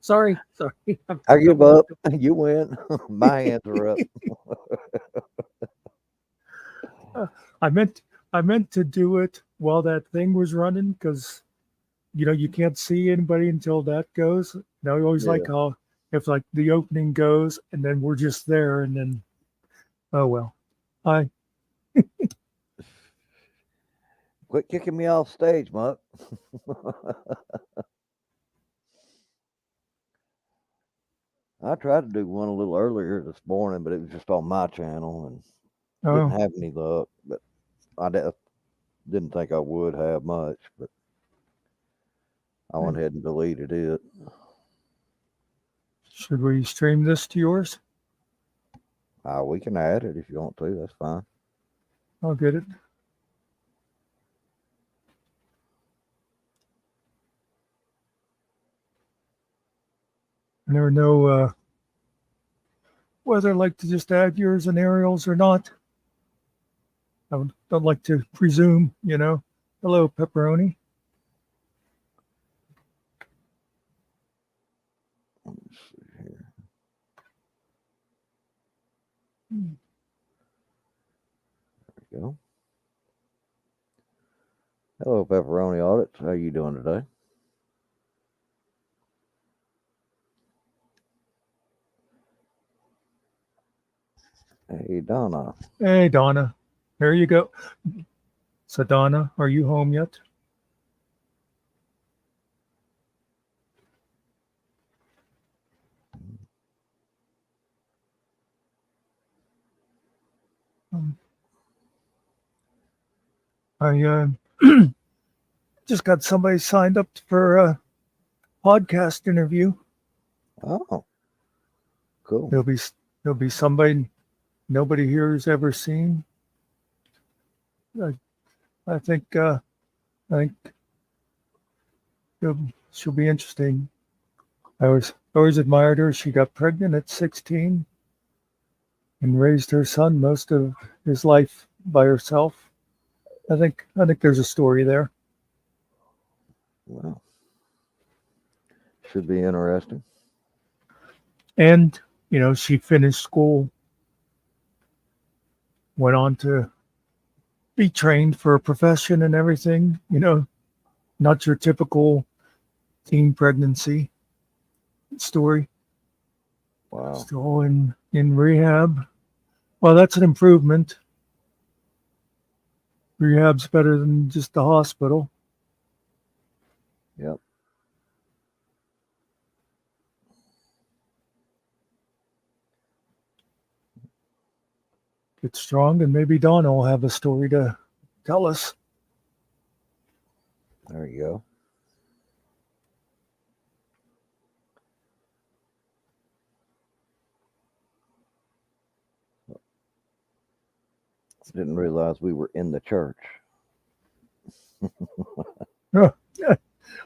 Sorry. I give up. You win. My hands are up. Uh, I meant I meant to do it while that thing was running because you can't see anybody until that goes. I always like Yeah. how if like the opening goes and then we're just there and then oh well. I Quit kicking me off stage, Muck. I tried to do one a little earlier this morning, but it was just on my channel and didn't oh have any luck. But didn't think I would have much, but I went ahead and deleted it. should we stream this to yours? We can add it if you want to. That's fine. I'll get it. I never know whether I'd like to just add yours and Ariel's or not. Don't like to presume. Hello, pepperoni. Let's see here. There we go. Hello, pepperoni audits. How you doing today? Hey, Donna. Hey, Donna. There you go. So, Donna, are you home yet? Um, I just got somebody signed up for a podcast interview. Oh, cool. There'll be somebody nobody here has ever seen. I, I think I think she'll be interesting. I always admired her. She got pregnant at 16 and raised her son most of his life by herself. I think there's a story there. Well, should be interesting. And she finished school, went on to be trained for a profession and everything. Not your typical teen pregnancy story. Wow. Still in rehab. Well, that's an improvement. Rehab's better than just the hospital. Yep. Get strong, and maybe Donna will have a story to tell us. There you go. Didn't realize we were in the church. Huh.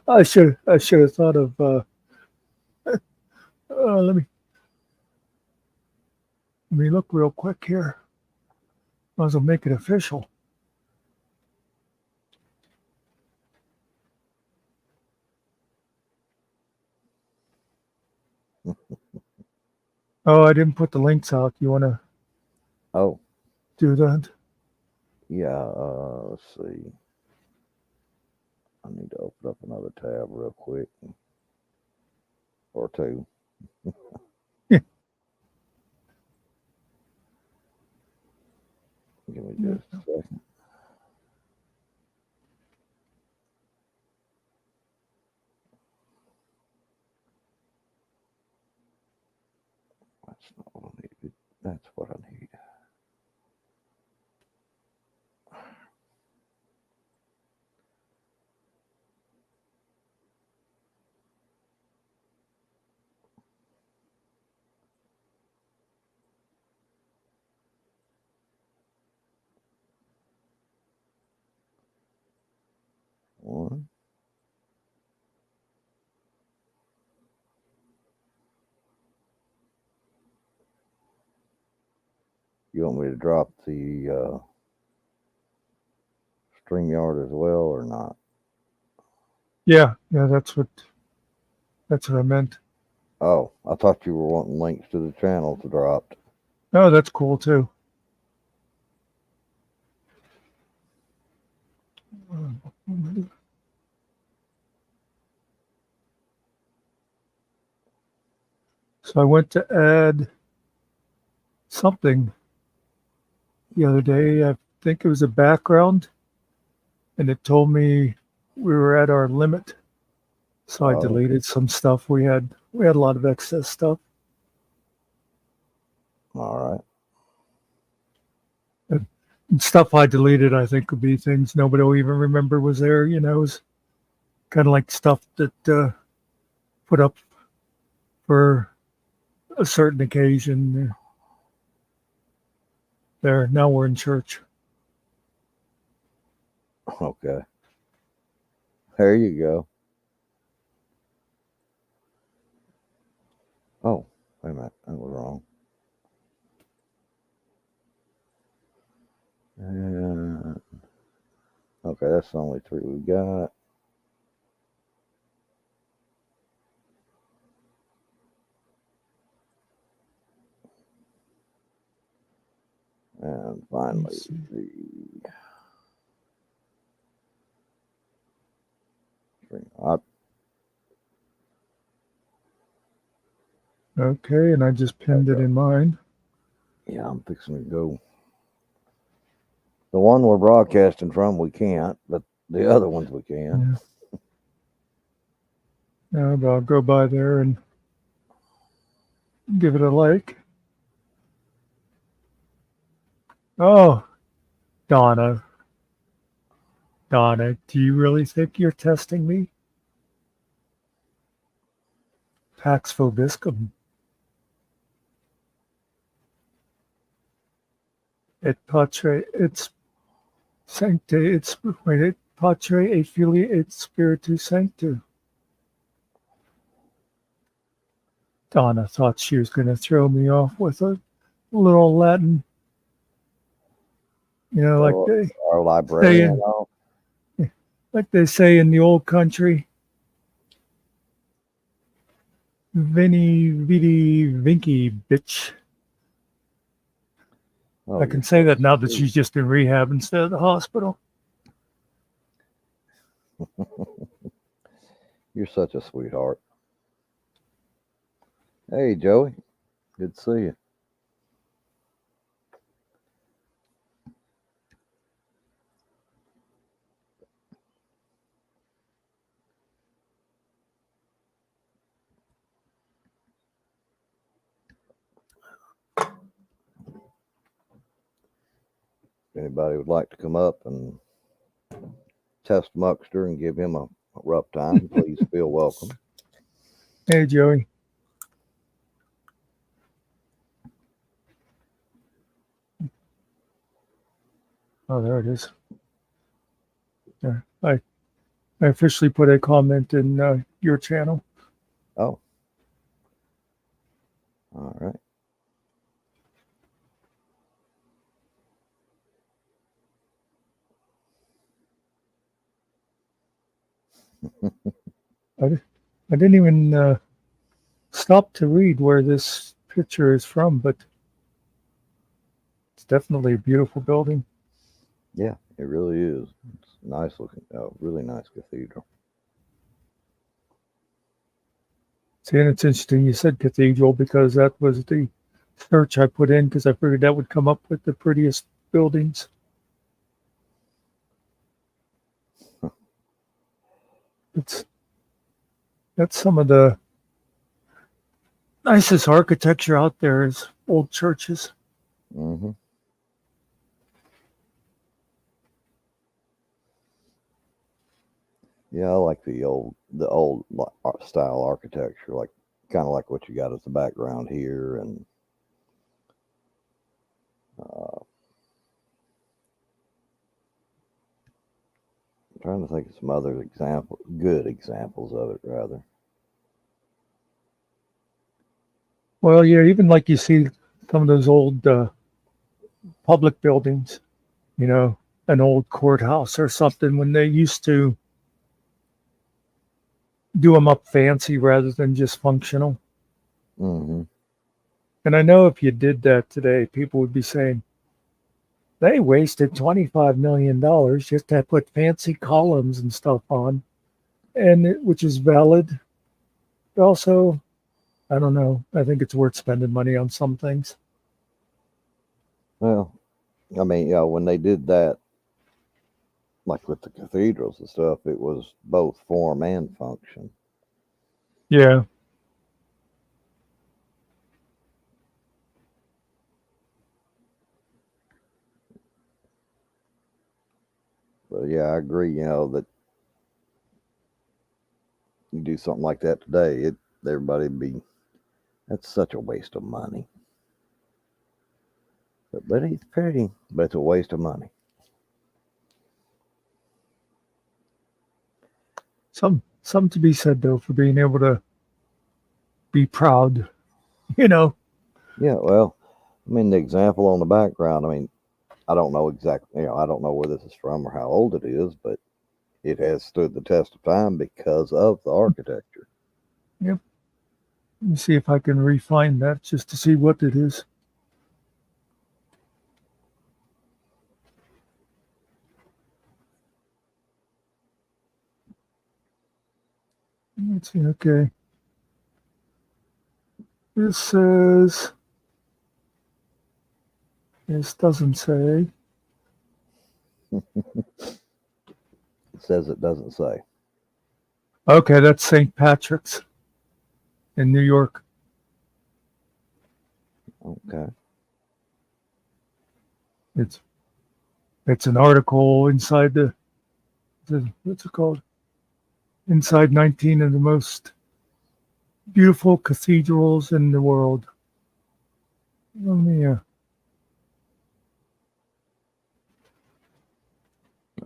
I should have thought of. Let me look real quick here. Might as well make it official. Oh, I didn't put the links out. You want to Oh, do that? yeah. Let's see. I need to open up another tab real quick or two. Give me just a second. That's not what I needed. That's what I need. One. You want me to drop the StreamYard as well or not? Yeah, yeah, that's what I meant. Oh, I thought you were wanting links to the channels dropped. Oh, that's cool too. So I went to add something the other day. I think it was a background, and it told me we were at our limit. So I Oh, deleted some stuff. We had a lot of excess stuff. all right. And stuff I deleted, I think, would be things nobody will even remember was there. It's kind of like stuff that put up for a certain occasion. There, now we're in church. Okay. There you go. Oh, wait a minute. That was wrong. Okay, that's the only three we got. And finally, Let's see. the string. Okay, and I just pinned it in mine. Yeah, I'm fixing to go. The one we're broadcasting from, we can't, but the other ones we can. Yeah. Now I'll go by there and give it a like. Oh, Donna. Donna, do you really think you're testing me? Pax vobiscum. Et patre, it's sancte, it's wait, et patre, et filii, et spiritus sanctu. Donna thought she was going to throw me off with a little Latin, like So they our say librarian, in the old country. Vinny Vidi Vinky bitch. oh, I you're can say so that now that sweet. she's just in rehab instead of the hospital. You're such a sweetheart. Hey, Joey. Good to see you. If anybody would like to come up and test Muckster and give him a rough time, please feel welcome. Hey, Joey. Oh, there it is. There. I officially put a comment in your channel. Oh, all right. I didn't even stop to read where this picture is from, but it's definitely a beautiful building. Yeah, it really is. It's nice looking. Really nice cathedral. See, and it's interesting you said cathedral because that was the search I put in because I figured that would come up with the prettiest buildings. It's That's some of the nicest architecture out there is old churches. Mm-hmm. Yeah, I like the old style architecture, like kind of like what you got as the background here, and I'm trying to think of some other good examples of it, rather. Well, yeah, even like you see some of those old public buildings, an old courthouse or something when they used to do them up fancy rather than just functional. Mm-hmm. And I know if you did that today, people would be saying they wasted $25 million just to put fancy columns and stuff on, which is valid. But also, I don't know. I think it's worth spending money on some things. Well, I mean, when they did that, like with the cathedrals and stuff, it was both form and function. Yeah. But yeah, I agree. That you do something like that today, everybody'd be, that's such a waste of money. But it's pretty, but it's a waste of money. Some to be said though for being able to be proud. You know. Yeah, well, I mean, the example on the background, I mean, I don't know exactly, I don't know where this is from or how old it is, but it has stood the test of time because of the architecture. Yep. Let me see if I can refine that just to see what it is. Let's see. Okay. This says. This doesn't say. It says it doesn't say. Okay, that's St. Patrick's in New York. Okay. It's an article inside the what's it called? Inside 19 of the most beautiful cathedrals in the world. Let me.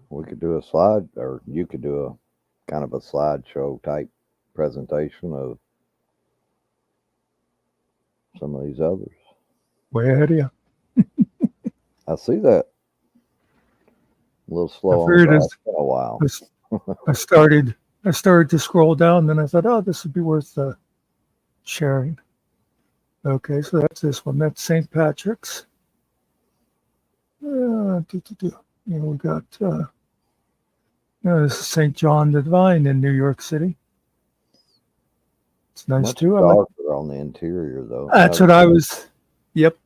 We could do a slide, or you could do a kind of a slideshow type presentation of some of these others. Way ahead of you. I see that. A little I slow on the figured draw. as It's been a while. I started to scroll down, then I thought, oh, this would be worth sharing. Okay, so that's this one. That's St. Patrick's. We got this is St. John the Divine in New York City. It's nice Much too. I like. darker on the interior, though. That's what I was. Yep.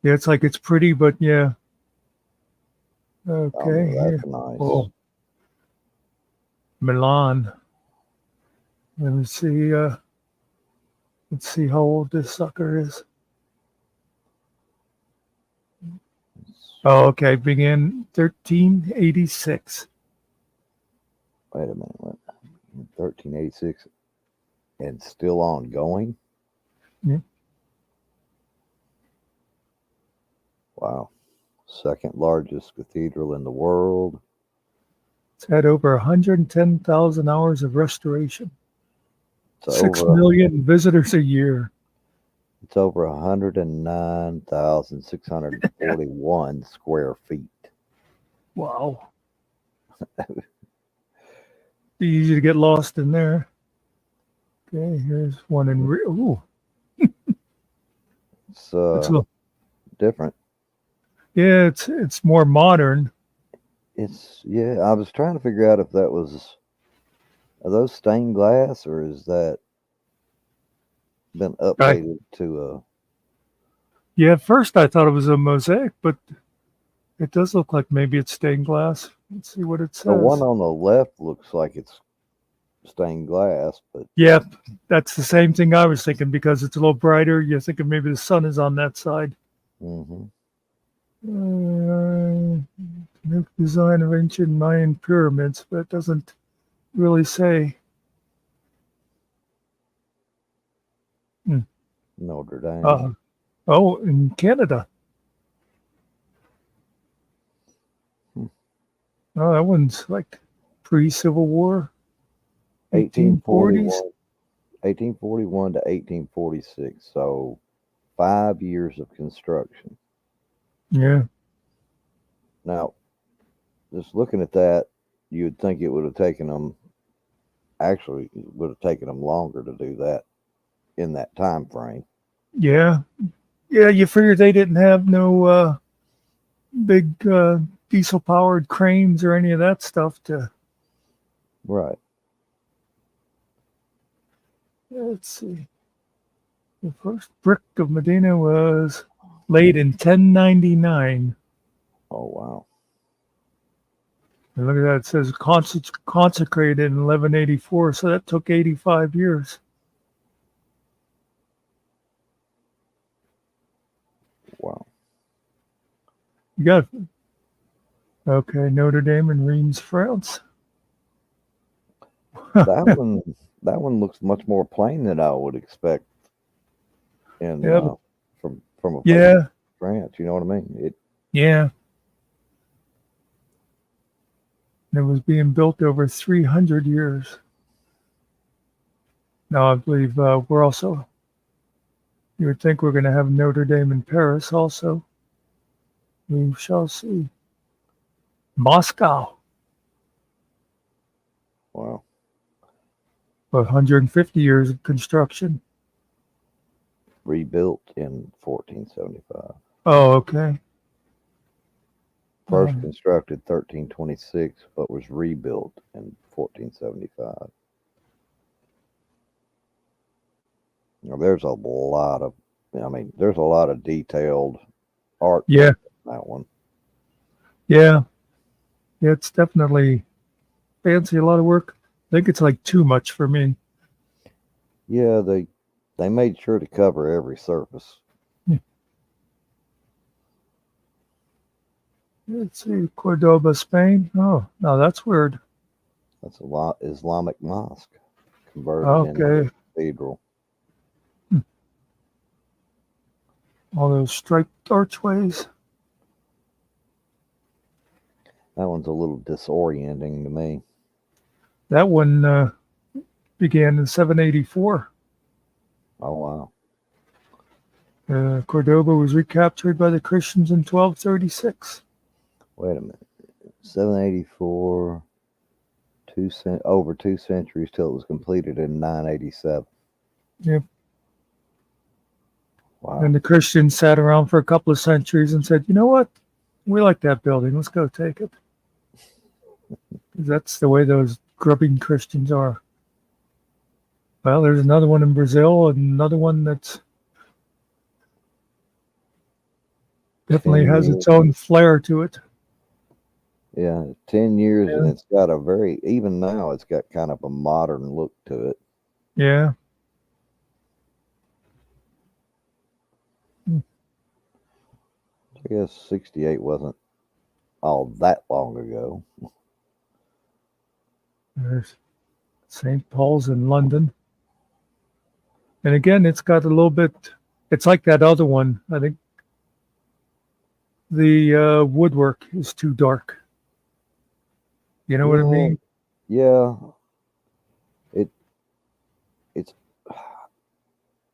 Yeah, it's like it's pretty, but yeah. Okay. That's Here. nice. Oh, Milan. Let me see. Let's see how old this sucker is. Oh, okay. Began 1386. Wait a minute. What? 1386 and still ongoing? Yeah. Wow. Second largest cathedral in the world. It's had over 110,000 hours of restoration. It's 6 over million visitors a year. it's over 109,641 square feet. Wow. Easy to get lost in there. Okay, here's one in ooh, It's it's a, different. yeah, it's more modern. I was trying to figure out if that was, are those stained glass, or is that been updated to Yeah, at first I thought it was a mosaic, but it does look like maybe it's stained glass. Let's see what it the one says. on the left looks like it's stained glass, but Yeah, that's the same thing I was thinking because it's a little brighter. You're thinking maybe the sun is on that side. mhm. New design of ancient Mayan pyramids, but it doesn't really say. Hmm. Notre Dame. Uh, oh, in Canada. Hmm. Oh, that one's like pre-Civil War, 1841, 1840s. 1841 to 1846. So 5 years of construction. Yeah. Now, just looking at that, you'd think it would have taken them. Actually, it would have taken them longer to do that in that time frame. Yeah. Yeah, you figure they didn't have no big diesel powered cranes or any of that stuff to. Right. Let's see. The first brick of Medina was laid in 1099. Oh wow. And look at that. It says consecrated in 1184. So that took 85 years. Wow. You got okay, Notre Dame in Reims, France. That one. That one looks much more plain than I would expect. In Yeah, from a place like yeah, France, you know what I mean? yeah. And it was being built over 300 years. Now I believe we're also. You would think we're going to have Notre Dame in Paris also. We shall see. Moscow, Wow. 150 years of construction. Rebuilt in 1475. Oh, okay. First constructed 1326, but was rebuilt in 1475. Now, there's a lot of, there's a lot of detailed art Yeah, in that one. yeah. Yeah, it's definitely fancy, a lot of work. I think it's like too much for me. Yeah, they made sure to cover every surface. Let's see, Cordoba, Spain. Oh, no, that's weird. That's a lot Islamic mosque converted into Okay, a cathedral. all those striped archways. That one's a little disorienting to me. That one began in 784. Oh wow. Cordoba was recaptured by the Christians in 1236. Wait a minute. 784, over 2 centuries till it was completed in 987. Yep. Wow. And the Christians sat around for a couple of centuries and said, you know what? We like that building. Let's go take it. That's the way those grubbing Christians are. Well, there's another one in Brazil, and another one that's definitely 10 has years. its own flair to it. Yeah, 10 years, and Yeah. it's got even now, it's got kind of a modern look to it. Yeah. I guess 68 wasn't all that long ago. There's St. Paul's in London. And again, it's got a little bit, it's like that other one. I think the woodwork is too dark. You know what I mean? Yeah. It's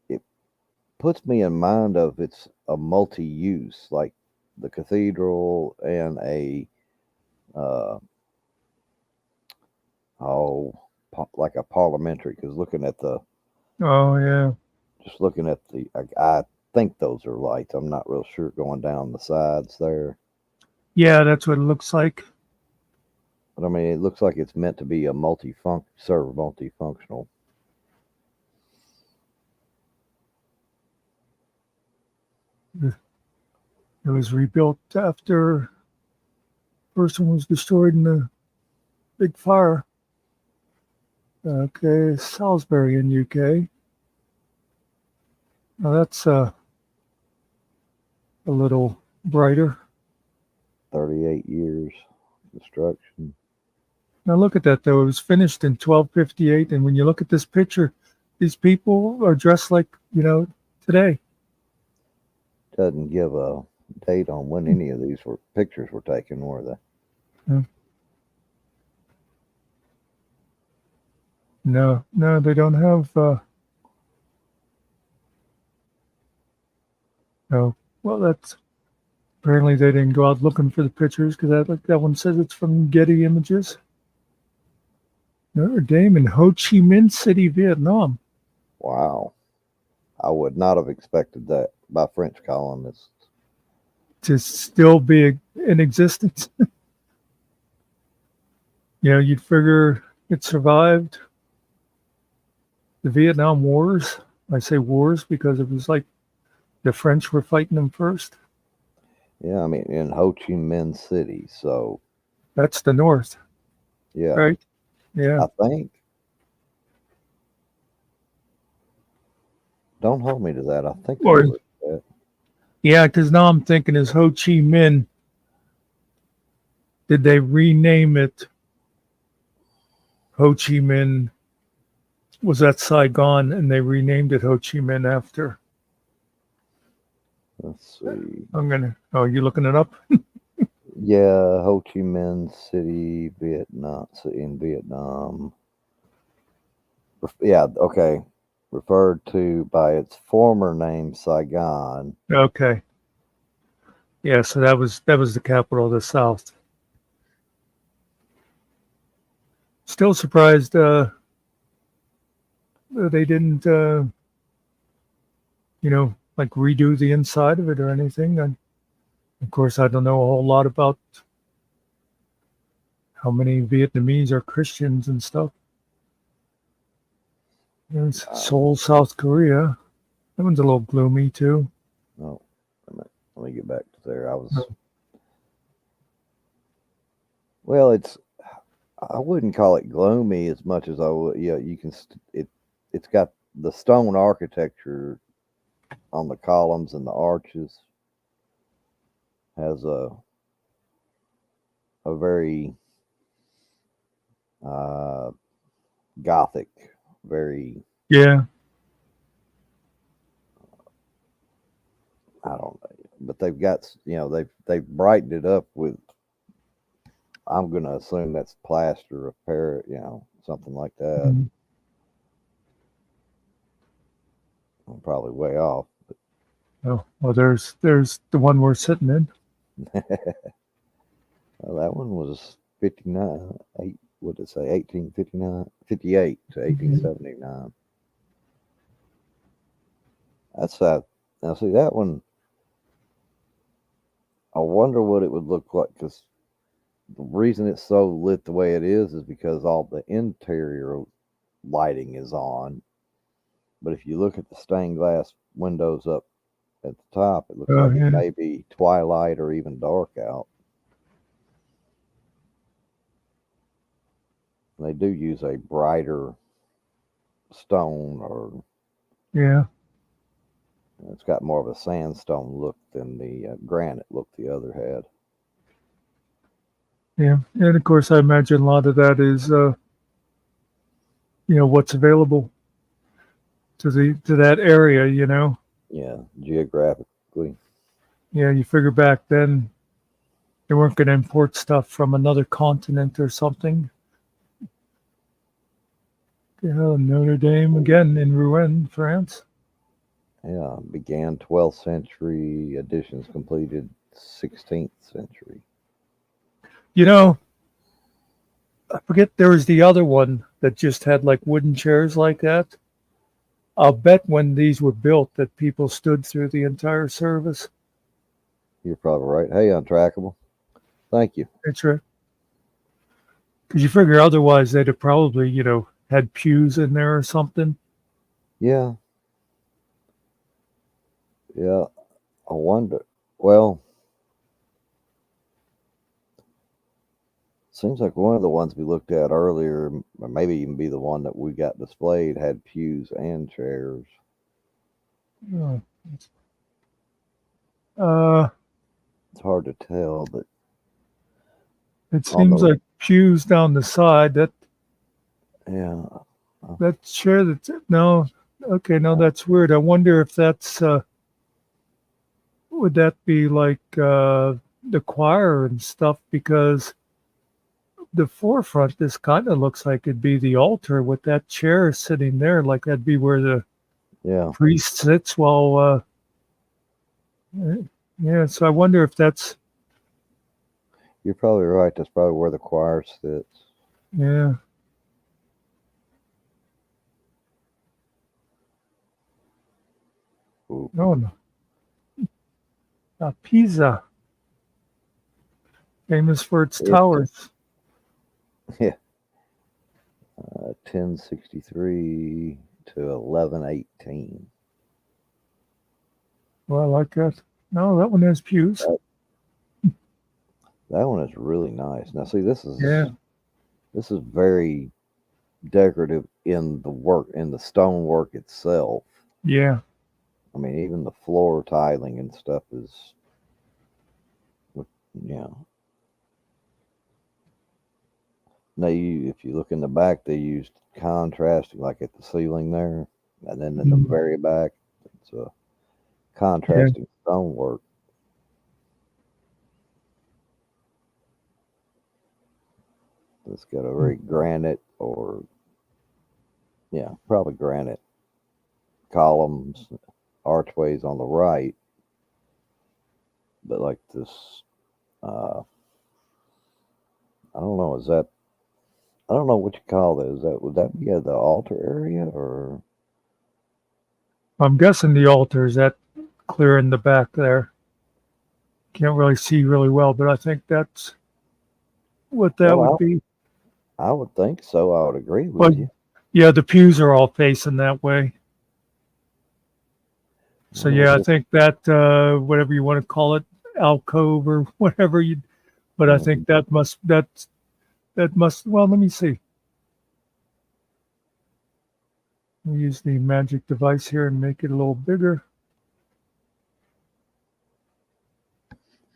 it puts me in mind of it's a multi-use, like the cathedral and a uh like a parliamentary, because looking at the Oh, yeah. just looking at the I think those are lights. I'm not real sure going down the sides there. Yeah, that's what it looks like. But I mean, it looks like it's meant to be a multifunctional. It was rebuilt after first one was destroyed in the big fire. Okay, Salisbury in UK. Now that's a little brighter. 38 years construction. Now look at that though. It was finished in 1258, and when you look at this picture, these people are dressed like, today. Doesn't give a date on when any of these pictures were taken, were they? Yeah. No, they don't have. No, well, that's apparently they didn't go out looking for the pictures because that one says it's from Getty Images. Notre Dame in Ho Chi Minh City, Vietnam. Wow. I would not have expected that by French colonists. To still be in existence. You'd figure it survived the Vietnam Wars. I say wars because it was like the French were fighting them first. Yeah, I mean, in Ho Chi Minh City. So, That's the North, yeah, right? Yeah. I think, don't hold me to that. I think I Or looked at yeah, because now I'm thinking is Ho Chi Minh. Did they rename it Ho Chi Minh? Was that Saigon and they renamed it Ho Chi Minh after? let's see. I'm gonna. Oh, you looking it up? Yeah, Ho Chi Minh City, Vietnam, in Vietnam. Yeah, okay. Referred to by its former name, Saigon. Okay. Yeah. So that was the capital of the South. Still surprised they didn't like redo the inside of it or anything. And of course, I don't know a whole lot about how many Vietnamese are Christians and stuff. There's Uh, Seoul, South Korea. That one's a little gloomy too. no, let me get back to there. I was, Oh, well, I wouldn't call it gloomy as much as I would. Yeah, it's got the stone architecture on the columns and the arches has a very uh, gothic, very, yeah, I don't know, but they've got, they've brightened it up with, I'm going to assume that's plaster of Paris, something like that. mm, I'm probably way off. oh, well, there's the one we're sitting in. Well, that one was 59, what did it say, 1859, 58 to Mhm. 1879. That's that. Now, see, that one, I wonder what it would look like because the reason it's so lit the way it is because all the interior lighting is on. But if you look at the stained glass windows up at the top, it looks Oh like it yeah, may be twilight or even dark out. They do use a brighter stone, or yeah, it's got more of a sandstone look than the granite look the other had. yeah. And of course, I imagine a lot of that is what's available to that area. Yeah, geographically. Yeah, you figure back then they weren't going to import stuff from another continent or something. Yeah, Notre Dame again in Rouen, France. Yeah, began 12th century, additions completed 16th century. You know, I forget there was the other one that just had like wooden chairs like that. I'll bet when these were built that people stood through the entire service. You're probably right. Hey, Untrackable. Thank you. It's right. Because you figure otherwise they'd have probably, had pews in there or something. Yeah, yeah. I wonder. Well, seems like one of the ones we looked at earlier, or maybe even be the one that we got displayed, had pews and chairs. Oh, Uh, It's hard to tell, but it on seems the, like pews down the side. That yeah, uh, that chair. That's no. Okay, no, that's weird. I wonder if that's would that be like the choir and stuff because the forefront this kind of looks like it'd be the altar with that chair sitting there like that'd be where the yeah, priest sits while yeah, so I wonder if that's you're probably right. That's probably where the choir sits. yeah, Ooh, No, no. Pisa, famous for its it's towers. yeah, 1063 to 1118. Well, I like that. No, that one has pews. That one is really nice. Now, see, Yeah, this is very decorative in the work, in the stonework itself. yeah. I mean, even the floor tiling and stuff is, yeah. Now, if you look in the back, they used contrasting, like at the ceiling there, and then in the Mm, very back, it's a yeah. contrasting stonework. It's got a Mm. very granite, or yeah, probably granite columns, archways on the right, but like this, I don't know, is that, I don't know what you call that. Is that, would that be at the altar area, or I'm guessing the altar is that clear in the back there. Can't really see really well, but I think that's what that would well, be. I would think so. I would agree But with you. yeah, the pews are all facing that way. So Well, yeah, I think that whatever you want to call it, alcove or whatever you. But I think mhm. that must. Well, let me see. Let me use the magic device here and make it a little bigger.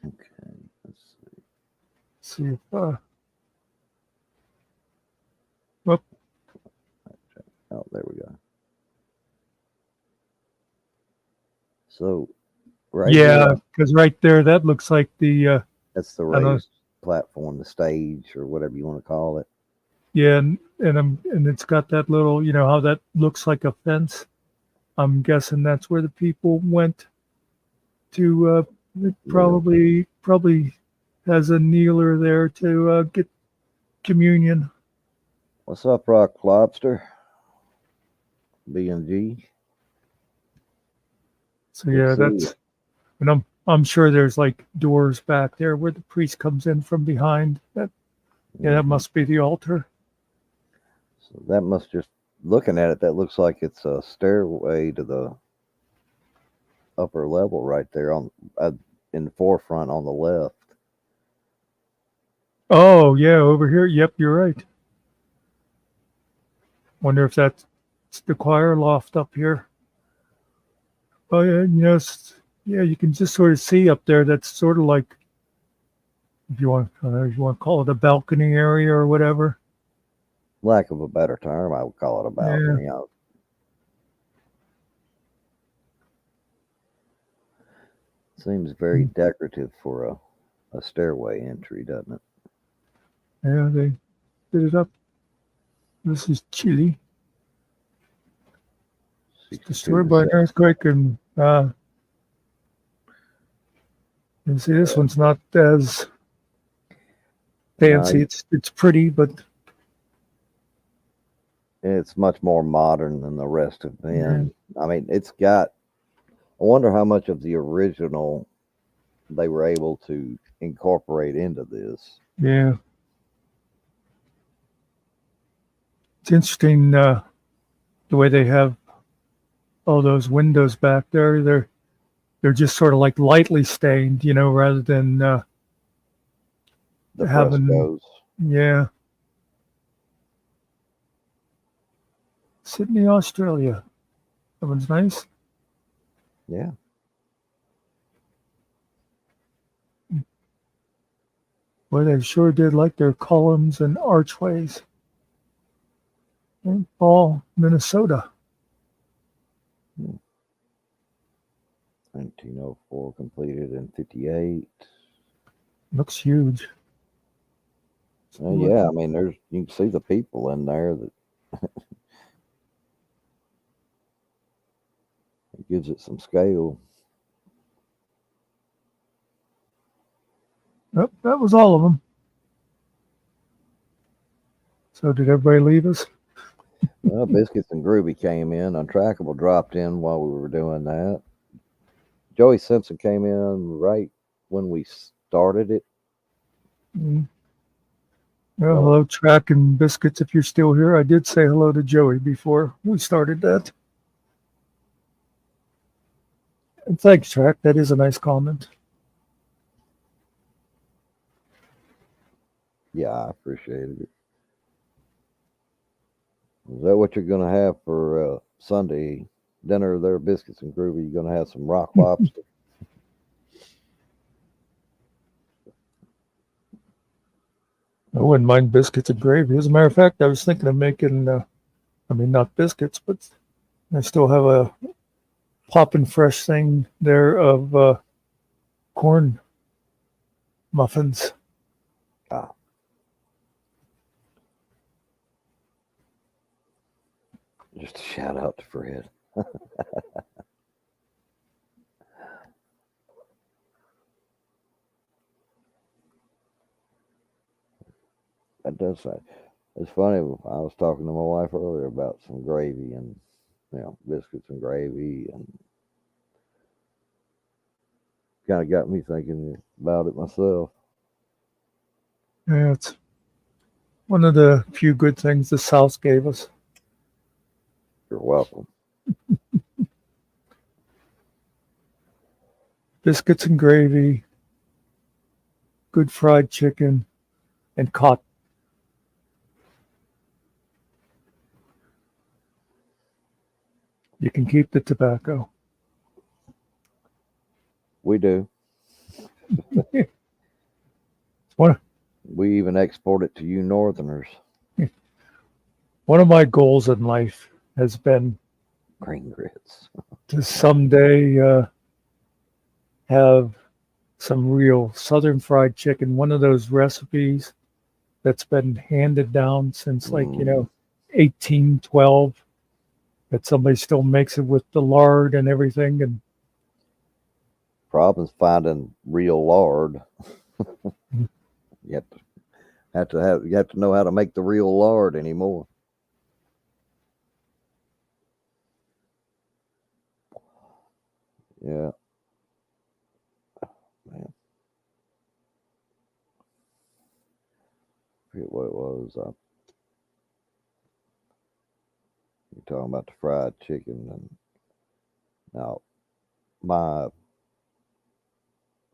Okay, let's see. See if. Well, Oh, there we go. So right here, yeah, because right there, that looks like the. that's the I don't know. raised platform, the stage, or whatever you want to call it. Yeah, and it's got that little. You know how that looks like a fence. I'm guessing that's where the people went to. It Yeah. probably has a kneeler there to get communion. What's up, Rock Lobster? BMG. So Good to yeah, see you. that's and I'm sure there's like doors back there where the priest comes in from behind. That yeah, that Hmm. must be the altar. So that must just, looking at it, that looks like it's a stairway to the upper level right there on, in the forefront on the left. Oh yeah, over here. Yep, you're right. Wonder if that's the choir loft up here. Oh yeah, yeah, you can just sort of see up there. That's sort of like if you want to call it a balcony area or whatever. Lack of a better term, I would call it a Yeah, balcony. Seems very mm, decorative for a stairway entry, doesn't it? yeah, they did it up. This is Chile. It's 62 destroyed to by an 7. earthquake, and you see this one's not as No, fancy. It's pretty, but it's much more modern than the rest have yeah, been. I mean, it's got, I wonder how much of the original they were able to incorporate into this. yeah. It's interesting the way they have all those windows back there. They're just sort of like lightly stained, rather than The having frescoes. yeah. Sydney, Australia. That one's nice. Yeah. Boy, they sure did like their columns and archways. St. Paul, Minnesota. 1904 completed in 58. Looks huge. Yeah, I mean, there's, you can see the people in there that gives it some scale. Yep, that was all of them. So did everybody leave us? Well, Biscuits and Groovy came in. Untrackable dropped in while we were doing that. Joey Simpson came in right when we started it. Mm. Well, No, hello, Track and Biscuits, if you're still here. I did say hello to Joey before we started that. And thanks, Track. That is a nice comment. yeah, I appreciated it. Is that what you're gonna have for Sunday dinner there, biscuits and groovy? You gonna have some rock lobster? I wouldn't mind biscuits and gravy. As a matter of fact, I was thinking of making, I mean, not biscuits, but I still have a poppin' fresh thing there of corn muffins. Ah, just a shout out to Fred. That does say. It's funny. I was talking to my wife earlier about some gravy and biscuits and gravy, and kind of got me thinking about it myself. Yeah, it's one of the few good things the South gave us. You're welcome. Biscuits and gravy, good fried chicken, and cotton. You can keep the tobacco. We do. It's one, We even export it to you Northerners. one of my goals in life has been Green grits. to someday have some real Southern fried chicken, one of those recipes that's been handed down since Mm, 1812, that somebody still makes it with the lard and everything. And problems finding real lard. You you have to know how to make the real lard anymore. Yeah, man. I forget what it was. You're talking about the fried chicken, and now my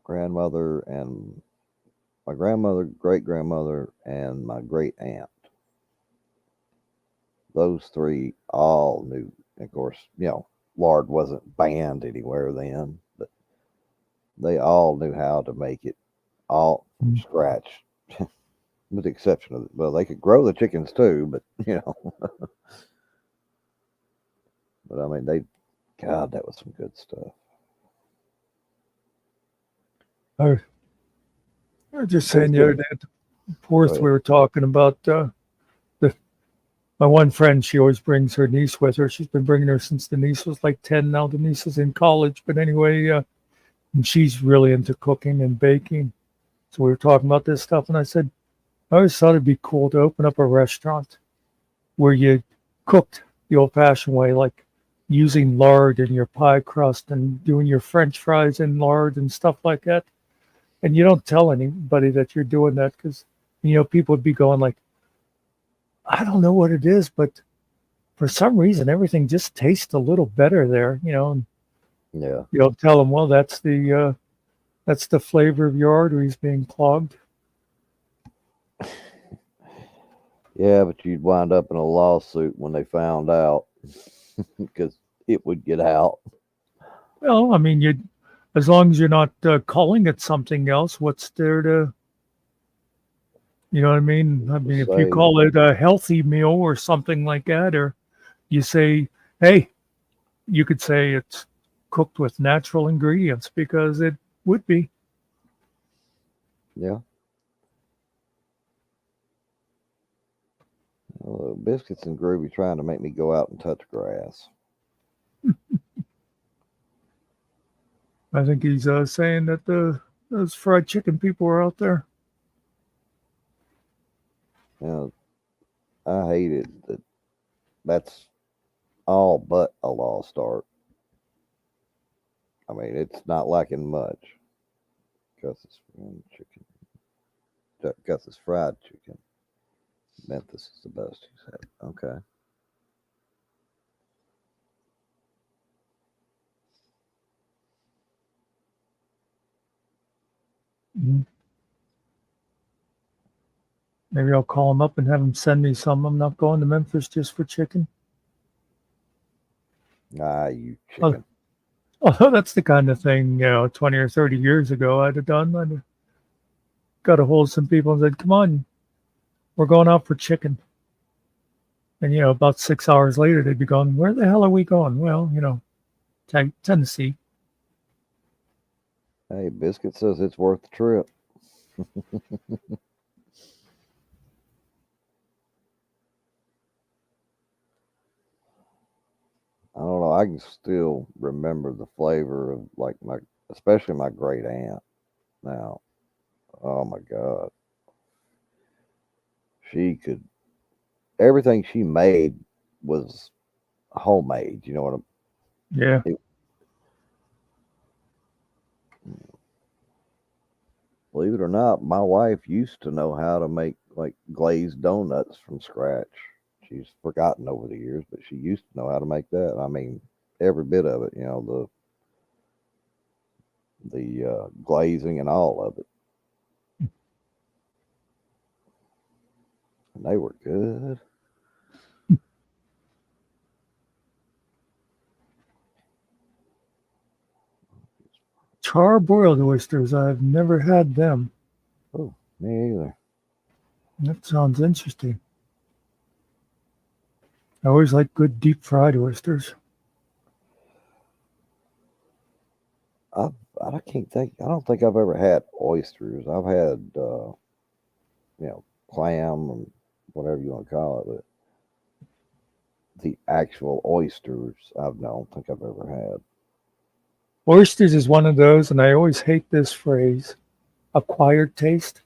grandmother and my grandmother, great grandmother, and my great aunt. Those three all knew. Of course, lard wasn't banned anywhere then, but they all knew how to make it all from scratch, with the exception of, well, they could grow the chickens too, but but I mean, God, that was some good stuff. I was just It was saying the other good. day at the Go fourth, ahead. we were talking about the my one friend. She always brings her niece with her. She's been bringing her since the niece was like 10. Now the niece is in college. But anyway, and she's really into cooking and baking. So we were talking about this stuff, and I said, I always thought it'd be cool to open up a restaurant where you cooked the old fashioned way, like using lard in your pie crust and doing your French fries in lard and stuff like that. And you don't tell anybody that you're doing that because, people would be going like, I don't know what it is, but for some reason, everything just tastes a little better there. And Yeah, you'll tell them, well, that's the flavor of your arteries being clogged. yeah, but you'd wind up in a lawsuit when they found out because it would get out. Well, I mean, as long as you're not calling it something else, what's there to, you know what I mean? I mean, Just if you say, call it a healthy meal or something like that, or you say, hey, you could say it's cooked with natural ingredients because it would be. yeah, biscuits and groovy trying to make me go out and touch grass. I think he's saying that those fried chicken people are out there. You know, I hate it that that's all but a lost art. I mean, it's not lacking much. Gus's chicken. Gus's fried chicken. Memphis is the best, he said. Okay. Mhm. Maybe I'll call him up and have him send me some. I'm not going to Memphis just for chicken. Ah, you Oh, chicken. although that's the kind of thing, 20 or 30 years ago I'd have done. I'd have got a hold of some people and said, come on, we're going out for chicken. And, about 6 hours later, they'd be going, where the hell are we going? Well, Tennessee. Hey, Biscuit says it's worth the trip. I don't know. I can still remember the flavor of like especially my great aunt. Now, oh my God, she could everything she made was homemade. You know what Yeah. it, believe it or not, my wife used to know how to make like glazed donuts from scratch. She's forgotten over the years, but she used to know how to make that. I mean, every bit of it. The glazing and all of it, and they were good. Charbroiled oysters. I've never had them. Oh, me either. That sounds interesting. I always like good deep fried oysters. I I can't think. I don't think I've ever had oysters. I've had clam and whatever you want to call it, but the actual oysters don't think I've ever had. Oysters is one of those, and I always hate this phrase, acquired taste.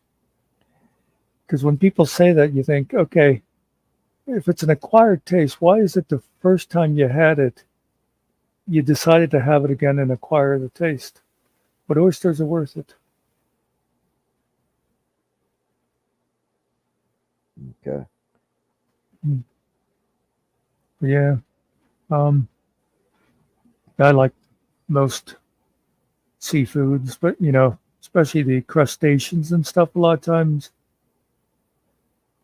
Because when people say that, you think, okay, if it's an acquired taste, why is it the first time you had it, you decided to have it again and acquire the taste? But oysters are worth it. Okay. Mm. Yeah. Um, I like most seafoods, but especially the crustaceans and stuff. A lot of times,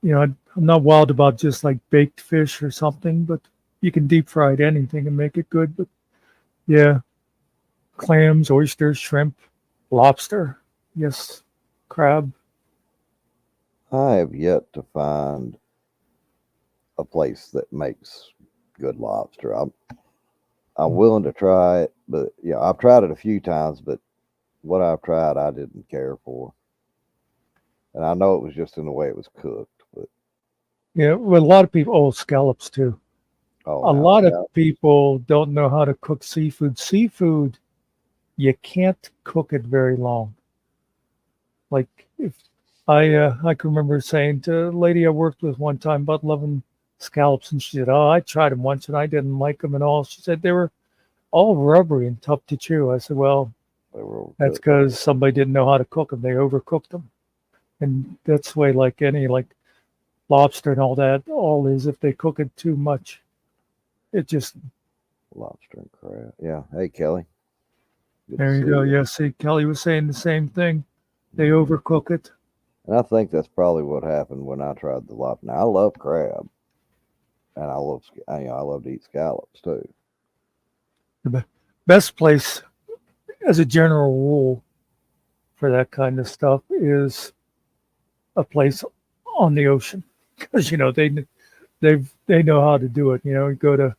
I'm not wild about just like baked fish or something, but you can deep fry anything and make it good. But yeah, clams, oysters, shrimp, lobster, yes, crab. I have yet to find a place that makes good lobster. I'm willing to try it, but yeah, I've tried it a few times, but what I've tried, I didn't care for, and I know it was just in the way it was cooked. But Yeah, well, a lot of people, scallops too. oh, A now lot of scallops. people don't know how to cook seafood. Seafood, you can't cook it very long. Like if I can remember saying to a lady I worked with one time about loving scallops, and she said, "Oh, I tried them once and I didn't like them at all." She said they were all rubbery and tough to chew. I said, "Well, They were that's overcooked. because somebody didn't know how to cook them. They overcooked them." And that's the way, like any like lobster and all that, all is if they cook it too much, it just Lobster and crab. Yeah. Hey, Kelly. Good to there you see go. you. Yeah, see, Kelly was saying the same thing. They Mhm. overcook it. And I think that's probably what happened when I tried the lobster. Now I love crab, and I love to eat scallops too. The best place, as a general rule, for that kind of stuff is a place on the ocean because they know how to do it. You go to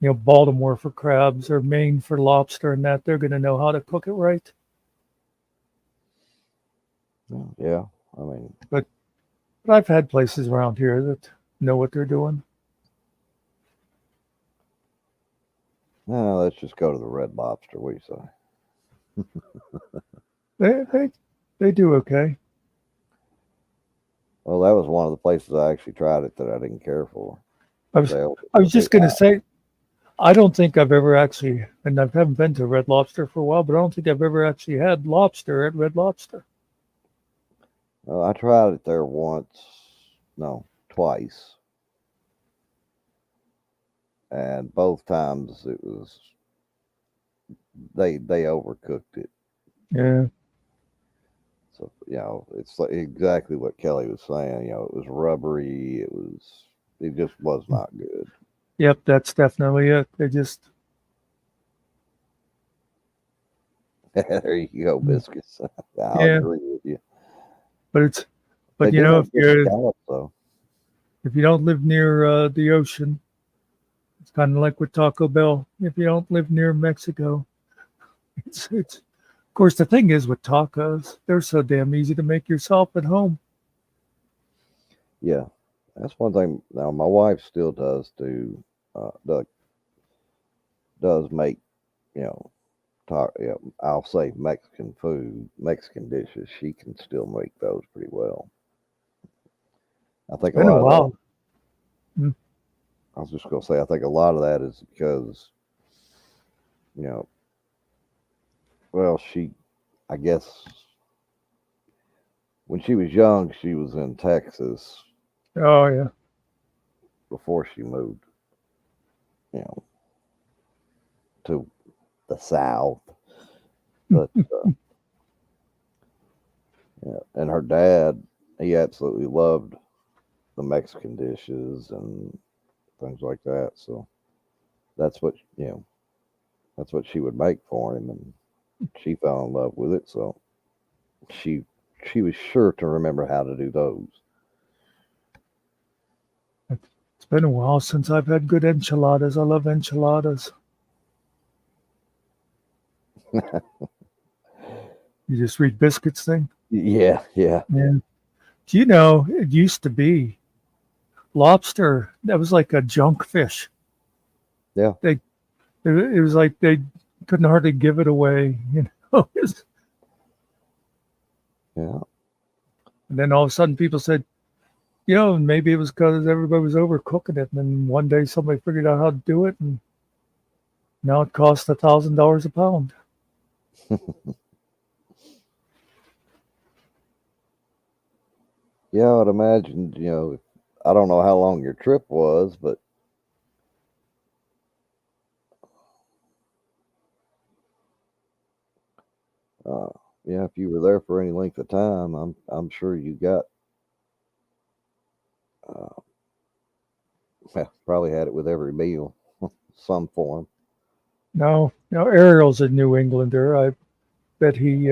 Baltimore for crabs or Maine for lobster, and that they're going to know how to cook it right. Yeah. I mean, But I've had places around here that know what they're doing. no, let's just go to the Red Lobster. What do you say? They do okay. Well, that was one of the places I actually tried it that I didn't care for. I was They I was they just going to say I don't think I've ever actually, and I haven't been to Red Lobster for a while, but I don't think I've ever actually had lobster at Red Lobster. I tried it there once, no, twice, and both times it was they overcooked it. Yeah. So it's like exactly what Kelly was saying. It was rubbery. It just was not good. Yep, that's definitely it. They just, There you go, biscuits. I yeah, agree with you. but it's, They but do if make good you scallops, though. if you don't live near the ocean, it's kind of like with Taco Bell. If you don't live near Mexico, it's. Of course, the thing is with tacos, they're so damn easy to make yourself at home. Yeah, that's one thing. Now, my wife still does make you know I'll say Mexican food, Mexican dishes. She can still make those pretty well. I It's think a been a lot of that. while. Mm. I was just gonna say, I think a lot of that is because you know, well, I guess, when she was young, she was in Texas Oh yeah. before she moved, you know, to the South. But yeah, and her dad, he absolutely loved the Mexican dishes and things like that. So that's what that's what she would make for him, and she fell in love with it. So she she was sure to remember how to do those. It's been a while since I've had good enchiladas. I love enchiladas. You just read biscuits thing. Yeah, yeah, Yeah. Do you know it used to be lobster? That was like a junk fish. yeah, They it was like they couldn't hardly give it away. yeah. And then all of a sudden people said, maybe it was because everybody was overcooking it. And then one day somebody figured out how to do it, and now it costs $1,000 a pound. Yeah, I would imagine, I don't know how long your trip was, but uh, yeah, if you were there for any length of time, I'm sure you got uh, probably had it with every meal, some form. Now Ariel's a New Englander. I bet he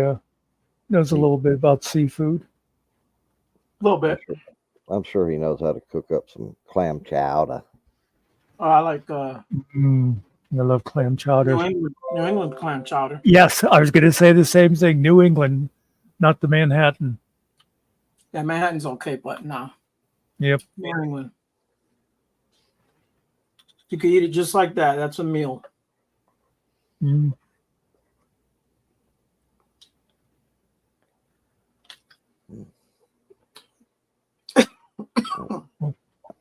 knows a He, little bit about seafood. A little I'm bit. sure, I'm sure he knows how to cook up some clam chowder. I like Mm, I love clam chowder. New England clam chowder. Yes, I was going to say the same thing. New England, not the Manhattan. Yeah, Manhattan's okay, but nah, Yep. New England. You could eat it just like that. That's a meal. Mm,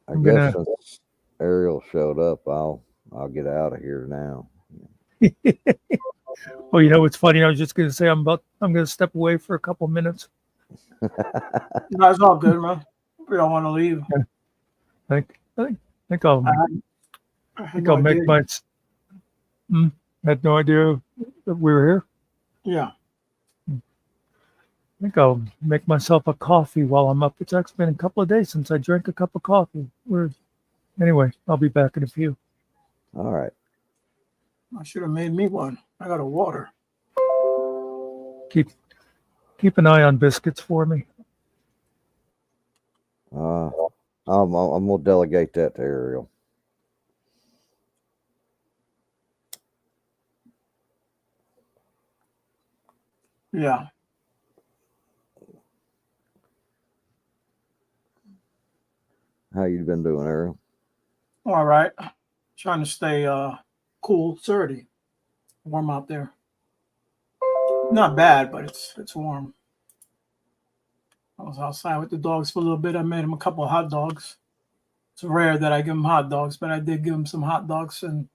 I I'm guess gonna. since Ariel showed up, I'll get out of here now. Well, you know what's funny? I was just going to say I'm going to step away for a couple minutes. No, it's all good, man. We don't want to leave. I think I'll I had think no I'll idea. make my. Had no idea that we were here. Yeah. I think I'll make myself a coffee while I'm up. It's actually been a couple of days since I drank a cup of coffee. Anyway, I'll be back in a few. All right. I should have made me one. I got a water. Keep keep an eye on biscuits for me. Uh, I'm gonna delegate that to Ariel. Yeah. How you been doing, Ariel? All right. Trying to stay cool, 30. Warm out there. Not bad, but it's warm. I was outside with the dogs for a little bit. I made them a couple of hot dogs. It's rare that I give them hot dogs, but I did give them some hot dogs, and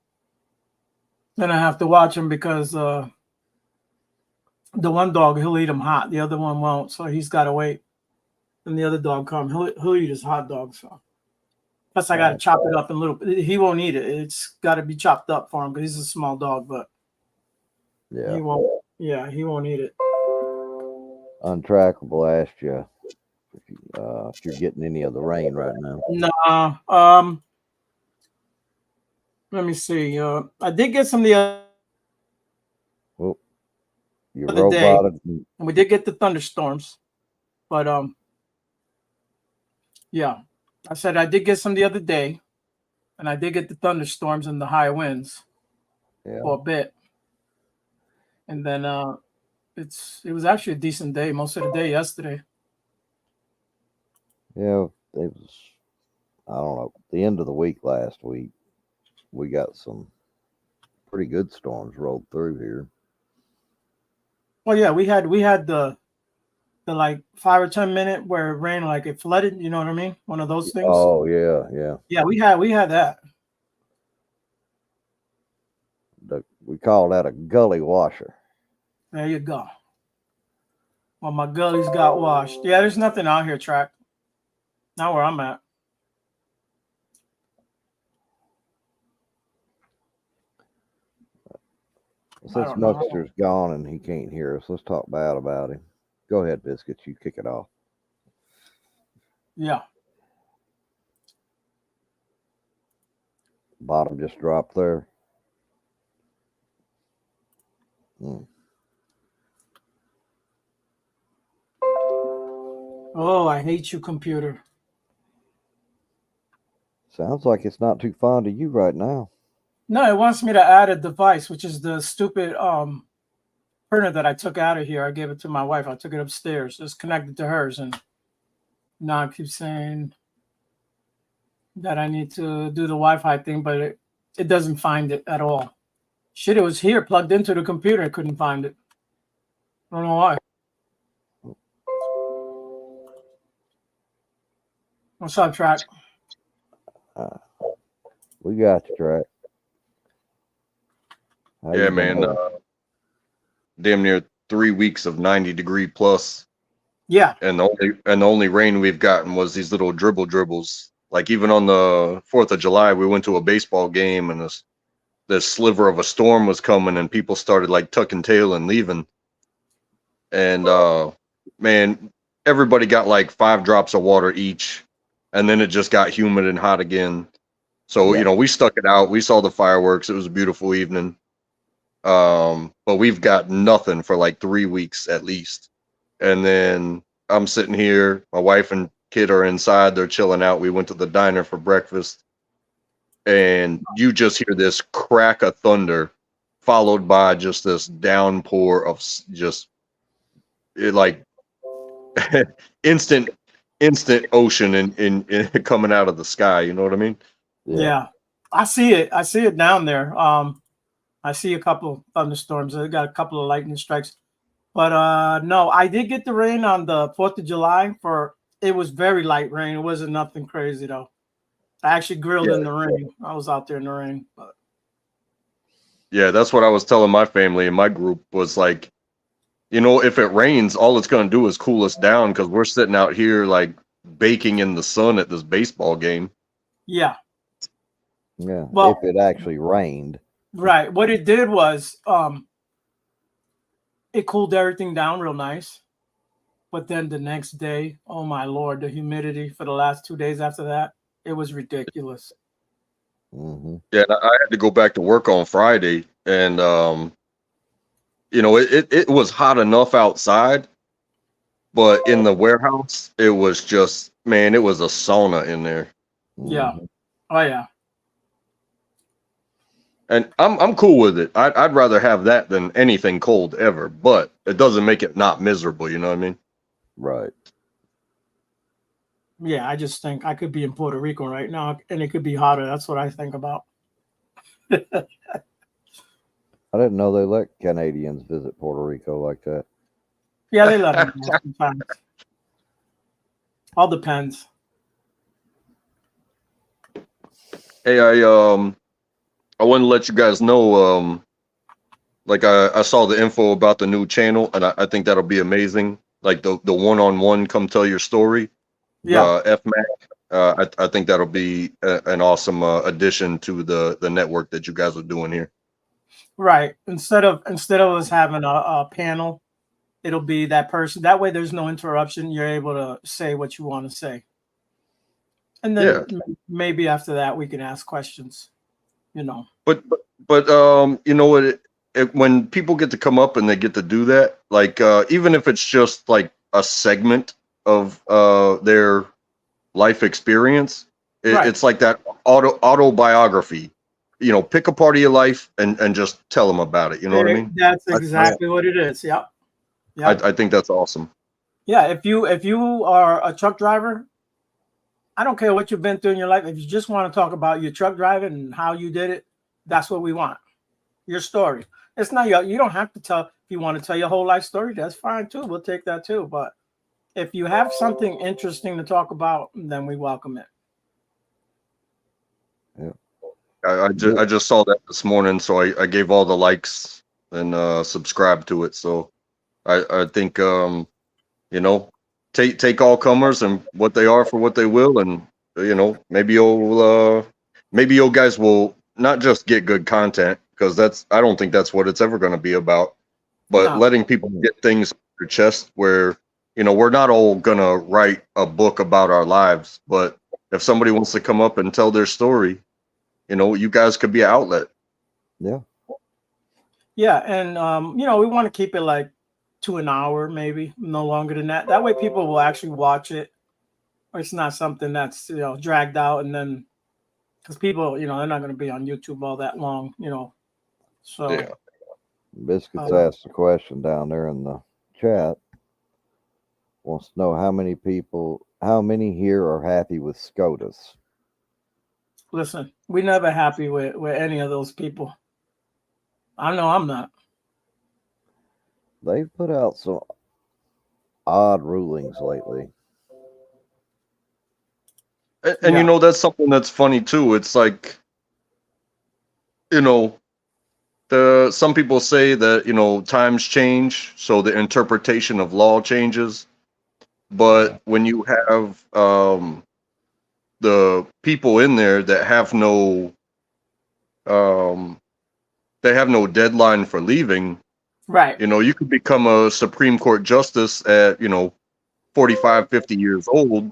Then I have to watch him because the one dog, he'll eat them hot. The other one won't, so he's got to wait. And the other dog come, he'll eat his hot dog. So plus I got to chop it up in little. He won't eat it. It's got to be chopped up for him because he's a small dog. But Yeah. he won't. Yeah, he won't eat it. Untrackable asked you if you're getting any of the rain right now. Nah. Let me see. I did get some the other Well, you day, roboted. and we did get the thunderstorms. But yeah, I said I did get some the other day, and I did get the thunderstorms and the high winds for a bit. And then it was actually a decent day most of the day yesterday. Yeah, it was. I don't know. The end of the week last week, we got some pretty good storms rolled through here. Well, yeah, we had the like 5 or 10 minute where it rained like it flooded. You know what I mean? One of those things. Oh yeah. Yeah, we had that. We call that a gully washer. There you go. Well, my gullies got washed. Yeah, there's nothing out here, track. Not where I'm at. Since Nuckster's gone and he can't hear us, let's talk bad about him. Go ahead, Biscuits. You kick it off. Yeah. Bottom just dropped there. Oh, I hate you, computer. Sounds like it's not too fond of you right now. No, it wants me to add a device, which is the stupid printer that I took out of here. I gave it to my wife. I took it upstairs. It's connected to hers, and now it keeps saying that I need to do the Wi-Fi thing, but it doesn't find it at all. Shit, it was here plugged into the computer. I couldn't find it. I don't know why. What's up, Track? We got you, Track. Yeah, man. Damn near 3 weeks of 90-degree plus. Yeah. And the only rain we've gotten was these little dribbles. Like even on the 4th of July, we went to a baseball game and this sliver of a storm was coming and people started like tucking tail and leaving. And man, everybody got like 5 drops of water each, and then it just got humid and hot again. So you know, we stuck it out. We saw the fireworks. It was a beautiful evening. But we've got nothing for like 3 weeks at least. And then I'm sitting here, my wife and kid are inside, they're chilling out. We went to the diner for breakfast, and you just hear this crack of thunder followed by just this downpour of just like instant ocean in coming out of the sky. You know what I mean? Yeah. I see it down there. I see a couple thunderstorms. I got a couple of lightning strikes. But no, I did get the rain on the 4th of July. It was very light rain. It wasn't nothing crazy though. I actually grilled in the rain. I was out there in the rain. But. Yeah, that's what I was telling my family and my group was like, you know, if it rains, all it's going to do is cool us down because we're sitting out here like baking in the sun at this baseball game. Yeah. Yeah. Well, if it actually rained. Right. What it did was it cooled everything down real nice. But then the next day, oh my Lord, the humidity for the last 2 days after that, it was ridiculous. Mm-hmm. Yeah, I had to go back to work on Friday, and you know, it was hot enough outside, but in the warehouse, it was just, man, it was a sauna in there. Yeah. Oh yeah. And I'm cool with it. I'd rather have that than anything cold ever, but it doesn't make it not miserable. You know what I mean? Right. Yeah, I just think I could be in Puerto Rico right now, and it could be hotter. That's what I think about. I didn't know they let Canadians visit Puerto Rico like that. Yeah, they let them sometimes. All depends. Hey, I want to let you guys know Like I saw the info about the new channel, and I think that'll be amazing. Like the one-on-one come tell your story, Yeah, FMAK. I think that'll be an awesome addition to the network that you guys are doing here. right. Instead of us having a panel, it'll be that person. That way, there's no interruption. You're able to say what you want to say, and Yeah, then maybe after that we can ask questions. You know. but you know what? When people get to come up and they get to do that, like even if it's just like a segment of their life experience, Right. it's like that autobiography. You know, pick a part of your life and just tell them about it. You know what I mean? That's I, exactly what it is. Yep. Yep. I think that's awesome. Yeah. If you are a truck driver, I don't care what you've been through in your life. If you just want to talk about your truck driving and how you did it, that's what we want. Your story. It's not your. You don't have to tell. If you want to tell your whole life story, that's fine too. We'll take that too. But if you have something interesting to talk about, then we welcome it. Yeah. I just saw that this morning, so I gave all the likes and subscribed to it. So I think you know, take all comers and what they are for what they will, and you know, maybe you guys will not just get good content, because I don't think that's what it's ever going to be about, but No. letting people get things off their chest where, you know, we're not all gonna write a book about our lives, but if somebody wants to come up and tell their story, you know, you guys could be an outlet. Yeah. Yeah, and we want to keep it like to an hour, maybe no longer than that. That way, people will actually watch it. It's not something that's dragged out, and then because people, they're not going to be on YouTube all that long, So, Yeah. Biscuits um, asked a question down there in the chat. Wants to know how many here are happy with SCOTUS. listen, we never happy with any of those people. I know I'm not. They've put out some odd rulings lately. And you Yeah, know, that's something that's funny too. It's like, you know, some people say that, you know, times change, so the interpretation of law changes. But when you have the people in there that um, have no deadline for leaving, right, you know, you could become a Supreme Court justice at, you know, 45, 50 years old,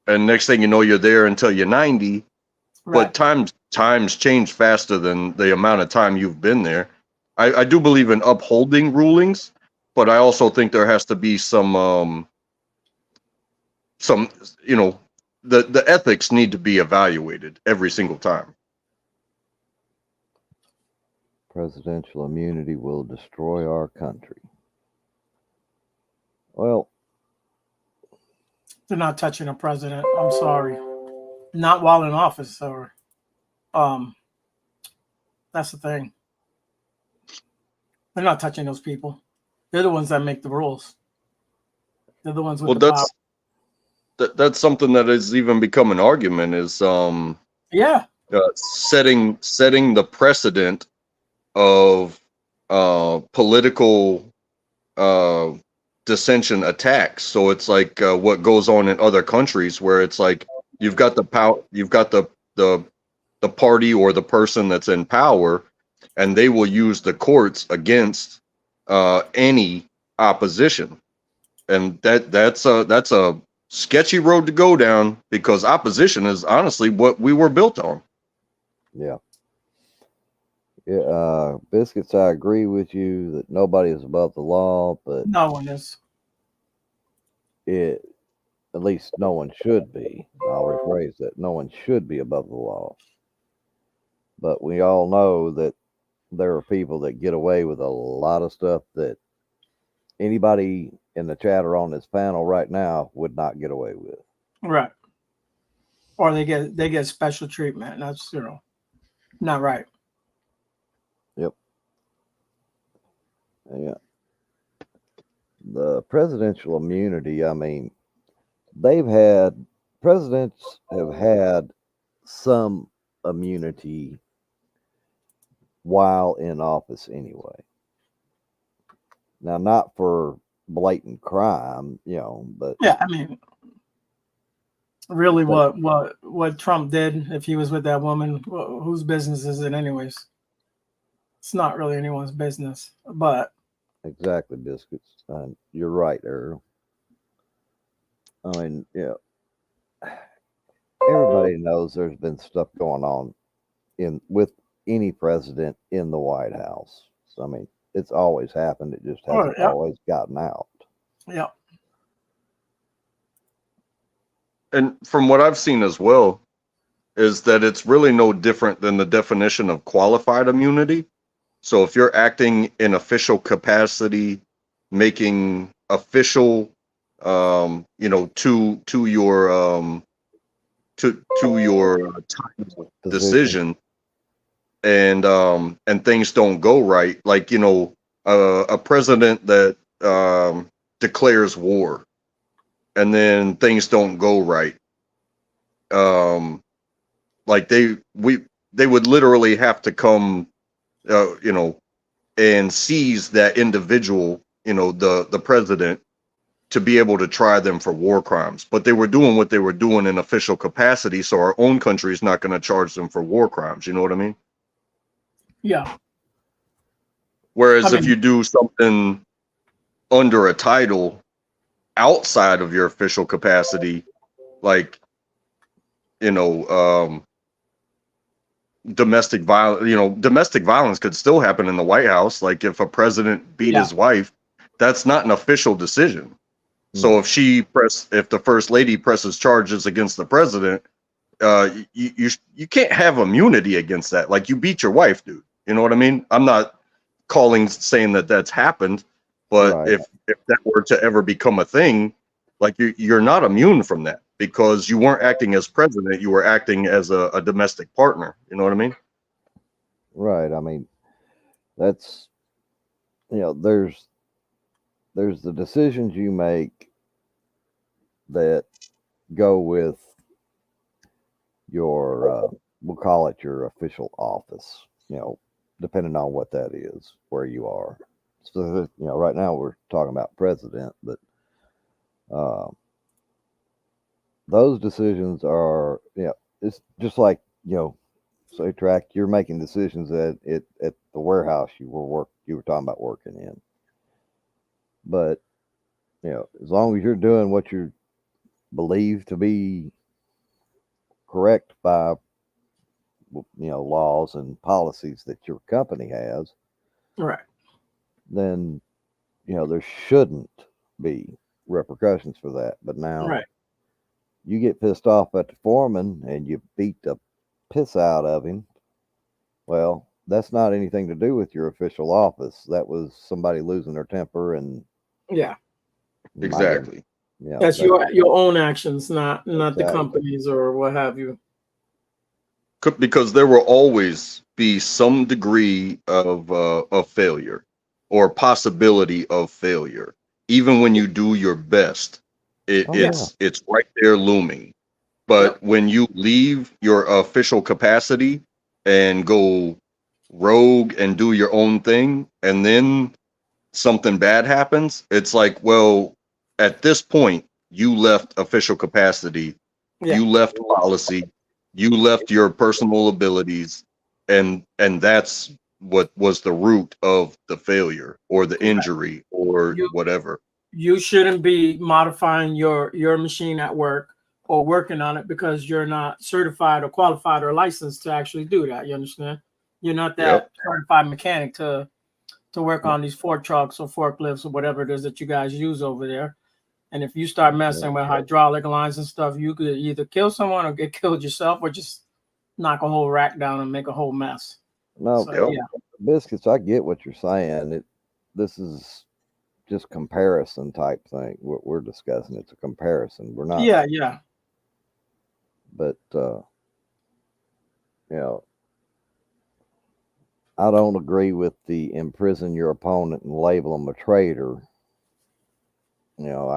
and next thing you know, you're there until you're 90. right. But times change faster than the amount of time you've been there. I do believe in upholding rulings, but I also think there has to be some you know, the ethics need to be evaluated every single time. Presidential immunity will destroy our country. Well, They're not touching a president. I'm sorry, not while in office. Or, um, that's the thing. They're not touching those people. They're the ones that make the rules. They're the ones with Well, the power. that's something that has even become an argument, is Yeah, setting the precedent of political uh dissension attacks. So it's like what goes on in other countries, where it's like you've got the party or the person that's in power, and they will use the courts against any opposition. And that's a sketchy road to go down, because opposition is honestly what we were built on. yeah. Yeah, Biscuits, I agree with you that nobody is above the law, but no one is. at least no one should be. I'll rephrase that. No one should be above the law. But we all know that there are people that get away with a lot of stuff that anybody in the chat or on this panel right now would not get away with. Right. Or they get special treatment. That's not right. Yep. Yeah. The presidential immunity, I mean, presidents have had some immunity while in office anyway. Now, not for blatant crime, but Yeah, I mean, really, but what Trump did, if he was with that woman, whose business is it, anyways? It's not really anyone's business. But exactly, biscuits. You're right, Earl. I mean, everybody knows there's been stuff going on with any president in the White House. So, I mean, it's always happened. It just oh hasn't yeah, always gotten out. yeah, And from what I've seen as well, is that it's really no different than the definition of qualified immunity. So if you're acting in official capacity, making official, to your to your title Position. decision, and things don't go right, like a president that declares war, and then things don't go right. Um, like they would literally have to come, uh, you know, and seize that individual, the president, to be able to try them for war crimes. But they were doing what they were doing in official capacity, so our own country is not going to charge them for war crimes. You know what I mean? yeah. I Whereas if mean, you do something under a title outside of your official capacity, like you know, domestic violence could still happen in the White House. Like if a president beat yeah, his wife, that's not an official decision. So No, if the first lady presses charges against the president, you can't have immunity against that. Like you beat your wife, dude. You know what I mean? I'm not saying that that's happened, but right, if that were to ever become a thing, like you're not immune from that because you weren't acting as president, you were acting as a domestic partner. You know what I mean? right. I mean, that's there's the decisions you make that go with your we'll call it your official office, depending on what that is, where you are. So, right now we're talking about president, but uh, those decisions are, it's just like, say track, you're making decisions at the warehouse you were talking about working in. But, as long as you're doing what you believe to be correct by, laws and policies that your company has, right, then, there shouldn't be repercussions for that. But now right. you get pissed off at the foreman and you beat the piss out of him. Well, that's not anything to do with your official office. That was somebody losing their temper and Yeah, might have, Exactly. that's that your own actions, not the exactly. companies or what have you. Because there will always be some degree of failure or possibility of failure, even when you do your best. Oh Yeah, yeah, It's right there looming. yep, But when you leave your official capacity and go rogue and do your own thing, and then something bad happens, it's like, well, at this point, you left official capacity, yeah, you left policy, you left your personal abilities, and that's what was the root of the failure or the correct. injury or You whatever. you shouldn't be modifying your machine at work or working on it because you're not certified or qualified or licensed to actually do that. You understand? You're not Yep. that certified mechanic to work on these fork trucks or forklifts or whatever it is that you guys use over there. And if you start yeah. messing with hydraulic lines and stuff, you could either kill someone or get killed yourself or just knock a whole rack down and make a whole mess. No, So Yep. yeah, biscuits. I get what you're saying. This is just comparison type thing. What we're discussing, it's a comparison. We're not, yeah, but you know, I don't agree with the imprison your opponent and label them a traitor. You know,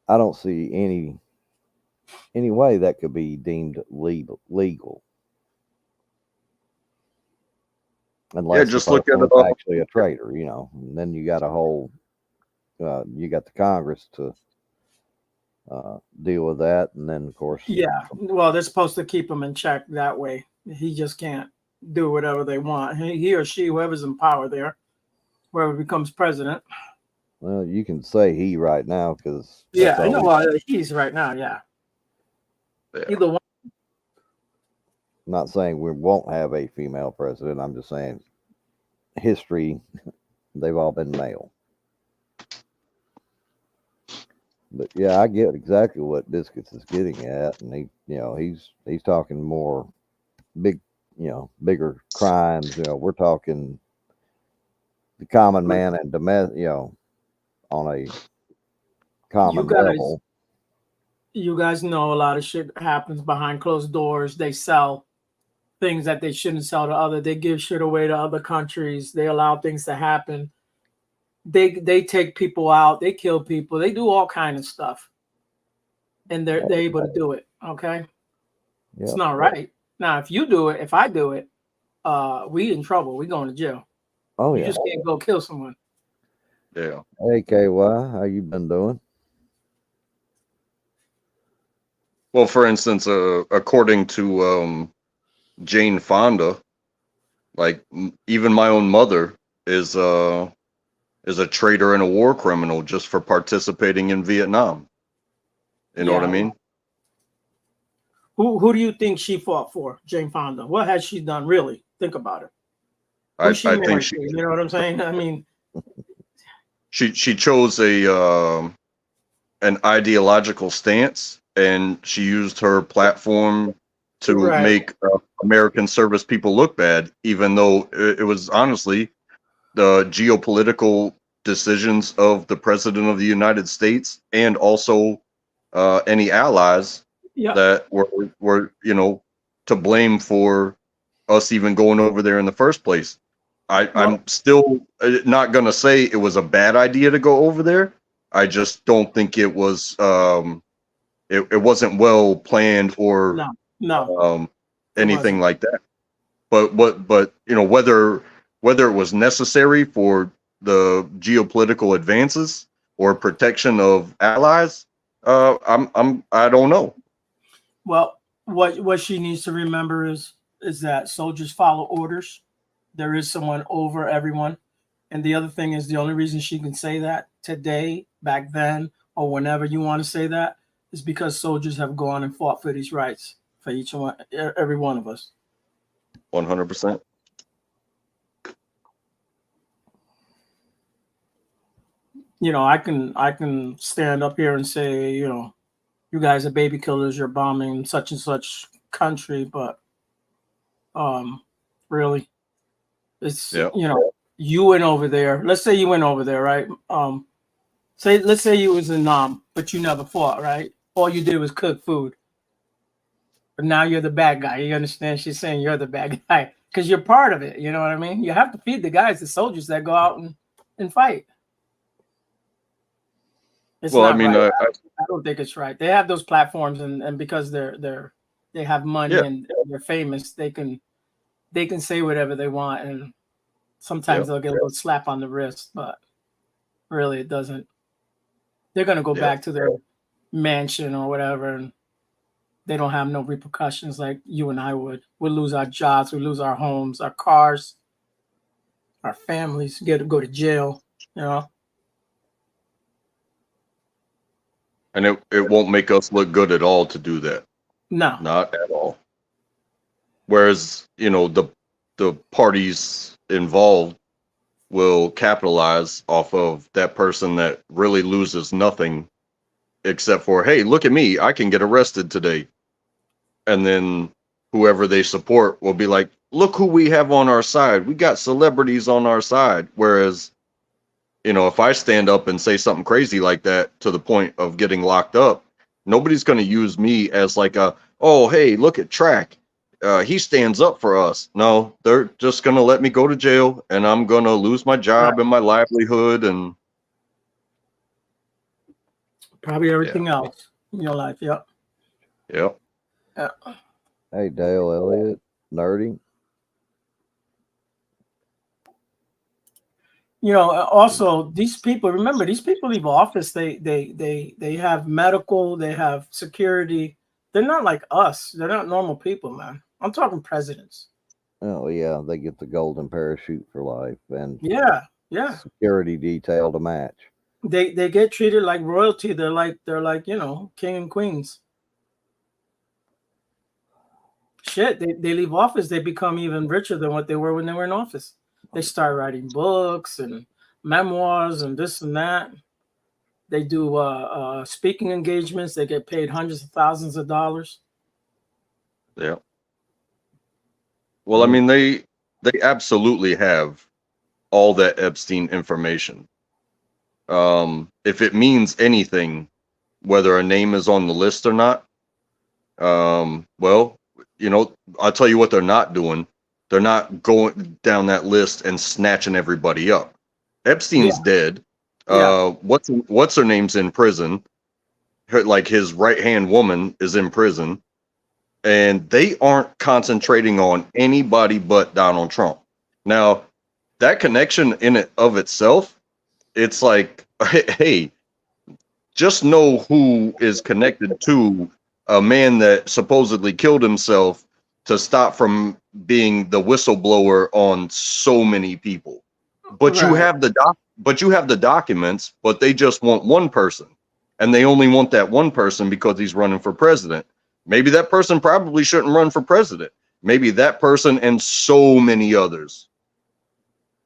I don't see any way that could be deemed legal. unless the just look person at it. was actually a traitor, you know. And then you got a whole, you got the Congress to deal with that, and then of course, Yeah. Well, they're supposed to keep him in check that way. He just can't do whatever they want. He or she, whoever's in power there, whoever becomes president. well, you can say he right now because Yeah, that's I all. know. Well, he's right now. Yeah. Yeah. Either one. I'm not saying we won't have a female president. I'm just saying history, they've all been male. But yeah, I get exactly what Biscuits is getting at, and he's talking more big, bigger crimes. We're talking the common man and domestic, on a You common guys, level. you guys know a lot of shit happens behind closed doors. They sell things that they shouldn't sell to other. They give shit away to other countries. They allow things to happen. They take people out. They kill people. They do all kind of stuff, and they're able to do it. Okay, it's Yeah. not right. Now, if you do it, if I do it, we in trouble. We going to jail. Oh You yeah. just can't go kill someone. Yeah. Hey KY, how you been doing? Well, for instance, according to Jane Fonda, like even my own mother is a traitor and a war criminal just for participating in Vietnam. You know what I Yeah. mean? Who do you think she fought for, Jane Fonda? What has she done really? Think about it. I Who's she think married to? You know what I'm saying? I mean, she chose an ideological stance, and she used her platform to right. make American service people look bad, even though it was honestly the geopolitical decisions of the president of the United States and also any allies Yeah. that were to blame for us even going over there in the first place. I'm still not gonna say it was a bad idea to go over there. I just don't think it was it wasn't well planned or No, it anything wasn't. like that. But whether it was necessary for the geopolitical advances or protection of allies, I don't know. Well, what she needs to remember is that soldiers follow orders. There is someone over everyone. And the other thing is the only reason she can say that today, back then, or whenever you want to say that, is because soldiers have gone and fought for these rights for each one, every one of us. 100%. I can stand up here and say, you guys are baby killers, you're bombing such and such country, but really, it's Yeah. you went over there. Let's say you went over there, right? Let's say you was in Nam, but you never fought, right? All you did was cook food. But now you're the bad guy. You understand? She's saying you're the bad guy because you're part of it. You know what I mean? You have to feed the guys, the soldiers that go out and fight. It's Well, I not mean, right. I don't think it's right. They have those platforms, and because they have money Yeah. and they're famous, they can say whatever they want, and sometimes they'll get a little slap on the wrist, but really it doesn't. They're gonna go back to their mansion or whatever, and they don't have no repercussions like you and I would. We'll lose our jobs, we lose our homes, our cars, our families, go to jail, you know. And it won't make us look good at all to do that. No. Not at all. Whereas, the parties involved will capitalize off of that person that really loses nothing except for, hey, look at me, I can get arrested today. And then whoever they support will be like, look who we have on our side. We got celebrities on our side. Whereas, if I stand up and say something crazy like that to the point of getting locked up, nobody's going to use me as like oh, hey, look at Track. He stands up for us. No, they're just going to let me go to jail and I'm going to lose my job and my livelihood and probably everything else in your life. Yep. Yep. Yeah. Hey Dale Elliott, nerdy. You know, also these people. Remember, these people leave office. They have medical. They have security. They're not like us. They're not normal people, man. I'm talking presidents. Oh yeah, they get the golden parachute for life and Yeah, yeah. security detail to match. They get treated like royalty. They're like king and queens. Shit, they leave office, they become even richer than what they were when they were in office. They start writing books and memoirs and this and that. They do speaking engagements. They get paid hundreds of thousands of dollars. Yeah. Well, I mean, they absolutely have all that Epstein information. If it means anything, whether a name is on the list or not, well, I'll tell you what they're not doing. They're not going down that list and snatching everybody up. Epstein's dead. Yeah. What's her name's in prison? Like his right hand woman is in prison, and they aren't concentrating on anybody but Donald Trump. Now, that connection in it of itself, it's like, hey, just know who is connected to a man that supposedly killed himself to stop from being the whistleblower on so many people. But you Right. have the documents, but they just want one person. And they only want that one person because he's running for president. Maybe that person probably shouldn't run for president. Maybe that person and so many others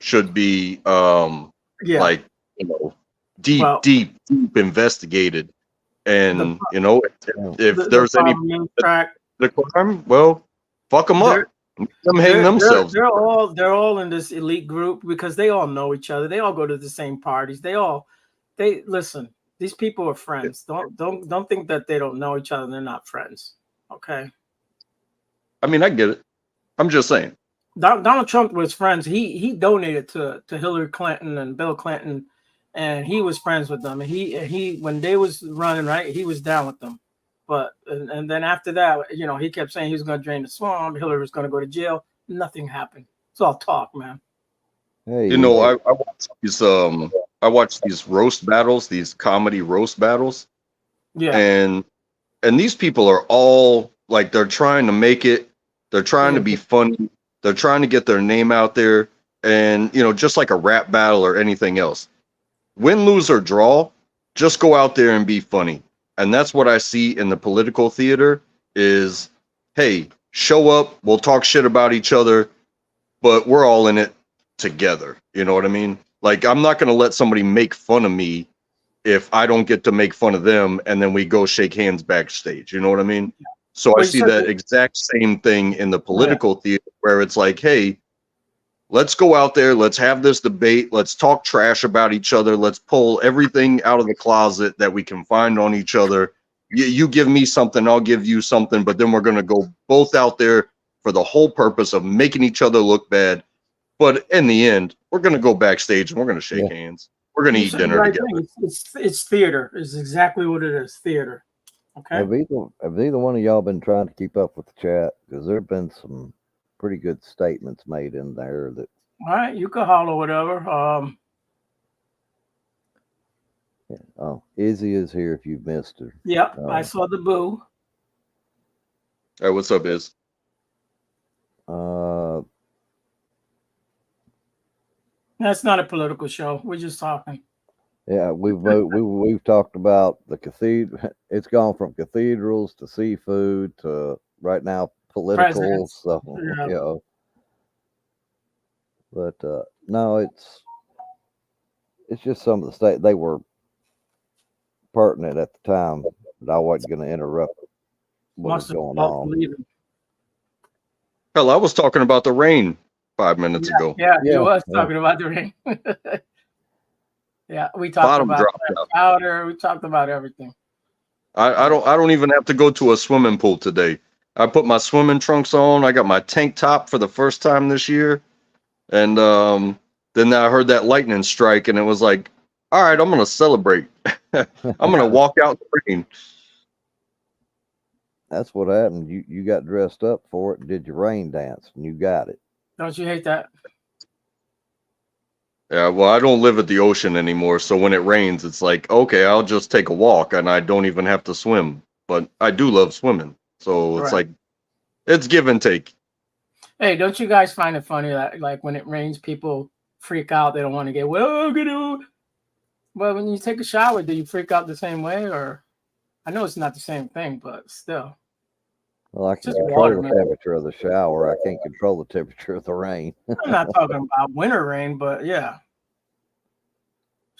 should be Yeah. like, deep, Well, deep, deep investigated. the And if the there's any problem is, track. the crime, well, fuck them up. They're Let them hang they're they're themselves. they're all in this elite group because they all know each other. They all go to the same parties. They listen. These people are friends. Don't think that they don't know each other. They're not friends. Okay. I mean, I get it. I'm just saying. Donald Trump was friends. He donated to Hillary Clinton and Bill Clinton, and he was friends with them. And he when they was running, right, he was down with them. But and then after that, he kept saying he was going to drain the swamp. Hillary was going to go to jail. Nothing happened. It's all talk, man. Hey, I watch these roast battles, these comedy roast battles, Yeah. and these people are all like, they're trying to make it. They're trying to be funny. They're trying to get their name out there, and just like a rap battle or anything else. Win, lose, or draw, just go out there and be funny. And that's what I see in the political theater is, hey, show up, we'll talk shit about each other, but we're all in it together. You know what I mean? Like, I'm not going to let somebody make fun of me if I don't get to make fun of them and then we go shake hands backstage. You know what I mean? So I Well, you see said that exact same thing in the Yeah. political theater where it's like, hey, let's go out there. Let's have this debate. Let's talk trash about each other. Let's pull everything out of the closet that we can find on each other. You give me something, I'll give you something. But then we're going to go both out there for the whole purpose of making each other look bad. But in the end, we're going to go backstage and we're going to shake hands. We're going to You eat said the dinner right together. thing. It's theater. It's exactly what it is. Theater. Okay. have either one of y'all been trying to keep up with the chat? Because there have been some pretty good statements made in there that. All right. You can holler whatever. Oh, Izzy is here if you've missed her. Yep. I saw the boo. Hey, what's up, Iz? That's not a political show. We're just talking. Yeah, we've talked about the cathedral. It's gone from cathedrals to seafood to right now political. Presidents. So Yeah. but no, it's just some of the state they were pertinent at the time, but I wasn't going to interrupt what was going on. Leaving. Hell, I was talking about the rain 5 minutes ago. Yeah, you was talking about the ring. Yeah, we talked Bottom about dropped out. powder. We talked about everything. I don't even have to go to a swimming pool today. I put my swimming trunks on. I got my tank top for the first time this year. And then I heard that lightning strike and it was like, all right, I'm going to celebrate. I'm going to walk out in the rain. That's what happened. You got dressed up for it and did your rain dance and you got it. Don't you hate that? Yeah, well, I don't live at the ocean anymore, so when it rains, it's like, okay, I'll just take a walk and I don't even have to swim. But I do love swimming. So it's Right. like, it's give and take. Hey, don't you guys find it funny that like when it rains, people freak out? They don't want to get wet. Oh, well, when you take a shower, do you freak out the same way? Or I know it's not the same thing, but still, Well, I can just control water, the man. temperature of the shower. I can't control the temperature of the rain. I'm not talking about winter rain, but yeah.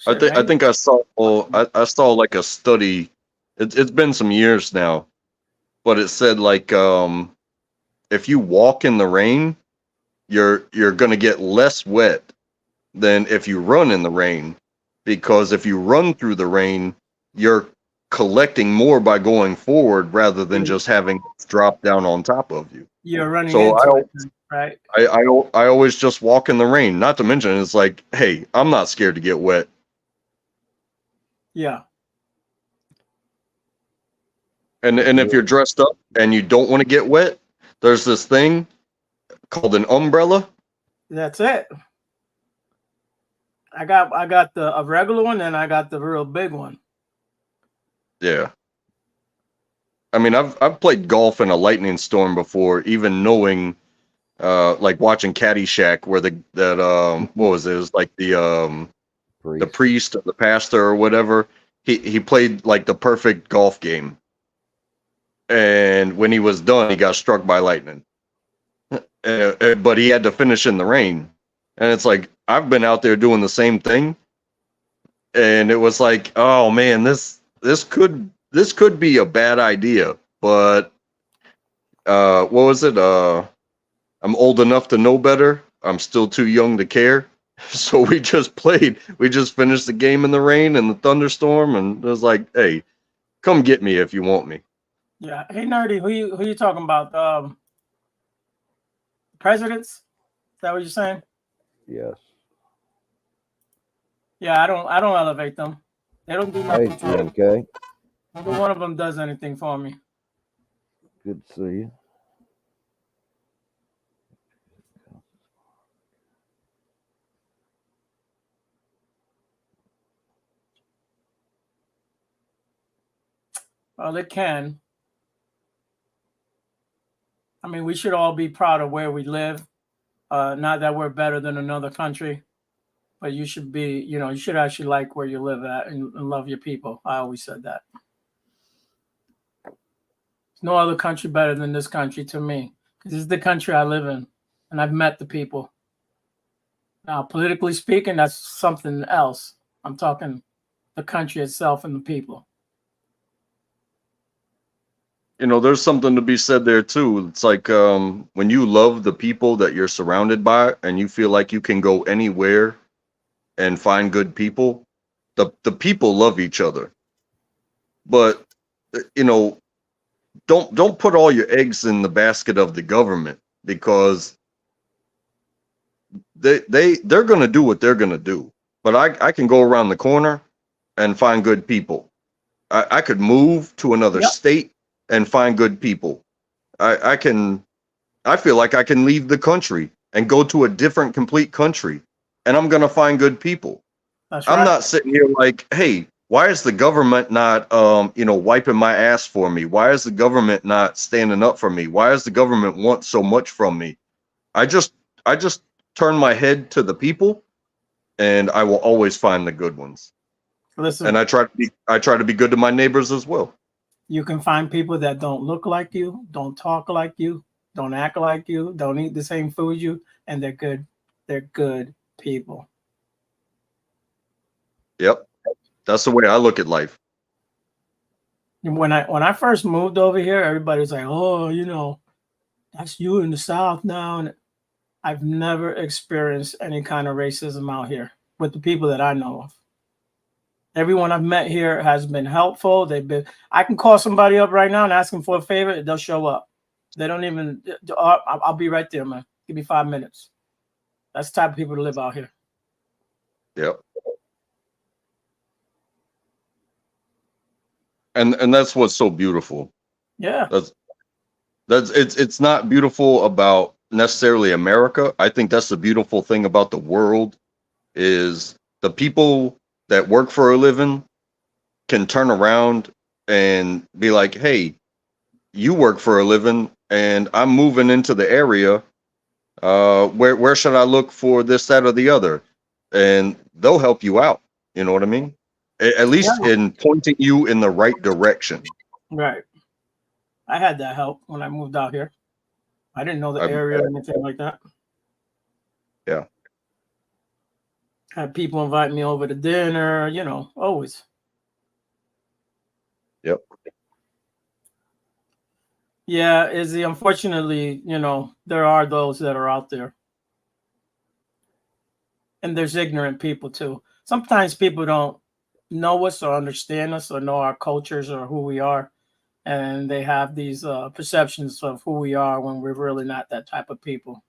I Shit, think I rain. think I saw I saw like a study. It's been some years now, but it said like if you walk in the rain, you're gonna get less wet than if you run in the rain, because if you run through the rain, you're collecting more by going forward rather than just having it drop down on top of you. You're running So into it, right? I always just walk in the rain. Not to mention, it's like, hey, I'm not scared to get wet. Yeah. And if you're dressed up and you don't want to get wet, there's this thing called an umbrella. That's it. I got a regular one and I got the real big one. Yeah. I mean, I've played golf in a lightning storm before, even knowing, like watching Caddyshack, where what was it? It was like the priest or the pastor or whatever. He played like the perfect golf game, and when he was done, he got struck by lightning. But he had to finish in the rain, and it's like I've been out there doing the same thing, and it was like, oh man, this could be a bad idea, but what was it? I'm old enough to know better. I'm still too young to care. So we just played. We just finished the game in the rain and the thunderstorm, and it was like, hey, come get me if you want me. Yeah. Hey, nerdy, who you talking about? Presidents? Is that what you're saying? Yes. Yeah, I don't elevate them. They don't do Hey, nothing for me. okay. Neither one of them does anything for me. Good to see you. Well, it can. I mean, we should all be proud of where we live. Not that we're better than another country, but you should be, you should actually like where you live at and love your people. I always said that. There's no other country better than this country to me. This is the country I live in, and I've met the people. Now, politically speaking, that's something else. I'm talking the country itself and the people. There's something to be said there too. It's like when you love the people that you're surrounded by, and you feel like you can go anywhere and find good people. The people love each other, but don't put all your eggs in the basket of the government, because they're gonna do what they're gonna do. But I can go around the corner and find good people. I could move to another Yep. state and find good people. I feel like I can leave the country and go to a different complete country, and I'm gonna find good people. That's I'm right. not sitting here like, hey, why is the government not wiping my ass for me? Why is the government not standing up for me? Why does the government want so much from me? I just turn my head to the people, and I will always find the good ones. Listen, And I try to be good to my neighbors as well. you can find people that don't look like you, don't talk like you, don't act like you, don't eat the same food you, and they're good. They're good people. Yep. That's the way I look at life. When I first moved over here, everybody was like, "Oh, that's you in the South now." And I've never experienced any kind of racism out here with the people that I know of. Everyone I've met here has been helpful. I can call somebody up right now and ask them for a favor. They'll show up. They don't even, I'll be right there, man. Give me 5 minutes. That's the type of people to live out here. Yep. And that's what's so beautiful. Yeah. It's not beautiful about necessarily America. I think that's the beautiful thing about the world is the people that work for a living can turn around and be like, hey, you work for a living and I'm moving into the area. Where should I look for this, that, or the other? And they'll help you out. You know what I mean? At least Yeah. in pointing you in the right direction. Right. I had that help when I moved out here. I didn't know the I, area or anything like that. yeah. Had people invite me over to dinner, you know, always. Yep. Yeah, Izzy, unfortunately, you know, there are those that are out there. And there's ignorant people too. Sometimes people don't know us or understand us or know our cultures or who we are. And they have these perceptions of who we are when we're really not that type of people.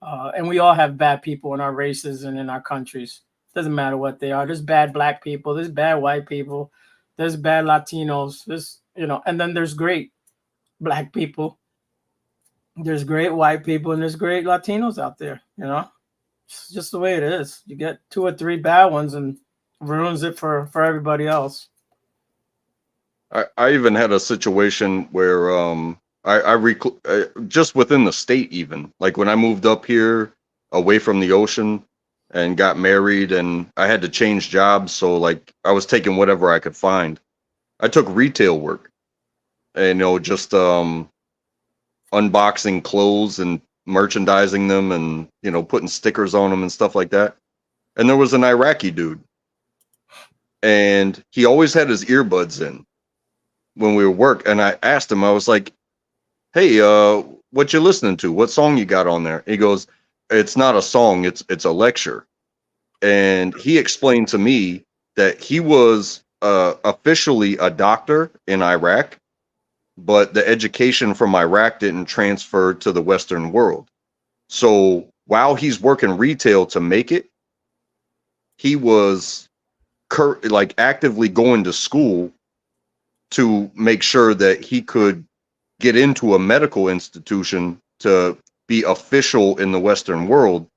And we all have bad people in our races and in our countries. Doesn't matter what they are. There's bad black people. There's bad white people. There's bad Latinos. There's, you know, and then there's great black people. There's great white people and there's great Latinos out there. You know, it's just the way it is. You get 2 or 3 bad ones and ruins it for everybody else. I even had a situation where just within the state, even like when I moved up here away from the ocean and got married and I had to change jobs, so like I was taking whatever I could find. I took retail work and just unboxing clothes and merchandising them and putting stickers on them and stuff like that. And there was an Iraqi dude and he always had his earbuds in when we were work, and I asked him, I was like, hey, what you listening to? What song you got on there? He goes, it's not a song, it's a lecture. And he explained to me that he was officially a doctor in Iraq, but the education from Iraq didn't transfer to the Western world. So while he's working retail to make it, he was like actively going to school to make sure that he could get into a medical institution to be official in the Western world.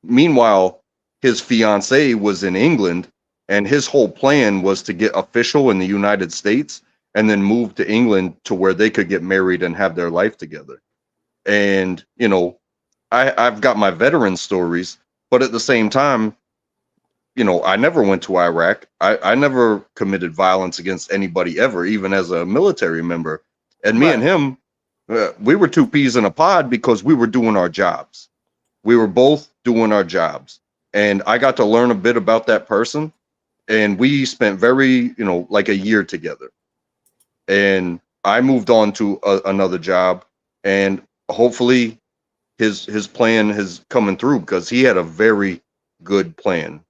Meanwhile, his fiancée was in England, and his whole plan was to get official in the United States and then move to England to where they could get married and have their life together. And, I've got my veteran stories, but at the same time, I never went to Iraq. I never committed violence against anybody ever, even as a military member. And me and him, we were 2 peas in a pod because we were doing our jobs. We were both doing our jobs. And I got to learn a bit about that person. And we spent very, like a year together. And I moved on to another job. And hopefully his plan is coming through because he had a very good plan.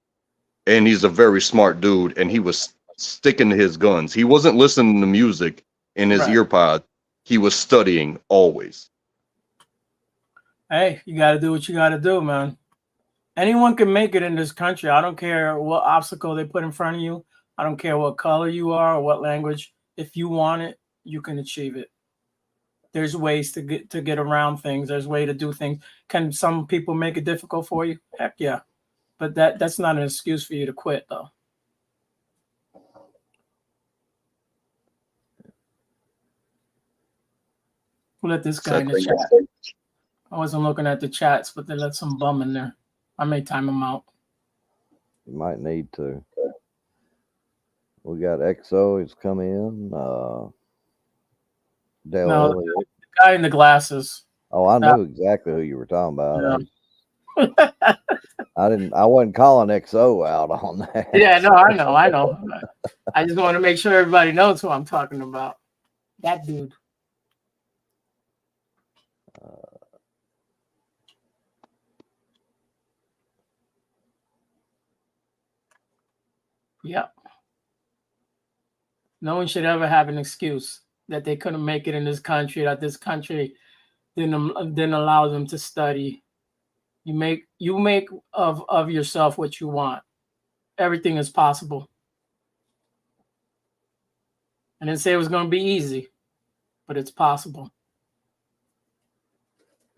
And he's a very smart dude, and he was sticking to his guns. He wasn't listening to music in his ear pod. He was studying always. Hey, you got to do what you got to do, man. Anyone can make it in this country. I don't care what obstacle they put in front of you. I don't care what color you are or what language. If you want it, you can achieve it. There's ways to get around things. There's way to do things. Can some people make it difficult for you? Heck yeah. But that's not an excuse for you to quit, though. We'll let this guy in the chat. I wasn't looking at the chats, but they let some bum in there. I may time him out. You might need to. We got XO. He's come in. Dale No, Elliott. the guy in the glasses. Oh, I knew exactly who you were talking about. Yeah. I wasn't calling XO out on that. Yeah, no, I know. I just want to make sure everybody knows who I'm talking about. That dude. Yep. No one should ever have an excuse that they couldn't make it in this country, that this country didn't allow them to study. You make of yourself what you want. Everything is possible. I didn't say it was going to be easy, but it's possible.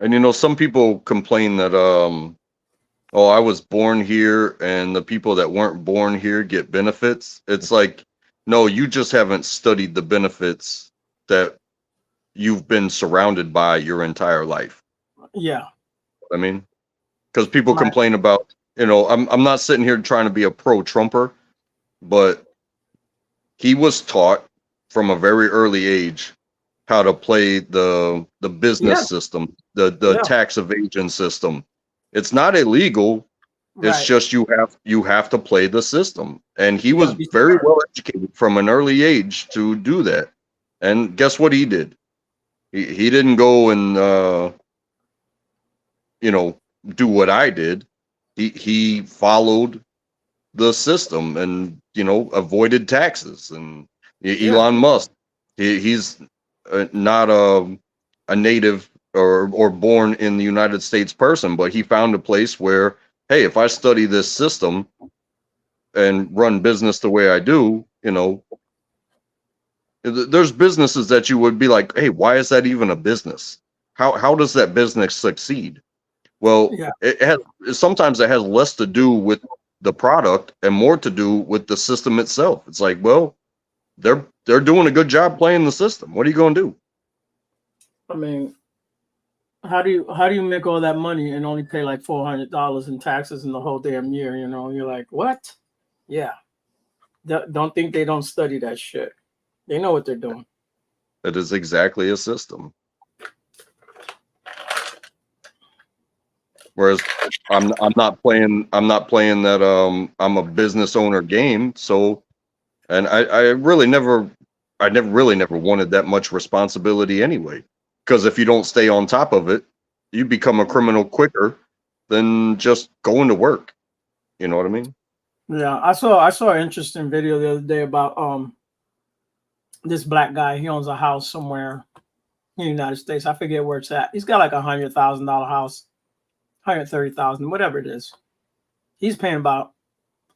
And some people complain that oh, I was born here and the people that weren't born here get benefits. It's like, no, you just haven't studied the benefits that you've been surrounded by your entire life. Yeah. I mean, because people Right. complain about, I'm not sitting here trying to be a pro-Trumper, but he was taught from a very early age how to play the business Yeah. system, the Yeah. tax evasion system. It's not illegal. It's Right. just you have to play the system. And he You was gotta be very smart. well educated from an early age to do that. And guess what he did? He didn't go and do what I did. He followed the system and avoided taxes. And Yeah. Elon Musk, he's not a native or born in the United States person, but he found a place where, hey, if I study this system and run business the way I do, there's businesses that you would be like, hey, why is that even a business? How does that business succeed? Well, Yeah. sometimes it has less to do with the product and more to do with the system itself. It's like, well, they're doing a good job playing the system. What are you going to do? I mean, how do you make all that money and only pay like $400 in taxes in the whole damn year? You're like, what? Yeah. Don't think they don't study that shit. They know what they're doing. It is exactly a system. Whereas I'm not playing that I'm a business owner game. So, and I never really never wanted that much responsibility anyway. Because if you don't stay on top of it, you become a criminal quicker than just going to work. You know what I mean? Yeah, I saw an interesting video the other day about this black guy. He owns a house somewhere in the United States. I forget where it's at. He's got like $100,000 house, 130,000, whatever it is. He's paying about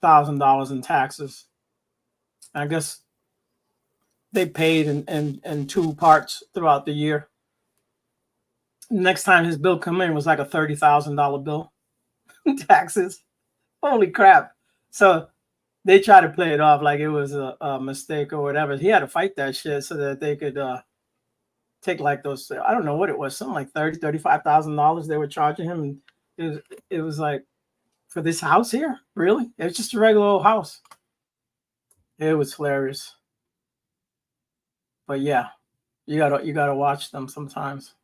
$1,000 in taxes. I guess they paid in two parts throughout the year. Next time his bill come in was like a $30,000 bill in taxes. Holy crap! So they try to play it off like it was a mistake or whatever. He had to fight that shit so that they could take like those. I don't know what it was, something like $35,000 they were charging him, and it was like, for this house here, really? It's just a regular old house. It was hilarious. But yeah, you gotta watch them sometimes.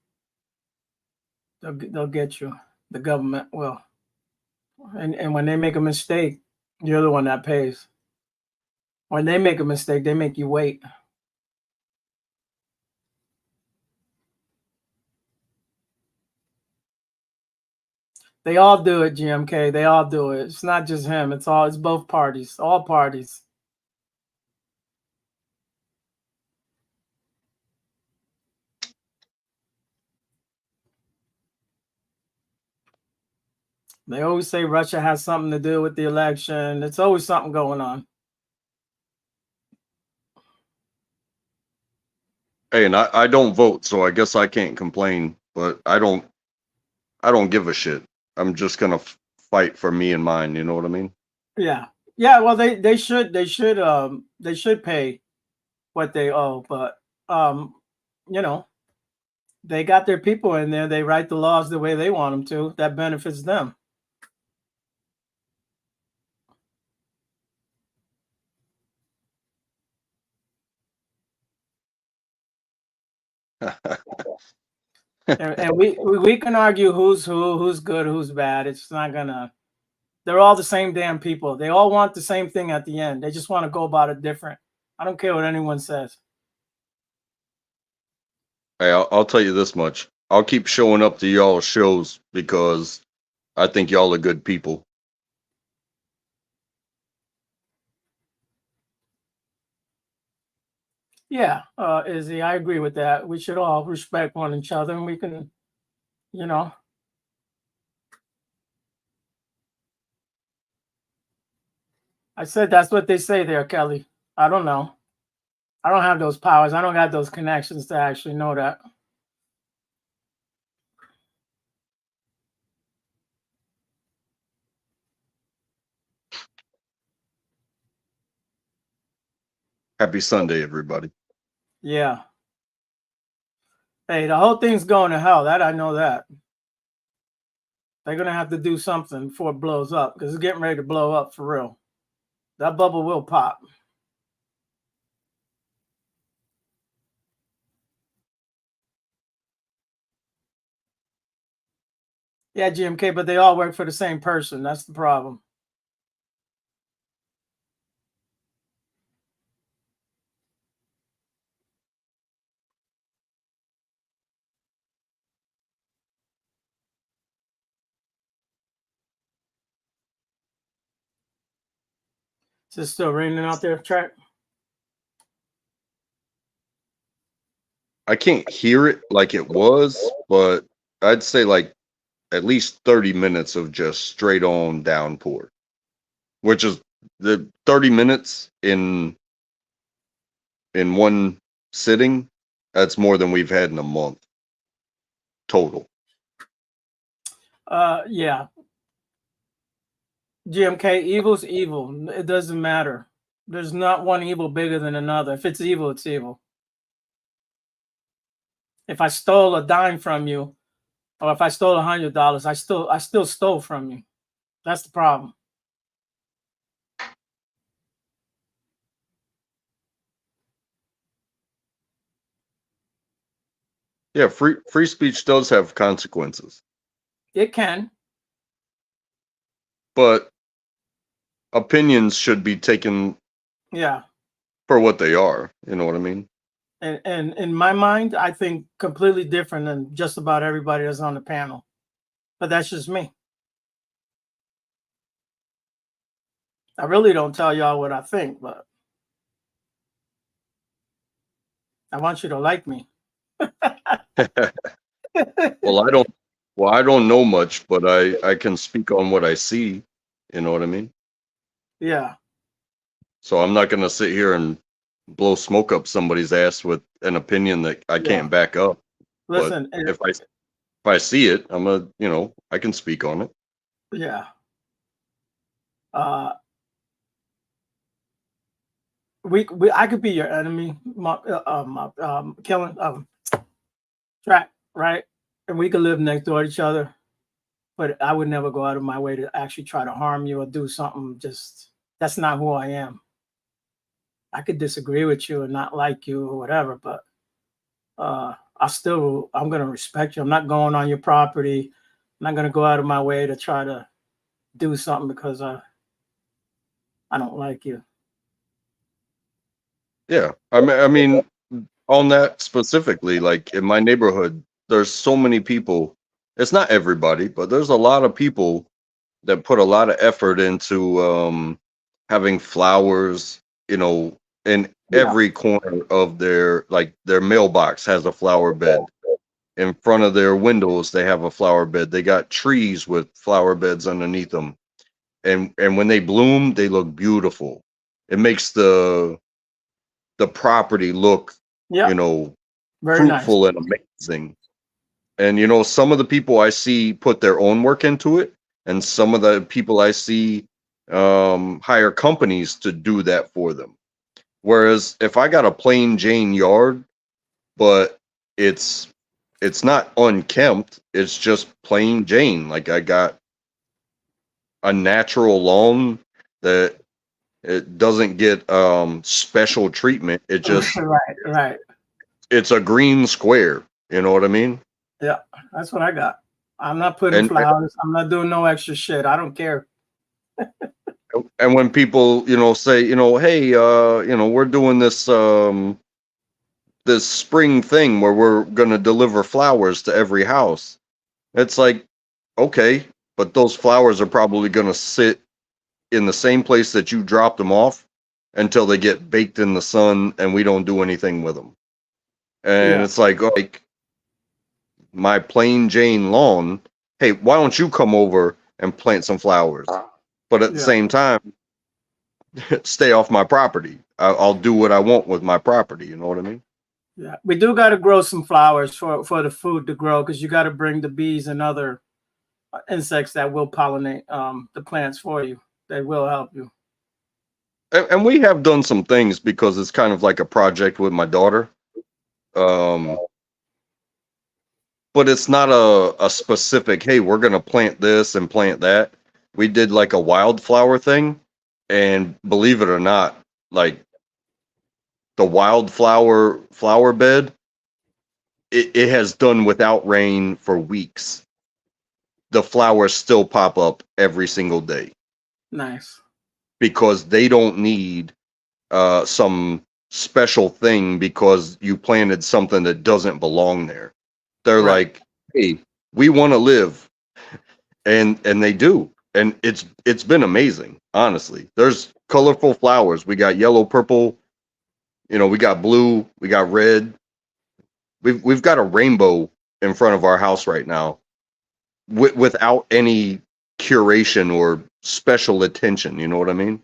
They'll get you. The government will, and when they make a mistake, you're the one that pays. When they make a mistake, they make you wait. They all do it, GMK. They all do it. It's not just him. It's both parties. All parties. They always say Russia has something to do with the election. It's always something going on. Hey, and I don't vote, so I guess I can't complain. But I don't give a shit. I'm just gonna fight for me and mine. You know what I mean? Yeah. Yeah, well they should pay what they owe, but um you know, they got their people in there. They write the laws the way they want them to. That benefits them. And we can argue who's who's good, who's bad. It's not gonna. They're all the same damn people. They all want the same thing at the end. They just want to go about it different. I don't care what anyone says. Hey, I'll tell you this much. I'll keep showing up to y'all shows because I think y'all are good people. Yeah, Izzy, I agree with that. We should all respect one each other, and we can, you know. I said that's what they say there, Kelly. I don't know. I don't have those powers. I don't got those connections to actually know that. Happy Sunday, everybody. Yeah. Hey, the whole thing's going to hell. That I know that. They're gonna have to do something before it blows up because it's getting ready to blow up for real. That bubble will pop. Yeah, GMK, but they all work for the same person. That's the problem. Is it still raining out there, Track? I can't hear it like it was, but I'd say like at least 30 minutes of just straight on downpour, which is the 30 minutes in one sitting. That's more than we've had in a month total. Yeah. GMK, evil's evil. It doesn't matter. There's not one evil bigger than another. If it's evil, it's evil. If I stole a dime from you, or if I stole $100, I still stole from you. That's the problem. Yeah, free speech does have consequences, It can. but opinions should be taken Yeah. for what they are. You know what I mean? And in my mind, I think completely different than just about everybody that's on the panel. But that's just me. I really don't tell y'all what I think, but I want you to like me. Well, I don't know much, but I can speak on what I see. You know what I mean? Yeah. So I'm not going to sit here and blow smoke up somebody's ass with an opinion that I can't back up. Listen, but if I see it, I can speak on it. yeah. I could be your enemy, killing Track, right? And we could live next door to each other, but I would never go out of my way to actually try to harm you or do something. Just that's not who I am. I could disagree with you and not like you or whatever, but I'm gonna respect you. I'm not going on your property. I'm not gonna go out of my way to try to do something because I don't like you. Yeah, I mean, on that specifically, like in my neighborhood, there's so many people. It's not everybody, but there's a lot of people that put a lot of effort into having flowers, in Yeah. every corner of their mailbox has a flower bed. In front of their windows, they have a flower bed. They got trees with flower beds underneath them. And when they bloom, they look beautiful. It makes the property look, Yeah. Very nice. fruitful and amazing. And some of the people I see put their own work into it, and some of the people I see hire companies to do that for them. Whereas if I got a plain Jane yard, but it's not unkempt, it's just plain Jane. Like I got a natural lawn that it doesn't get special treatment. It just right. it's a green square. You know what I mean? Yeah, that's what I got. I'm not putting flowers. I'm not doing no extra shit. I don't care. And when people, say, hey, we're doing this this spring thing where we're gonna deliver flowers to every house. It's like, okay, but those flowers are probably gonna sit in the same place that you dropped them off until they get baked in the sun, and we don't do anything with them. And it's like my plain Jane lawn. Hey, why don't you come over and plant some flowers? But at the same time, stay off my property. I'll do what I want with my property. You know what I mean? Yeah, we do got to grow some flowers for the food to grow, because you got to bring the bees and other insects that will pollinate the plants for you. They will help you. And we have done some things because it's kind of like a project with my daughter. Um, but it's not a specific, hey, we're going to plant this and plant that. We did like a wildflower thing. And believe it or not, like the wildflower flower bed, it has done without rain for weeks. The flowers still pop up every single day Nice. because they don't need some special thing because you planted something that doesn't belong there. They're Right. like, hey, we want to live, and they do, and it's been amazing. Honestly, there's colorful flowers. We got yellow, purple. We got blue. We got red. We've got a rainbow in front of our house right now, without any curation or special attention. You know what I mean?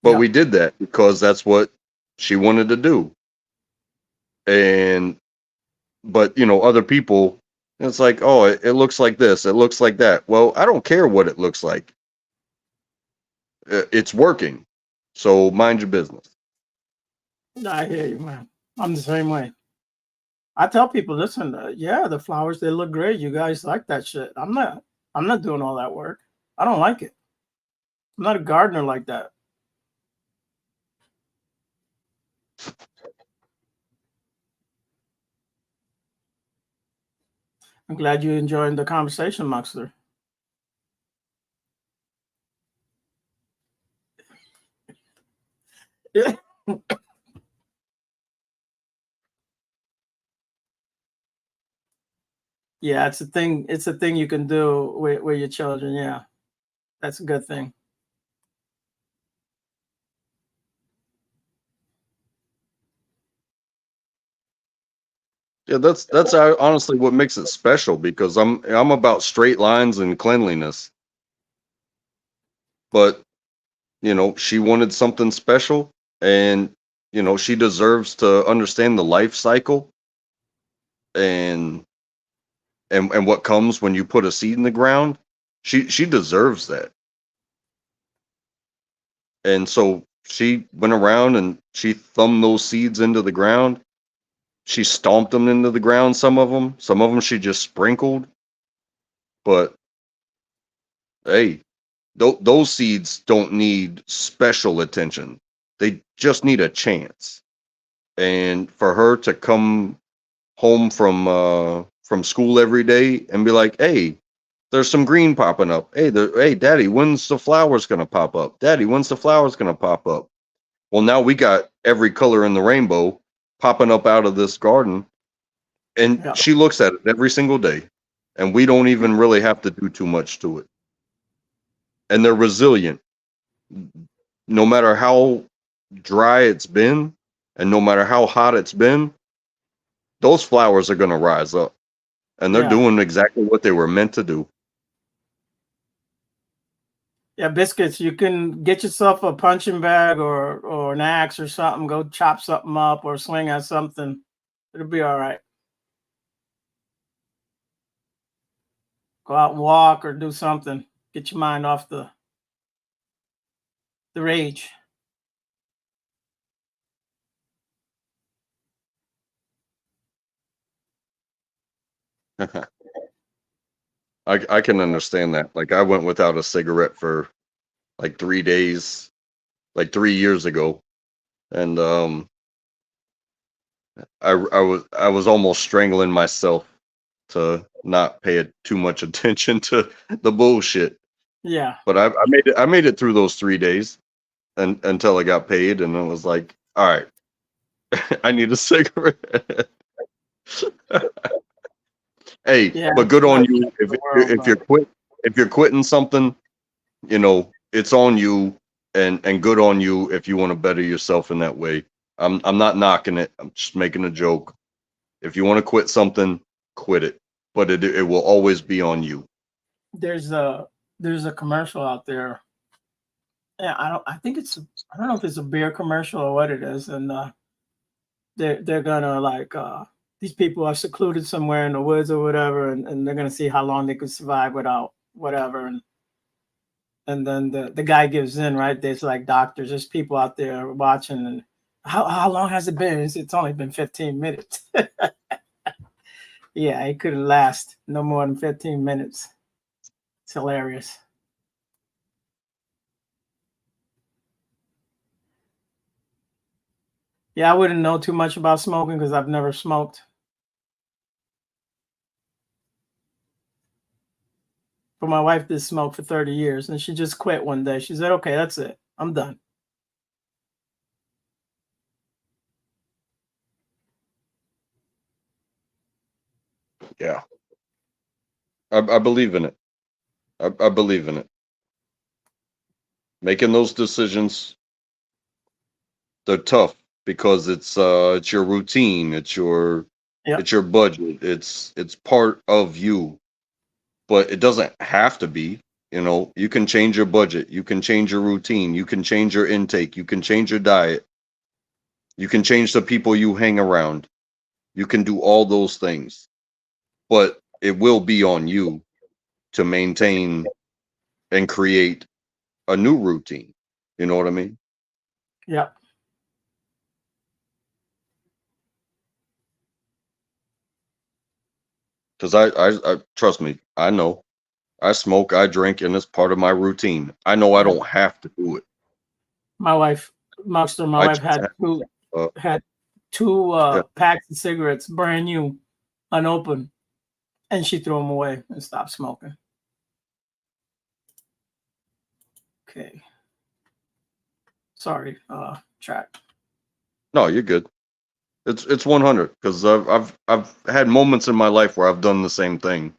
But Yeah. we did that because that's what she wanted to do. And but other people, it's like, oh, it looks like this, it looks like that. Well, I don't care what it looks like. It's working, so mind your business. I hear you, man. I'm the same way. I tell people, listen, yeah, the flowers, they look great. You guys like that shit. I'm not doing all that work. I don't like it. I'm not a gardener like that. I'm glad you enjoyed the conversation, Muxler. Yeah. Yeah, it's a thing. It's a thing you can do with your children. Yeah, that's a good thing. Yeah, that's honestly what makes it special, because I'm about straight lines and cleanliness. But she wanted something special, and she deserves to understand the life cycle, and and what comes when you put a seed in the ground. She deserves that. And so she went around and she thumbed those seeds into the ground. She stomped them into the ground, some of them she just sprinkled. But hey, those seeds don't need special attention. They just need a chance. And for her to come home from school every day and be like, hey, there's some green popping up. Hey, Daddy, when's the flowers gonna pop up? Daddy, when's the flowers gonna pop up? Well, now we got every color in the rainbow popping up out of this garden, and Yeah, she looks at it every single day, and we don't even really have to do too much to it. And they're resilient. No matter how dry it's been, and no matter how hot it's been, those flowers are going to rise up, and they're yeah, doing exactly what they were meant to do. yeah. Biscuits. You can get yourself a punching bag or an axe or something. Go chop something up or swing at something. It'll be all right. Go out and walk or do something. Get your mind off the rage. I can understand that. Like, I went without a cigarette for like 3 days, like 3 years ago, and I was almost strangling myself to not pay it too much attention to the bullshit. Yeah, But I made it through those 3 days, and until I got paid, and I was like, all right, I need a cigarette. Hey, yeah. but It's good not on the you end of if the you're world, if you're but quit if you're quitting something, it's on you, and good on you if you want to better yourself in that way. I'm not knocking it. I'm just making a joke. If you want to quit something, quit it, but it will always be on you. there's a there's a commercial out there. Yeah, I think I don't know if it's a beer commercial or what it is, and they're gonna like these people are secluded somewhere in the woods or whatever, and they're gonna see how long they could survive without whatever. And and then the guy gives in, right? There's like doctors, there's people out there watching, and how long has it been? It's only been 15 minutes. Yeah, it couldn't last no more than 15 minutes. It's hilarious. Yeah, I wouldn't know too much about smoking because I've never smoked. But my wife did smoke for 30 years and she just quit one day. She said, okay, that's it. I'm done. Yeah. I believe in it. I believe in it. Making those decisions, they're tough because it's your routine, it's your budget, it's part of you, but it doesn't have to be. You can change your budget, you can change your routine, you can change your intake, you can change your diet, you can change the people you hang around. You can do all those things, but it will be on you to maintain and create a new routine. You know what I mean? Yeah. Because I trust me, I know I smoke, I drink, and it's part of my routine. I know I don't have to do it. My wife, Monster, my I wife just had two yeah. packs of cigarettes, brand new, unopened, and she threw them away and stopped smoking. Okay. Sorry, track. No, you're good. It's 100 because I've had moments in my life where I've done the same thing,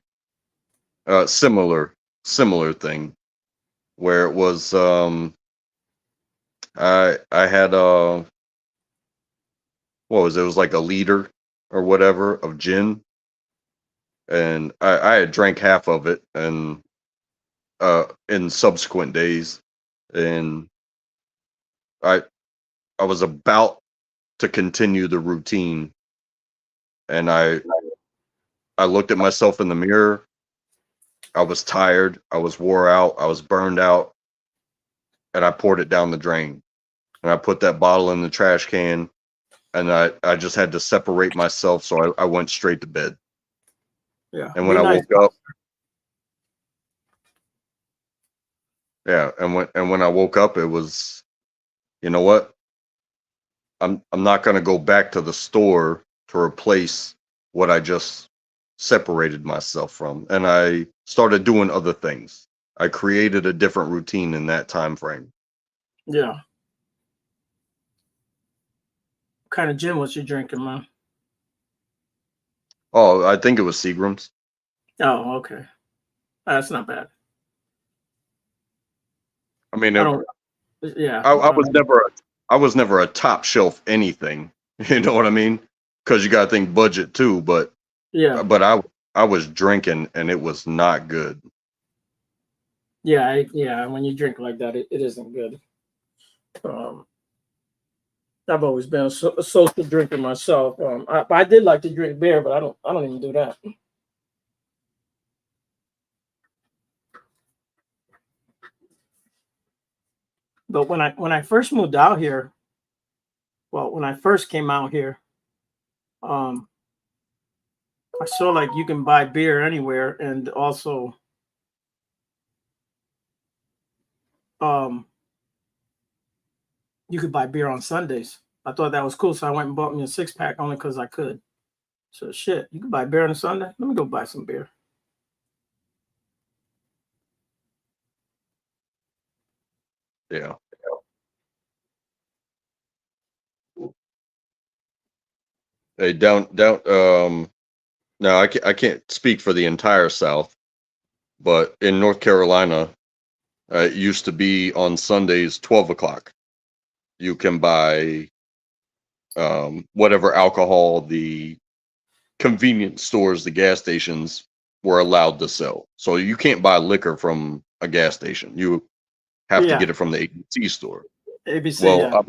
similar thing, where it was I had what was it? It was like a liter or whatever of gin, and I had drank half of it, and in subsequent days, and I I was about to continue the routine, and I looked at myself in the mirror. I was tired, I was wore out, I was burned out, and I poured it down the drain. And I put that bottle in the trash can, and I just had to separate myself, so I went straight to bed. Yeah. And when I woke up, when I woke up, it was, you know what? I'm not going to go back to the store to replace what I just separated myself from, and I started doing other things. I created a different routine in that time frame. Yeah. What kind of gin was you drinking, man? Oh, I think it was Seagram's. Oh, okay. That's not bad. I mean, I don't. Yeah. I was never a top shelf anything. You know what I mean? Because you got to think budget too. But Yeah. I was drinking and it was not good. Yeah. Yeah. When you drink like that, it isn't good. I've always been a social drinker myself. I did like to drink beer, but I don't even do that. But when I first moved out here, well, when I first came out here, I saw like you can buy beer anywhere, and also you could buy beer on Sundays. I thought that was cool, so I went and bought me a 6-pack only because I could. So shit, you can buy beer on a Sunday. Let me go buy some beer. Yeah. Hey, down. Now I can't speak for the entire South, but in North Carolina, it used to be on Sundays 12 o'clock. You can buy whatever alcohol the convenience stores, the gas stations were allowed to sell. So you can't buy liquor from a gas station. You have to get it from the ABC store. ABC, Well,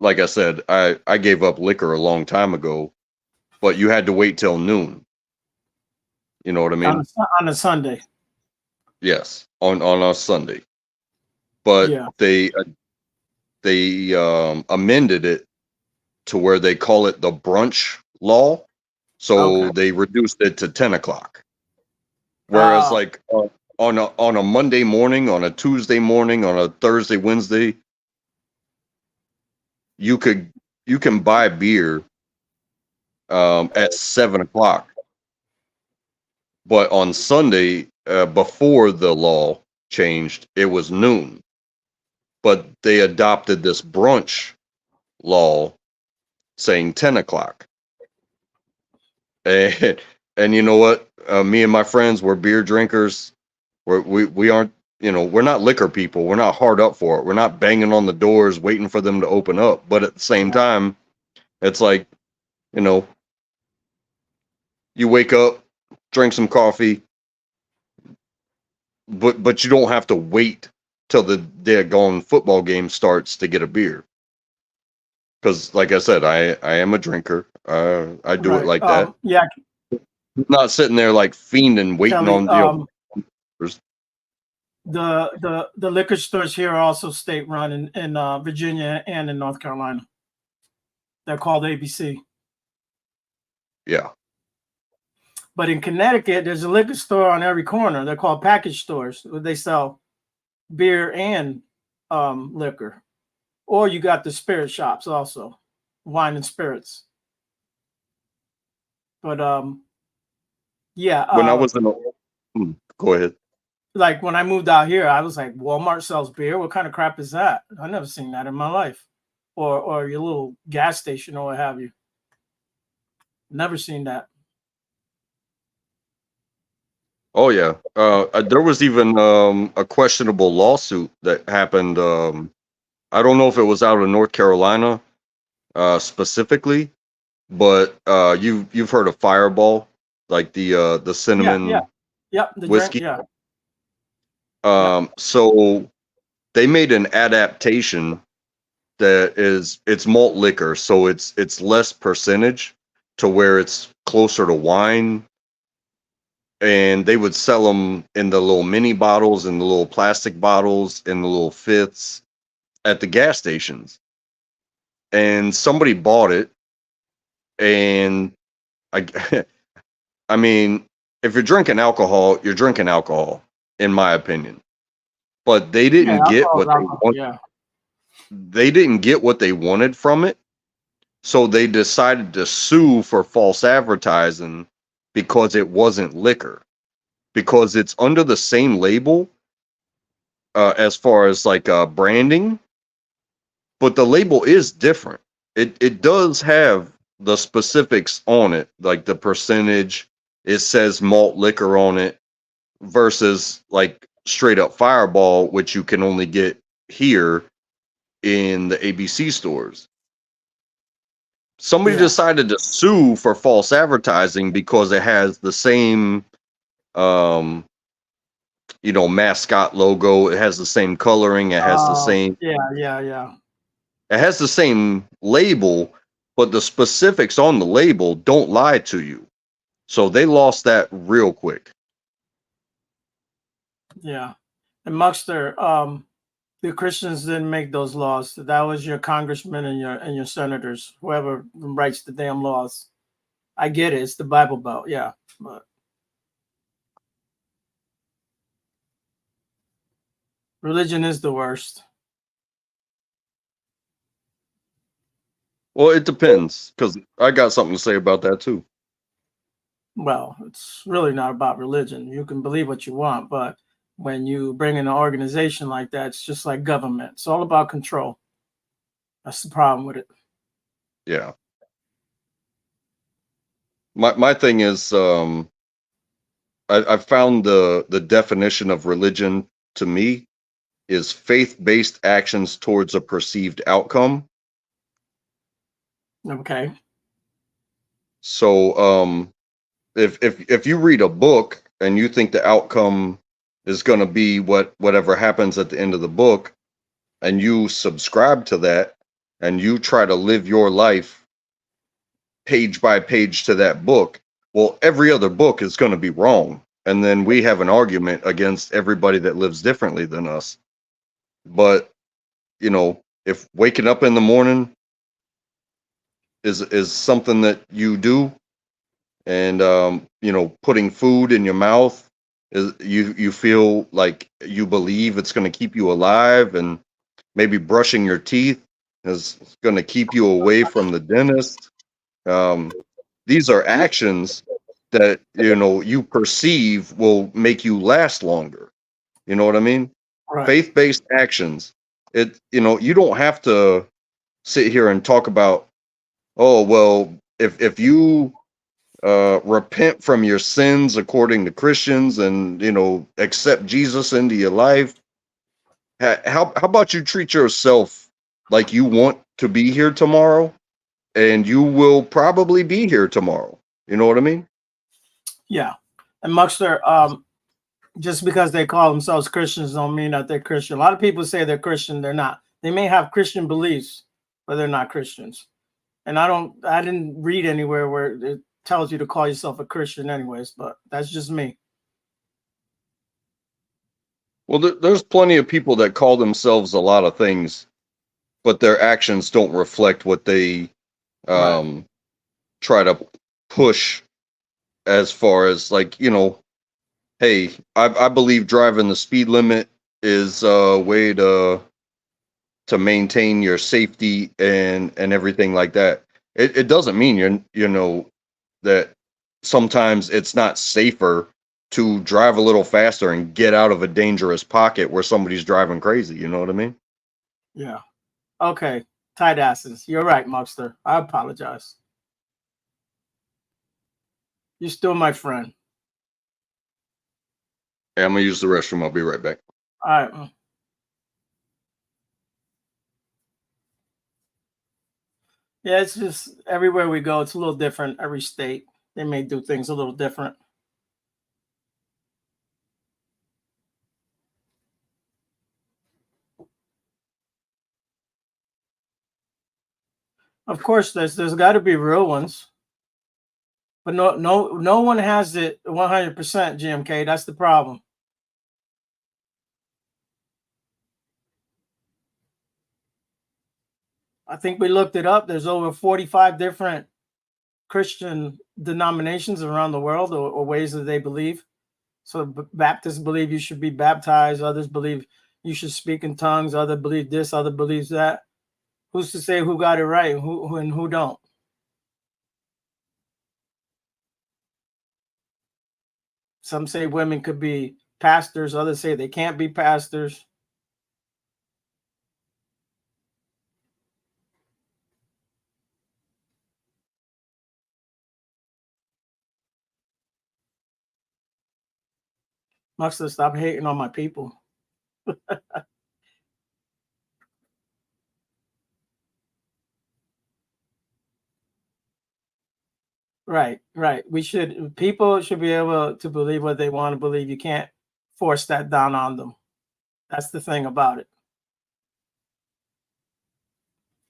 like I said, I gave up liquor a long time ago, but you had to wait till noon. You know what I mean? On a Sunday. Yes, on a Sunday. But Yeah. they amended it to where they call it the brunch law. So Okay. they reduced it to 10 o'clock. Whereas Uh, like on a Monday morning, on a Tuesday morning, on a Thursday, Wednesday, you could you can buy beer at 7 o'clock. But on Sunday, before the law changed, it was noon. But they adopted this brunch law saying 10 o'clock. And and you know what? Me and my friends were beer drinkers. We aren't, we're not liquor people. We're not hard up for it. We're not banging on the doors waiting for them to open up. But at the same yeah. time, it's like, you know, you wake up, drink some coffee, but you don't have to wait till the daggone football game starts to get a beer. Because, like I said, I am a drinker. I do it Right. like that. Yeah, Not sitting there like fiending, waiting Kelly. on there's- The liquor stores here are also state run in Virginia and in North Carolina. They're called ABC. yeah. But in Connecticut, there's a liquor store on every corner. They're called package stores. They sell beer and liquor. Or you got the spirit shops also, wine and spirits. But yeah, When I was in go ahead. like when I moved out here, I was like, Walmart sells beer. What kind of crap is that? I never seen that in my life. Or your little gas station or what have you. Never seen that. Oh yeah. There was even a questionable lawsuit that happened. I don't know if it was out of North Carolina specifically, but you've heard of Fireball, like the cinnamon Yep. The drink. whiskey. Yeah. So they made an adaptation that it's malt liquor, so it's less percentage to where it's closer to wine. And they would sell them in the little mini bottles, in the little plastic bottles, in the little fifths at the gas stations. And somebody bought it, and I, I mean, if you're drinking alcohol, you're drinking alcohol, in my opinion. But they Yeah. didn't get what they wanted. Yeah. They didn't get what they wanted from it, so they decided to sue for false advertising because it wasn't liquor, because it's under the same label as far as like branding, but the label is different. It does have the specifics on it, like the percentage. It says malt liquor on it versus like straight up Fireball, which you can only get here in the ABC stores. Somebody Yeah. decided to sue for false advertising because it has the same mascot logo. It has the same coloring. It has the same. Yeah. It has the same label, but the specifics on the label don't lie to you. So they lost that real quick. Yeah. And Muxter, the Christians didn't make those laws. That was your congressmen and your senators, whoever writes the damn laws. I get it. It's the Bible Belt. Yeah. But religion is the worst. Well, it depends, because I got something to say about that too. Well, it's really not about religion. You can believe what you want, but when you bring in an organization like that, it's just like government. It's all about control. That's the problem with it. Yeah. My thing is, I found the definition of religion to me is faith-based actions towards a perceived outcome. Okay. So if you read a book and you think the outcome is going to be whatever happens at the end of the book, and you subscribe to that, and you try to live your life page by page to that book, well, every other book is going to be wrong. and then we have an argument against everybody that lives differently than us. But if waking up in the morning is something that you do, and putting food in your mouth is, you feel like you believe it's going to keep you alive, and maybe brushing your teeth is going to keep you away from the dentist. These are actions that you perceive will make you last longer. You know what I mean? Right. Faith-based actions. You don't have to sit here and talk about, oh well, if you repent from your sins according to Christians, and accept Jesus into your life, how about you treat yourself like you want to be here tomorrow, and you will probably be here tomorrow. You know what I mean? Yeah. And Muxter, just because they call themselves Christians don't mean that they're Christian. A lot of people say they're Christian, they're not. They may have Christian beliefs, but they're not Christians. And I didn't read anywhere where it tells you to call yourself a Christian anyways, but that's just me. Well, there's plenty of people that call themselves a lot of things, but their actions don't reflect what they Right. try to push, as far as, like, hey, I believe driving the speed limit is a way to maintain your safety and everything like that. It doesn't mean that sometimes it's not safer to drive a little faster and get out of a dangerous pocket where somebody's driving crazy. You know what I mean? Yeah. Okay. Tight asses. You're right, Muxter. I apologize. You're still my friend. Hey, I'm gonna use the restroom. I'll be right back. All right. Yeah, it's just everywhere we go, it's a little different. Every state, they may do things a little different. Of course, there's got to be real ones, but no one has it 100%. GMK, that's the problem. I think we looked it up. There's over 45 different Christian denominations around the world, or ways that they believe. So Baptists believe you should be baptized. Others believe you should speak in tongues. Other believe this. Other believes that. Who's to say who got it right and who don't? Some say women could be pastors. Others say they can't be pastors. Must have stopped hating on my people. Right. People should be able to believe what they want to believe. You can't force that down on them. That's the thing about it.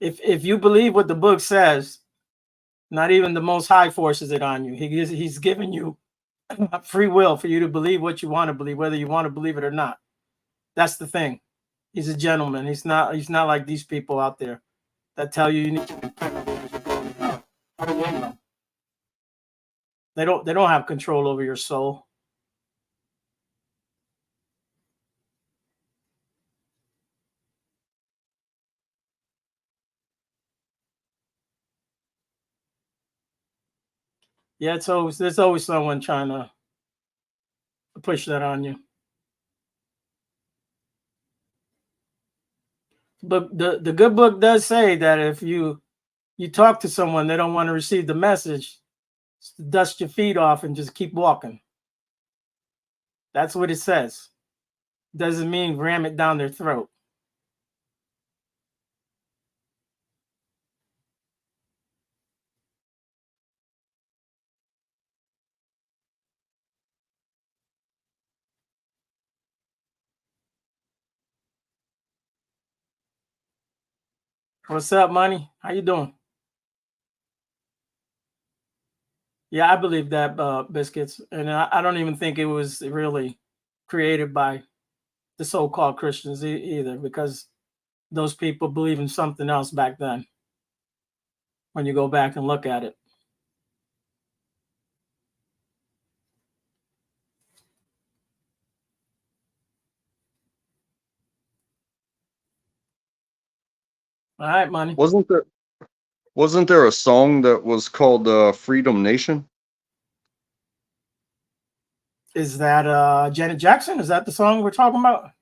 If you believe what the book says, not even the Most High forces it on you. He's given you free will for you to believe what you want to believe, whether you want to believe it or not. That's the thing. He's a gentleman. He's not like these people out there that tell you need to repent. They don't have control over your soul. Yeah, there's always someone trying to push that on you. But the good book does say that if you talk to someone, they don't want to receive the message, dust your feet off and just keep walking. That's what it says. Doesn't mean ram it down their throat. What's up, Money? How you doing? Yeah, I believe that, biscuits, and I don't even think it was really created by the so-called Christians either, because those people believe in something else back then. When you go back and look at it, all right, money. Wasn't there a song that was called Freedom Nation? Is that Janet Jackson? Is that the song we're talking about?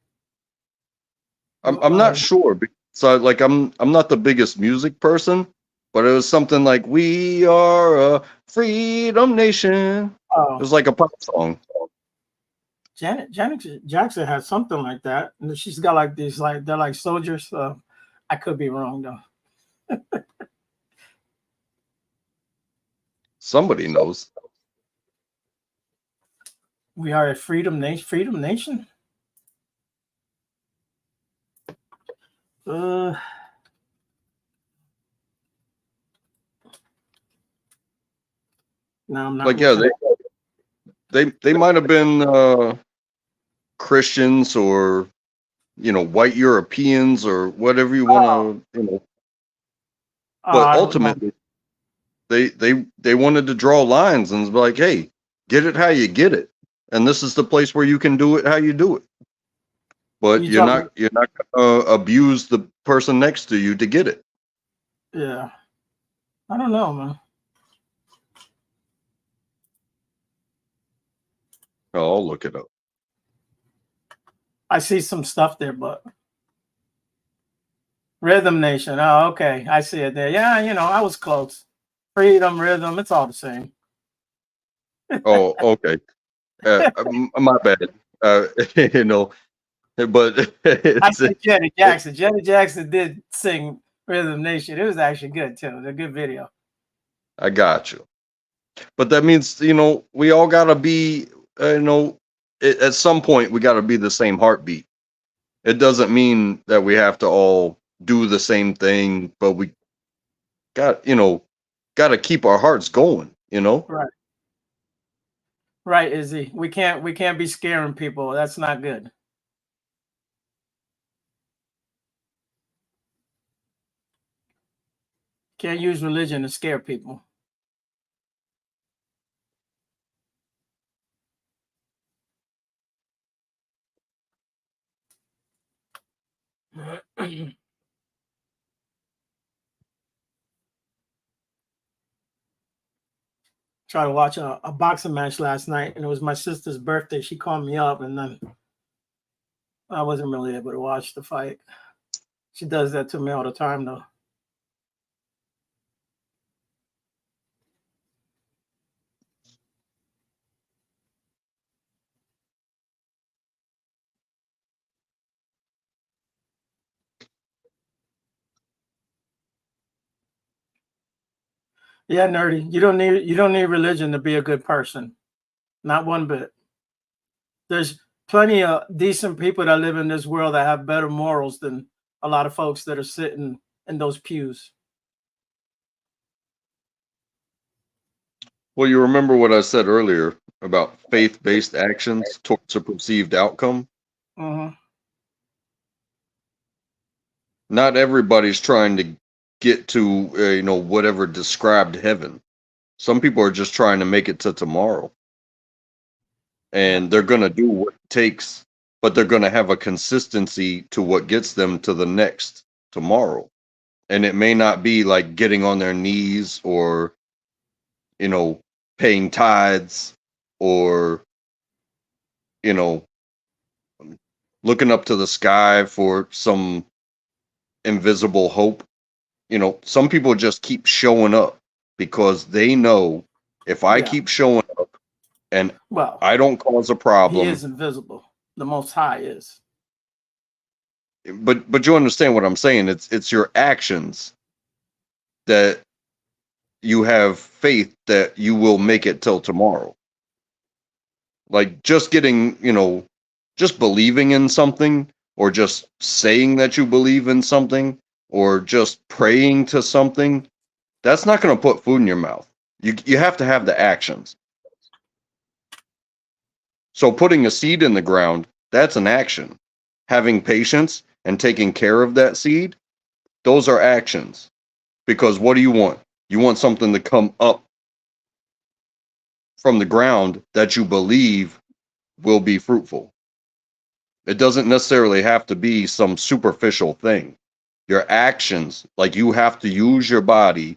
I'm not sure. So like I'm not the biggest music person, but it was something like "We are a freedom nation." It Oh, was like a pop song. Janet Jackson has something like that, and she's got like these, like they're like soldiers. I could be wrong though. Somebody knows. We are a freedom nation. Freedom nation. Uh, no, I'm not. Like yeah, they might have been Christians or white Europeans or whatever you want to but I don't know. ultimately they wanted to draw lines and be like, hey, get it how you get it, and this is the place where you can do it how you do it, but You you're talking? not gonna abuse the person next to you to get it. Yeah, I don't know, man. Oh, I'll look it up. I see some stuff there, but Rhythm Nation. Oh, okay, I see it there. Yeah, I was close. Freedom, rhythm, it's all the same. Oh, okay. My bad. you know but I it's said Janet Jackson. Janet Jackson did sing Rhythm Nation. It was actually good too. It was a good video. I got you. But that means we all gotta be at some point we gotta be the same heartbeat. It doesn't mean that we have to all do the same thing, but we got to keep our hearts going. Right. Right, Izzy. We can't be scaring people. That's not good. Can't use religion to scare people. Tried to watch a boxing match last night, and it was my sister's birthday. She called me up, and then I wasn't really able to watch the fight. She does that to me all the time, though. Yeah, nerdy. You don't need religion to be a good person. Not one bit. There's plenty of decent people that live in this world that have better morals than a lot of folks that are sitting in those pews. Well, you remember what I said earlier about faith-based actions towards a perceived outcome? Hmm. Not everybody's trying to get to whatever described heaven. Some people are just trying to make it to tomorrow. And they're going to do what it takes, but they're going to have a consistency to what gets them to the next tomorrow. And it may not be like getting on their knees or paying tithes or you know looking up to the sky for some invisible hope. Some people just keep showing up because they know, if I Yeah. keep showing up and Well, I don't cause a he problem. is invisible. The Most High is. But you understand what I'm saying? It's your actions that you have faith that you will make it till tomorrow. Like just getting, just believing in something, or just saying that you believe in something, or just praying to something, that's not going to put food in your mouth. You have to have the actions. So putting a seed in the ground, that's an action. Having patience and taking care of that seed, those are actions. Because what do you want? You want something to come up from the ground that you believe will be fruitful. It doesn't necessarily have to be some superficial thing. Your actions, like you have to use your body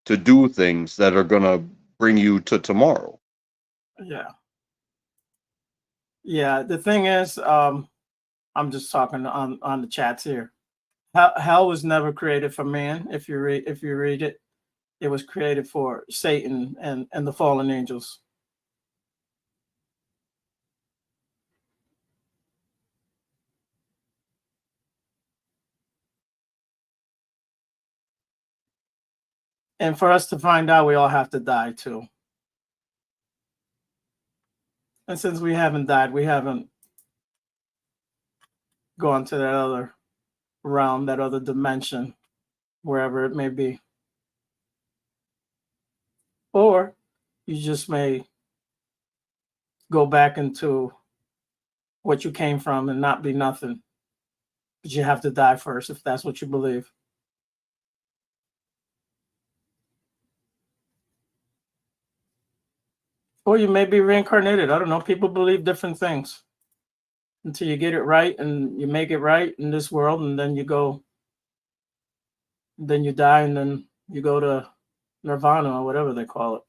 to do things that are going to bring you to tomorrow. Yeah. Yeah. The thing is, I'm just talking on the chats here. Hell was never created for man. If you read it, it was created for Satan and the fallen angels. And for us to find out, we all have to die too. And since we haven't died, we haven't gone to that other realm, that other dimension, wherever it may be. Or you just may go back into what you came from and not be nothing. But you have to die first if that's what you believe. Or you may be reincarnated. I don't know. People believe different things until you get it right and you make it right in this world, and then you go, then you die, and then you go to nirvana or whatever they call it.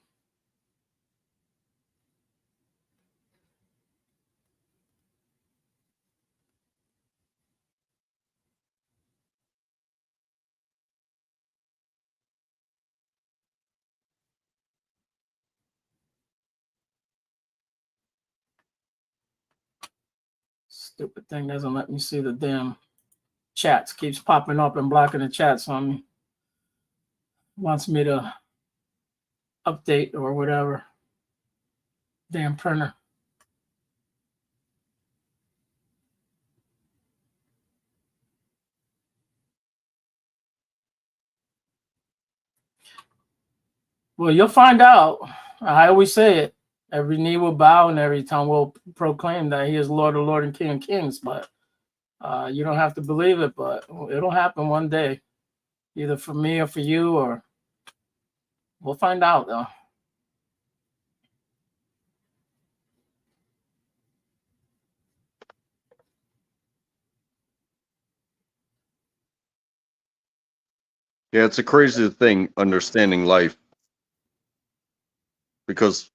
Stupid thing doesn't let me see the damn chats. Keeps popping up and blocking the chats on me. Wants me to update or whatever. Damn printer. Well, you'll find out. I always say it. Every knee will bow and every tongue will proclaim that he is Lord of Lord and King of Kings. But you don't have to believe it, but it'll happen one day, either for me or for you, or we'll find out though. Yeah, it's a crazy thing understanding life, because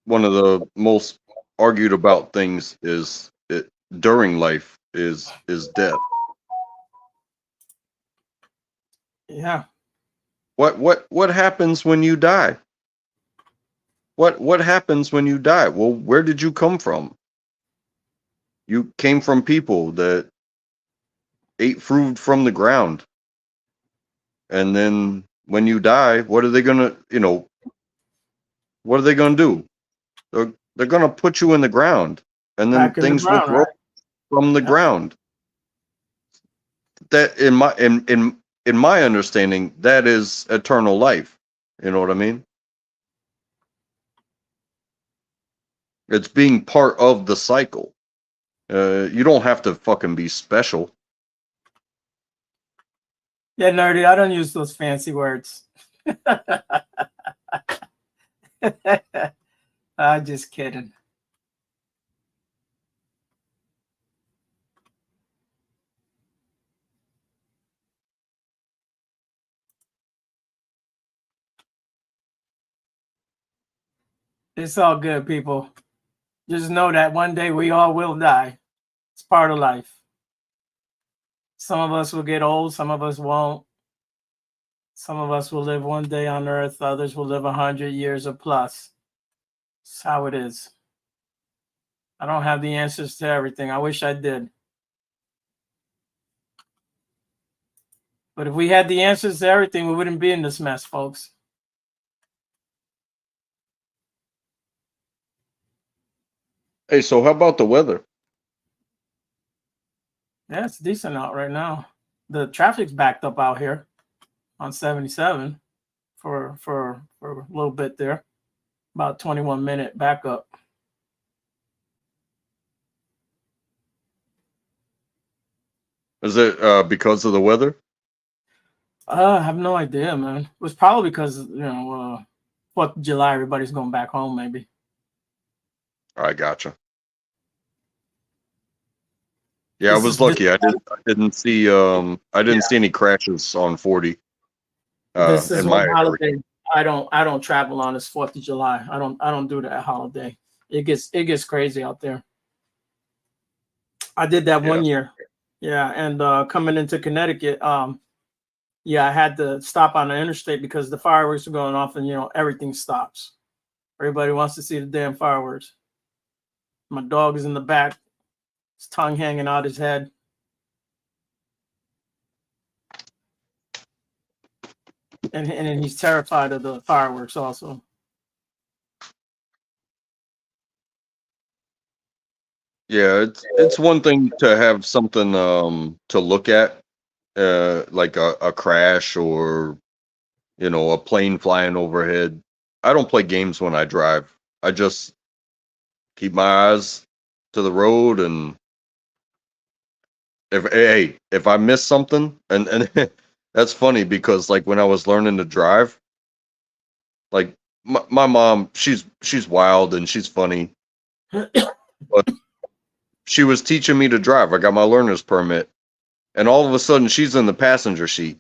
one of the most argued about things is during life is death. Yeah. What happens when you die? What happens when you die? Well, where did you come from? You came from people that ate food from the ground. And then when you die, what are they gonna, what are they gonna do? They're gonna put you in the ground, and then Back in the things will ground, grow right? from the Yep. ground. That in my understanding, that is eternal life. You know what I mean? It's being part of the cycle. You don't have to fucking be special. Yeah, nerdy. I don't use those fancy words. I'm just kidding. It's all good, people. Just know that one day we all will die. It's part of life. Some of us will get old, some of us won't. Some of us will live one day on earth, others will live 100 years or plus. It's how it is. I don't have the answers to everything. I wish I did. But if we had the answers to everything, we wouldn't be in this mess, folks. Hey, so how about the weather? Yeah, it's decent out right now. The traffic's backed up out here on 77 for a little bit there, about 21-minute backup. Is it because of the weather? I have no idea, man. It was probably because 4th of July, everybody's going back home, maybe. I gotcha. Yeah, I This was is this, lucky. I didn't see any crashes on 40 this is in one my area. holiday I don't travel on. Is 4th of July. I don't do that holiday. It gets crazy out there. I did that one year. Yeah, and coming into Connecticut, yeah, I had to stop on the interstate because the fireworks are going off, and everything stops. Everybody wants to see the damn fireworks. My dog is in the back, his tongue hanging out his head. And he's terrified of the fireworks also. Yeah, it's one thing to have something to look at, like a crash or a plane flying overhead. I don't play games when I drive. I just keep my eyes to the road, and if I miss something, and that's funny because like when I was learning to drive, like my mom, she's wild and she's funny, but she was teaching me to drive. I got my learner's permit, and all of a sudden she's in the passenger seat,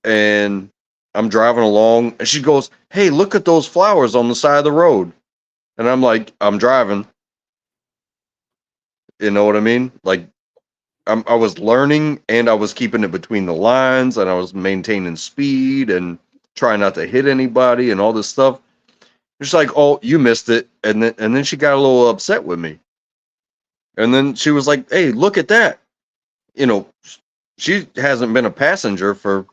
and I'm driving along, and she goes, "Hey, look at those flowers on the side of the road," and I'm like, "I'm driving." You know what I mean? Like I was learning, and I was keeping it between the lines, and I was maintaining speed and trying not to hit anybody and all this stuff. It's like, "Oh, you missed it," and then she got a little upset with me, and then she was like, "Hey, look at that." You know, she hasn't been a passenger for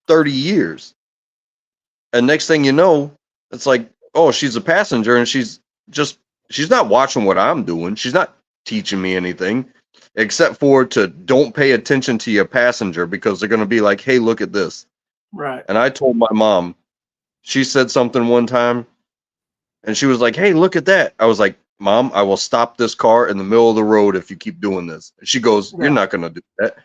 30 years, and next thing you know, it's like, oh, she's a passenger, and she's not watching what I'm doing. She's not teaching me anything, except for to don't pay attention to your passenger because they're gonna be like, "Hey, look at this." Right. And I told my mom, she said something one time, and she was like, "Hey, look at that." I was like, "Mom, I will stop this car in the middle of the road if you keep doing this." She goes, "You're Yeah. not gonna do that."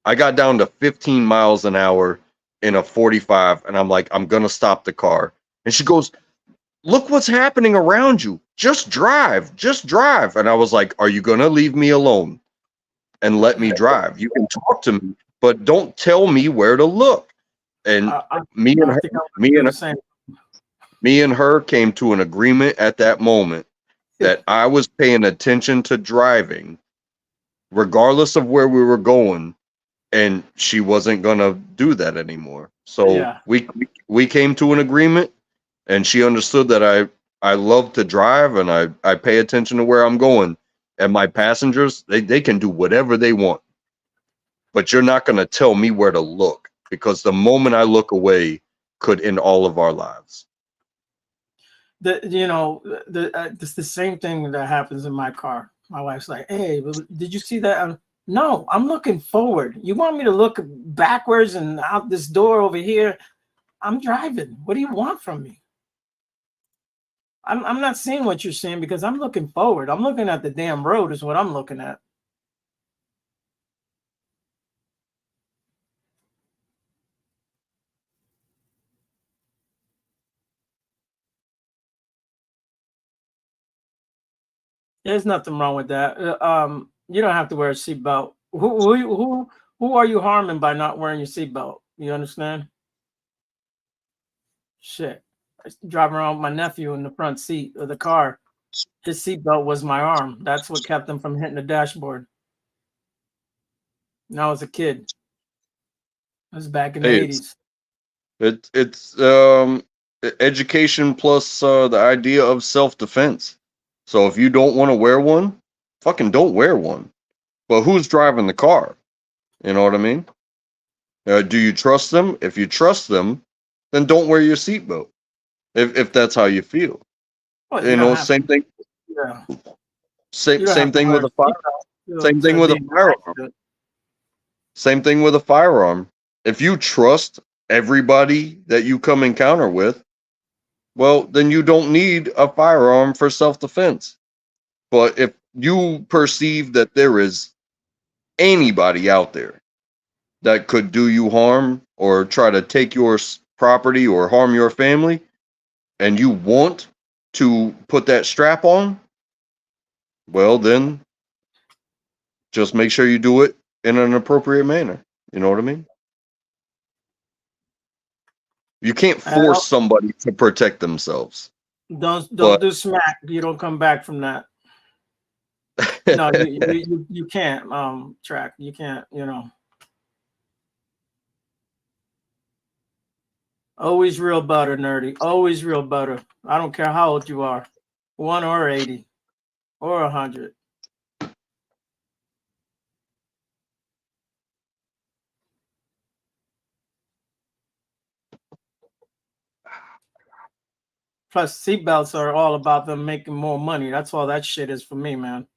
I got down to 15 miles an hour in a 45, and I'm like, "I'm gonna stop the car." And she goes, "Look what's happening around you. Just drive, just drive." And I was like, "Are you gonna leave me alone and let me drive? You can talk to me, but don't tell me where to look." And me and I her, think I would me do and the same. me and her came to an agreement at that moment that I was paying attention to driving, regardless of where we were going, and she wasn't gonna do that anymore. So Yeah. we came to an agreement, and she understood that I love to drive, and I pay attention to where I'm going. And my passengers, they can do whatever they want, but you're not gonna tell me where to look, because the moment I look away could end all of our lives. It's the same thing that happens in my car. My wife's like, "Hey, did you see that?" No, I'm looking forward. You want me to look backwards and out this door over here? I'm driving. What do you want from me? I'm not seeing what you're seeing because I'm looking forward. I'm looking at the damn road is what I'm looking at. There's nothing wrong with that. You don't have to wear a seatbelt. Who are you harming by not wearing your seatbelt? You understand? Shit. I used to drive around with my nephew in the front seat of the car. His seatbelt was my arm. That's what kept him from hitting the dashboard. And I was a kid. It was back in the Hey, 80s. it's education plus the idea of self-defense. So if you don't want to wear one, fucking don't wear one. But who's driving the car? You know what I mean? Do you trust them? If you trust them, then don't wear your seatbelt. If that's how you feel, Well, you don't have same to. thing. Yeah. You Same don't have same to thing wear with a a fire. seatbelt Same thing to with be a in an firearm. accident. Same thing with a firearm. If you trust everybody that you come encounter with, well, then you don't need a firearm for self-defense. But if you perceive that there is anybody out there that could do you harm or try to take your property or harm your family, and you want to put that strap on, well, then just make sure you do it in an appropriate manner. You know what I mean? You can't force somebody to protect themselves. Don't But do smack. You don't come back from that. No, you can't. Track. You can't. You know. Always real butter, nerdy. Always real butter. I don't care how old you are, 1 or 80 or 100. Plus, seatbelts are all about them making more money. That's all that shit is for me, man.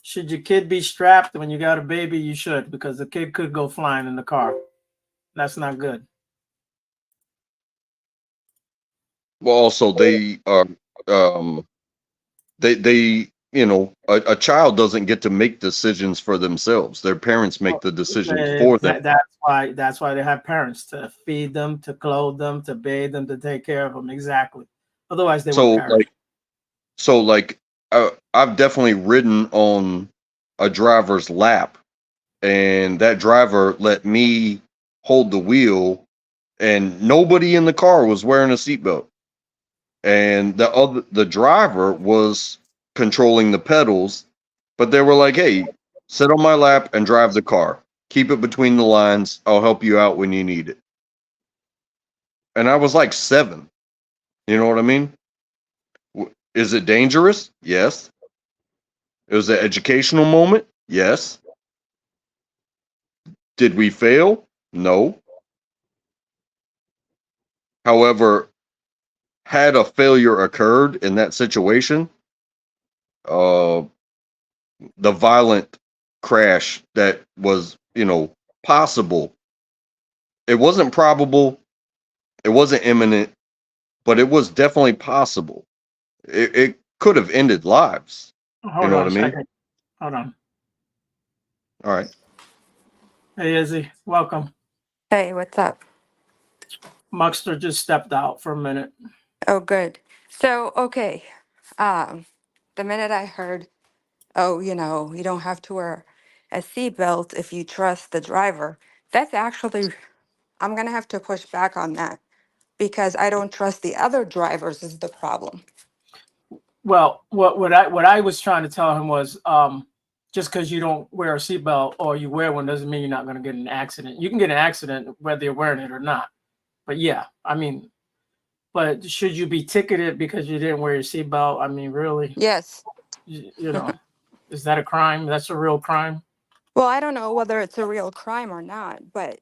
Should your kid be strapped when you got a baby? You should, because the kid could go flying in the car. That's not good. well, also they are they you know, a child doesn't get to make decisions for themselves. Their parents make the decisions for them. That's why they have parents to feed them, to clothe them, to bathe them, to take care of them. Exactly. Otherwise, they would So perish. I've definitely ridden on a driver's lap, and that driver let me hold the wheel, and nobody in the car was wearing a seatbelt, and the driver was controlling the pedals, but they were like, "Hey, sit on my lap and drive the car. Keep it between the lines. I'll help you out when you need it." And I was like 7. You know what I mean? Is it dangerous? Yes. It was an educational moment? Yes. Did we fail? No. However, had a failure occurred in that situation, uh, the violent crash that was, you know, possible, it wasn't probable, it wasn't imminent, but it was definitely possible. It could have ended lives. You Hold know on what I a mean? second. Hold on. All right. Hey, Izzy, welcome. Hey, what's up? Muxter just stepped out for a minute. Oh, good. So, okay. The minute I heard, oh, you don't have to wear a seatbelt if you trust the driver, that's actually, I'm gonna have to push back on that because I don't trust the other drivers is the problem. Well, what I was trying to tell him was, just because you don't wear a seatbelt or you wear one doesn't mean you're not going to get in an accident. You can get in an accident whether you're wearing it or not. But yeah, I mean, but should you be ticketed because you didn't wear your seatbelt? I mean, really, Yes. you know, is that a crime? That's a real crime. Well, I don't know whether it's a real crime or not, but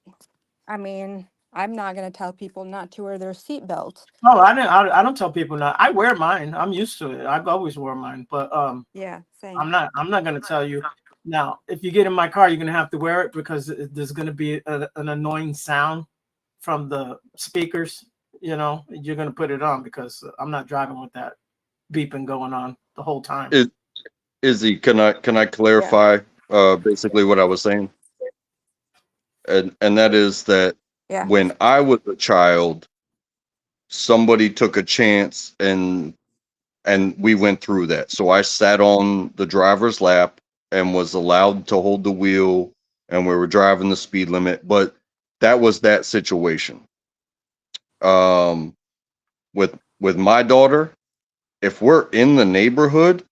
I mean, I'm not gonna tell people not to wear their seatbelt. No, I don't tell people not. I wear mine. I'm used to it. I've always worn mine. But Yeah, same. I'm not going to tell you. Now, if you get in my car, you're going to have to wear it because there's going to be an annoying sound from the speakers. You know, you're going to put it on because I'm not driving with that beeping going on the whole time. Izzy, can I clarify basically what I was saying? And that is that Yeah. when I was a child, somebody took a chance and we went through that. So I sat on the driver's lap and was allowed to hold the wheel, and we were driving the speed limit, but that was that situation. With my daughter, if we're in the neighborhood,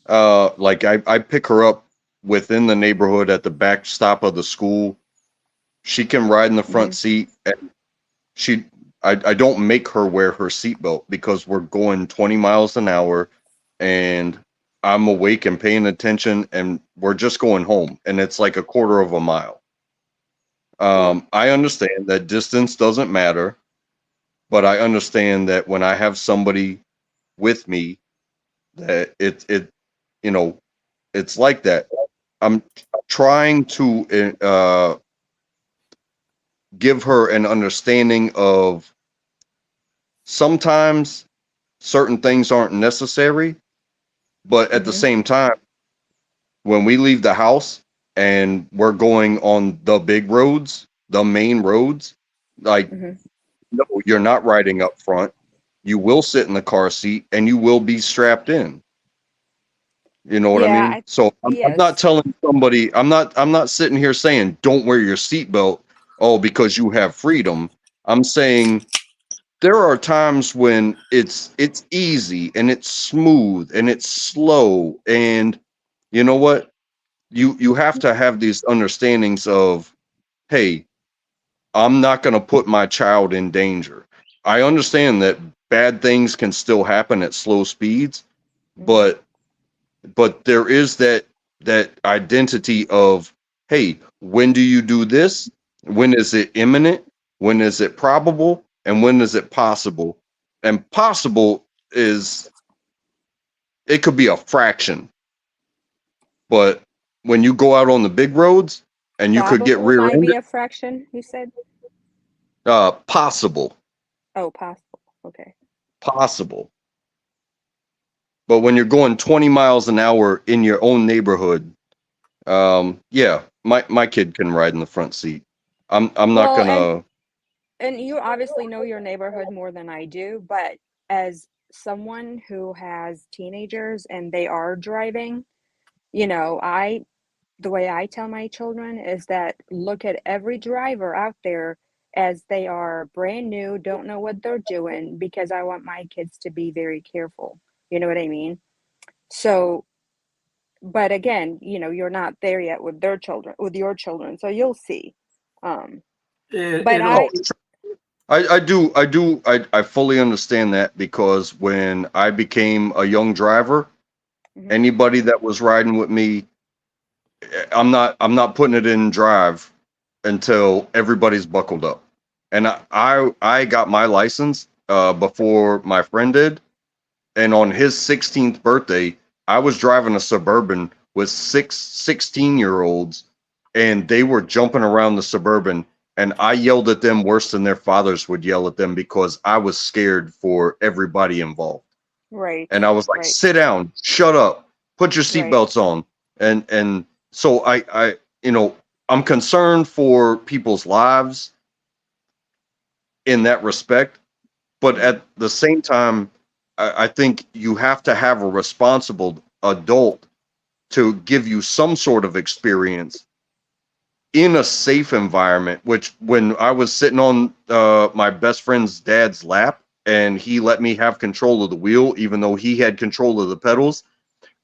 like I pick her up within the neighborhood at the back stop of the school. She can ride in the front seat, and I don't make her wear her seatbelt because we're going 20 miles an hour and I'm awake and paying attention, and we're just going home, and it's like a quarter of a mile. I understand that distance doesn't matter, but I understand that when I have somebody with me that you know, it's like that. I'm trying to give her an understanding of sometimes certain things aren't necessary, but at the Mm-hmm. same time, when we leave the house and we're going on the big roads, the main roads, like, Mm-hmm. no, you're not riding up front. You will sit in the car seat and you will be strapped in. You know what I Yeah, mean? So I'm not yes. telling somebody, I'm not sitting here saying don't wear your seatbelt, oh, because you have freedom. I'm saying there are times when it's easy and it's smooth and it's slow, and you know what? You have to have these understandings of, hey, I'm not going to put my child in danger. I understand that bad things can still happen at slow speeds, Mm-hmm. but there is that identity of, hey, when do you do this? When is it imminent? When is it probable? And when is it possible? And possible is, it could be a fraction, but when you go out on the big roads and you could get Probable might be rear-ended, a fraction, you said? possible, Oh, possible. Okay. possible. But when you're going 20 miles an hour in your own neighborhood, yeah, my kid can ride in the front seat. I'm not Well, and gonna. and you obviously know your neighborhood more than I do, but as someone who has teenagers and they are driving, I the way I tell my children is that look at every driver out there as they are brand new, don't know what they're doing, because I want my kids to be very careful. You know what I mean? So, but again, you're not there yet with their children, with your children, so you'll see. Um, It, but it'll Oh, I fully understand that, because when I became a young driver, mhm, anybody that was riding with me, I'm not putting it in drive until everybody's buckled up. And I got my license before my friend did, and on his 16th birthday, I was driving a Suburban with 16-year-olds, and they were jumping around the Suburban, and I yelled at them worse than their fathers would yell at them, because I was scared for everybody involved. right, And I was like, right, sit down, shut up, put your right, seatbelts on. And so you know, I'm concerned for people's lives in that respect, but mhm, at the same time, I think you have to have a responsible adult to give you some sort of experience in a safe environment. Which, when I was sitting on my best friend's dad's lap and he let me have control of the wheel, even though he had control of the pedals,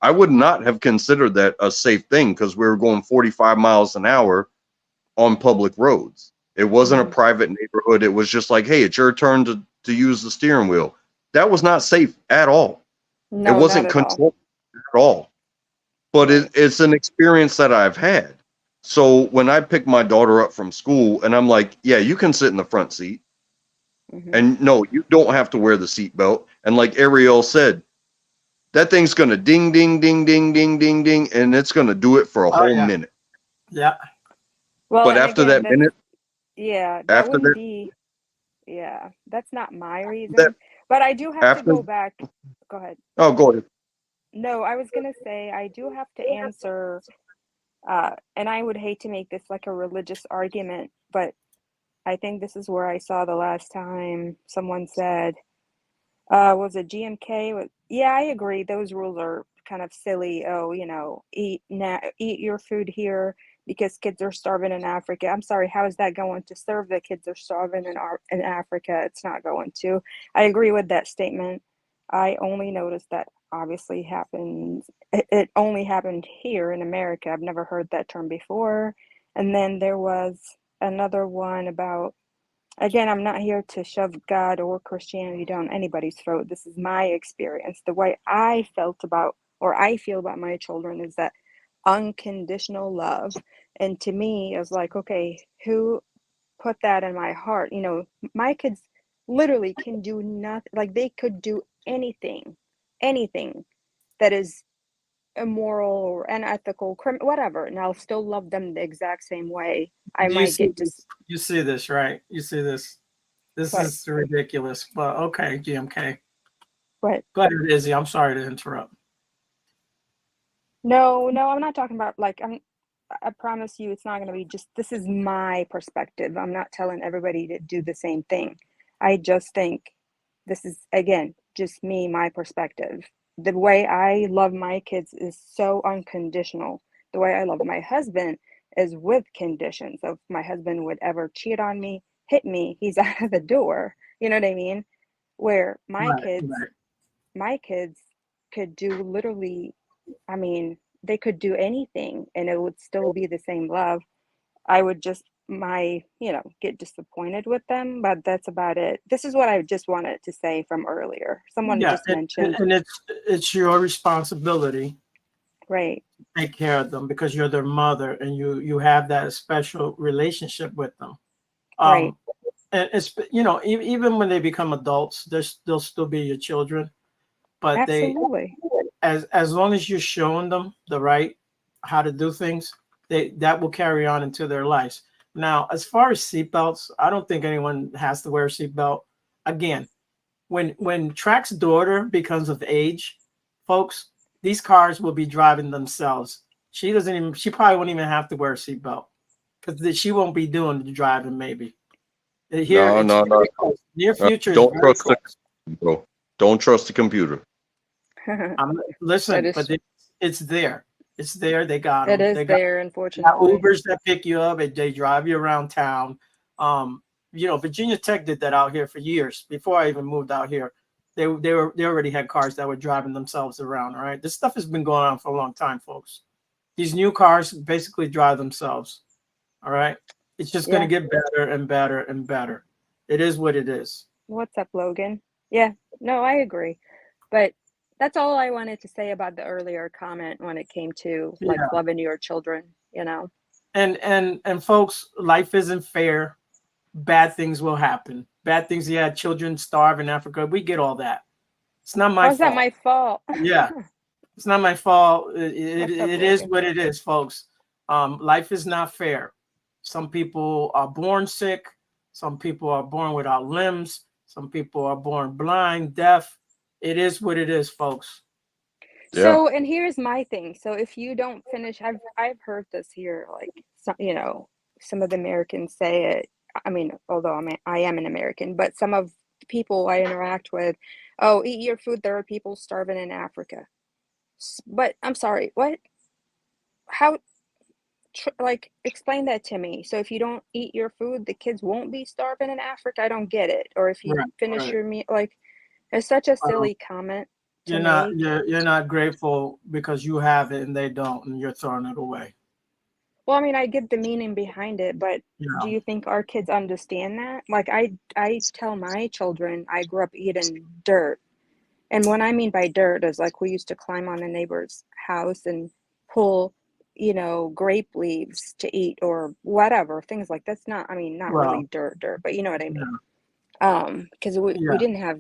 I would not have considered that a safe thing, because we were going 45 miles an hour on public roads. It wasn't a mhm. private neighborhood. It was just like, hey, it's your turn to use the steering wheel. That was not safe at all. It No, not wasn't at all. controlled at all. But Right. it's an experience that I've had. So when I pick my daughter up from school and I'm like, yeah, you can sit in the front seat. Mhm. And no, you don't have to wear the seatbelt. And like Ariel said, that thing's going to ding, ding, ding, ding, ding, ding, ding. And it's going to do it for a oh whole yeah, minute. yeah. Well, But and after again, that minute, that after wouldn't that, be, yeah, that's not my that reason. But I do have to after, go back. Go ahead. oh, go ahead. No, I was gonna say I do have to answer, and I would hate to make this like a religious argument, but I think this is where I saw the last time someone said, was it GMK? Yeah, I agree. Those rules are kind of silly. Oh, eat your food here because kids are starving in Africa. I'm sorry, how is that going to serve the kids are starving in Africa? It's not going to. I agree with that statement. I only noticed that obviously happens. It only happened here in America. I've never heard that term before. And then there was another one about, again, I'm not here to shove God or Christianity down anybody's throat. This is my experience. The way I felt about, or I feel about my children, is that unconditional love. And to me, it was like, okay, who put that in my heart? My kids literally can do nothing, like they could do anything. anything that is immoral or unethical, whatever, and I'll still love them the exact same way. I You might see get this, just you see this, right? You see this. This what, is ridiculous. But okay, GMK. what? Go ahead, Izzy. I'm sorry to interrupt. No, no, I'm not talking about like I promise you it's not going to be just this is my perspective. I'm not telling everybody to do the same thing. I just think this is again just me, my perspective. The way I love my kids is so unconditional. The way I love my husband is with conditions. If my husband would ever cheat on me, hit me, he's out of the door. You know what I mean? Where Right, right. my kids could do literally, I mean, they could do anything and it would still be the same love. I would just get disappointed with them, but that's about it. This is what I just wanted to say from earlier. Someone Yeah, just mentioned, and it's your responsibility right, to take care of them because you're their mother and you have that special relationship with them. right, Um, and it's even when they become adults, they'll still be your children, but they absolutely. as long as you're showing them the right how to do things, that will carry on into their lives. Now, as far as seatbelts, I don't think anyone has to wear a seatbelt. Again, when Track's daughter becomes of age, folks, these cars will be driving themselves. She probably won't even have to wear a seatbelt because she won't be doing the driving. Maybe here No, it's no, no. very close. Near future is Don't very trust the close. bro. Don't trust the computer. That Listen, is, but it's there. It's there. They got it them. is They got there, unfortunately. Ubers that pick you up and they drive you around town. Um, Virginia Tech did that out here for years before I even moved out here. They already had cars that were driving themselves around. All right, this stuff has been going on for a long time, folks. These new cars basically drive themselves. All right, it's just going to Yeah. get better and better and better. It is what it is. What's up, Logan? Yeah, no, I agree. But that's all I wanted to say about the earlier comment when it came to like Yeah, loving your children. and folks, life isn't fair. Bad things will happen. Bad things. Yeah, children starve in Africa. We get all that. It's not my How's that fault. my fault? Yeah, it's not my fault. It, What's up, it is Logan? what it is, folks. Life is not fair. Some people are born sick. Some people are born without limbs. Some people are born blind, deaf. It is what it is, folks. Yeah. So, and here's my thing. So, if you don't finish, I've heard this here, like some of the Americans say it. I mean, although I am an American, but some of the people I interact with, oh, eat your food. There are people starving in Africa. But I'm sorry, what? How? Like, explain that to me. So, if you don't eat your food, the kids won't be starving in Africa. I don't get it. Or if you Right, finish right. your meal, like, it's such a Um, silly comment to you're not make. you're not grateful because you have it and they don't, and you're throwing it away. Well, I mean, I get the meaning behind it, but do Yeah, you think our kids understand that? Like I tell my children I grew up eating dirt. And what I mean by dirt is like we used to climb on a neighbor's house and pull, grape leaves to eat or whatever, things like that's not, I mean, not really well, dirt, but you know what I mean. yeah, Because we yeah, didn't have,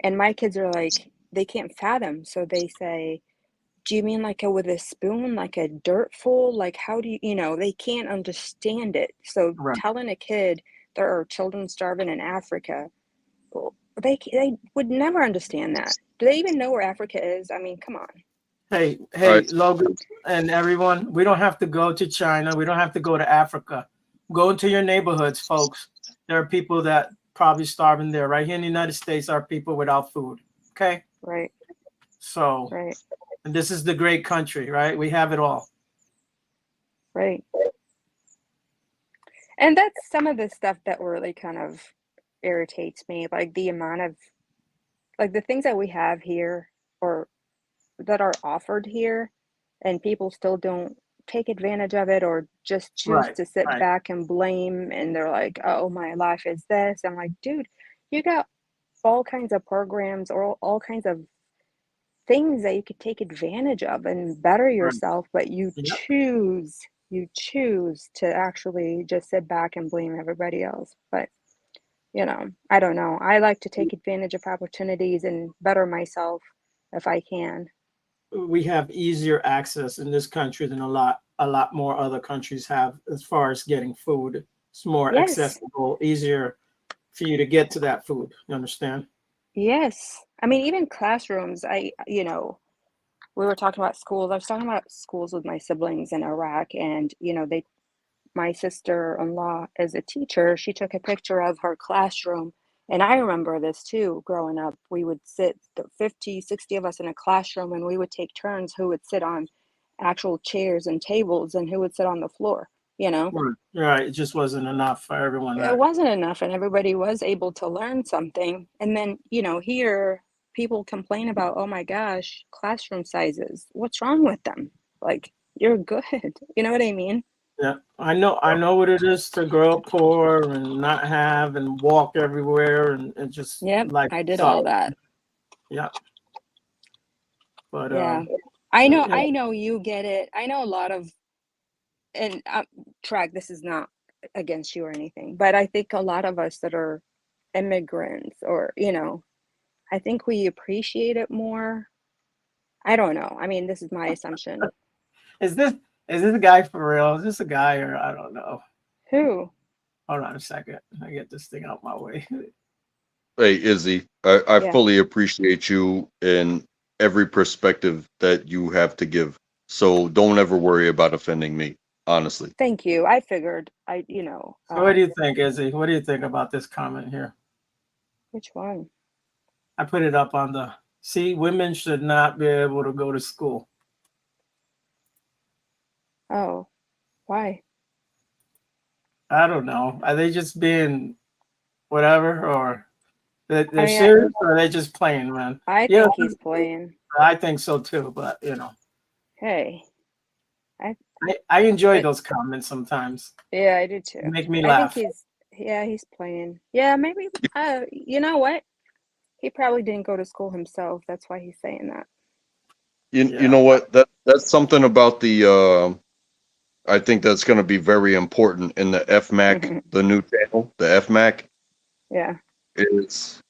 and my kids are like, they can't fathom. So they say, do you mean like with a spoon, like a dirtful? Like, how do they can't understand it. So right. telling a kid there are children starving in Africa, well, they would never understand that. Do they even know where Africa is? I mean, come on. Hey, All right. hey, Logan and everyone, we don't have to go to China. We don't have to go to Africa. Go into your neighborhoods, folks. There are people that probably starving there. Right here in the United States are people without food. Okay? Right, So, right, and this is the great country, right? We have it all. right. And that's some of the stuff that really kind of irritates me, like the amount of like the things that we have here or that are offered here and people still don't take advantage of it or just choose Right, to sit right, back and blame and they're like, oh, my life is this. I'm like, dude, you got all kinds of programs or all kinds of things that you could take advantage of and better right. yourself, but Yep. you choose to actually just sit back and blame everybody else. But I don't know. I like to take advantage of opportunities and better myself if I can. We have easier access in this country than a lot more other countries have as far as getting food. It's more Yes. accessible, easier for you to get to that food. You understand? Yes. I mean, even classrooms, we were talking about schools. I was talking about schools with my siblings in Iraq, and, my sister-in-law is a teacher. She took a picture of her classroom. And I remember this too, growing up. We would sit, the 50, 60 of us in a classroom, and we would take turns who would sit on actual chairs and tables and who would sit on the floor, Right. It just wasn't enough for everyone. It wasn't enough, and everybody was able to learn something. And then, here people complain about, oh my gosh, classroom sizes. What's wrong with them? Like, you're good. You know what I mean? Yeah, I know what it is to grow up poor and not have and walk everywhere and just Yep, like I did all that. Yeah. But Yeah. yeah. I know you get it. I know a lot of, and Track, this is not against you or anything, but I think a lot of us that are immigrants or, I think we appreciate it more. I don't know. I mean, this is my assumption. Is this a guy for real? Is this a guy or I don't know? Who? Hold on a second. I get this thing out my way. Hey, Izzy, I Yeah. fully appreciate you in every perspective that you have to give. So don't ever worry about offending me, honestly. Thank you. I figured So what do you think, Izzy? What do you think about this comment here? which one? I put it up on the see, women should not be able to go to school. Oh, why? I don't know. Are they just being whatever or they're I mean, serious or are they just playing, man? I Yeah, think he's playing. I think so too, but Hey, I enjoy it, those comments sometimes. yeah, I do too. They make me I think laugh. he's playing. Yeah, maybe, you know what? He probably didn't go to school himself. That's why he's saying that. You Yeah. know what? That's something about the I think that's going to be very important in the FMAK, the new channel, the FMAK. Yeah. Is,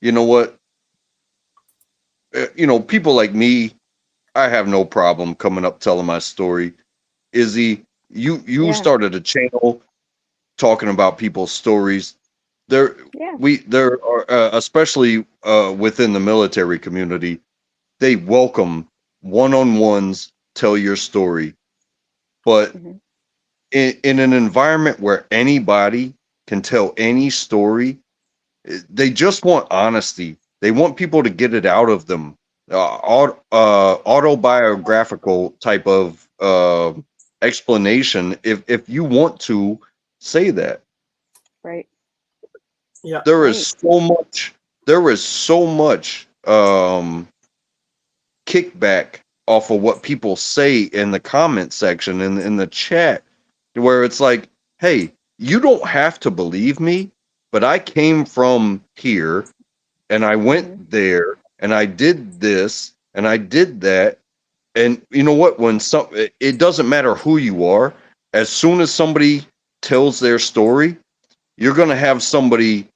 you know what? People like me, I have no problem coming up telling my story. Izzy, you Yeah. started a channel talking about people's stories. There Yeah. there are especially within the military community, they welcome one-on-ones, tell your story. But Mhm. in an environment where anybody can tell any story, they just want honesty. They want people to get it out of them. Autobiographical type of explanation. If you want to say that, Right. Yeah. there Right. is so much. There is so much kickback off of what people say in the comment section in the chat, where it's like, hey, you don't have to believe me, but I came from here and I went there and I did this and I did that. And you know what? It doesn't matter who you are, as soon as somebody tells their story, you're going to have somebody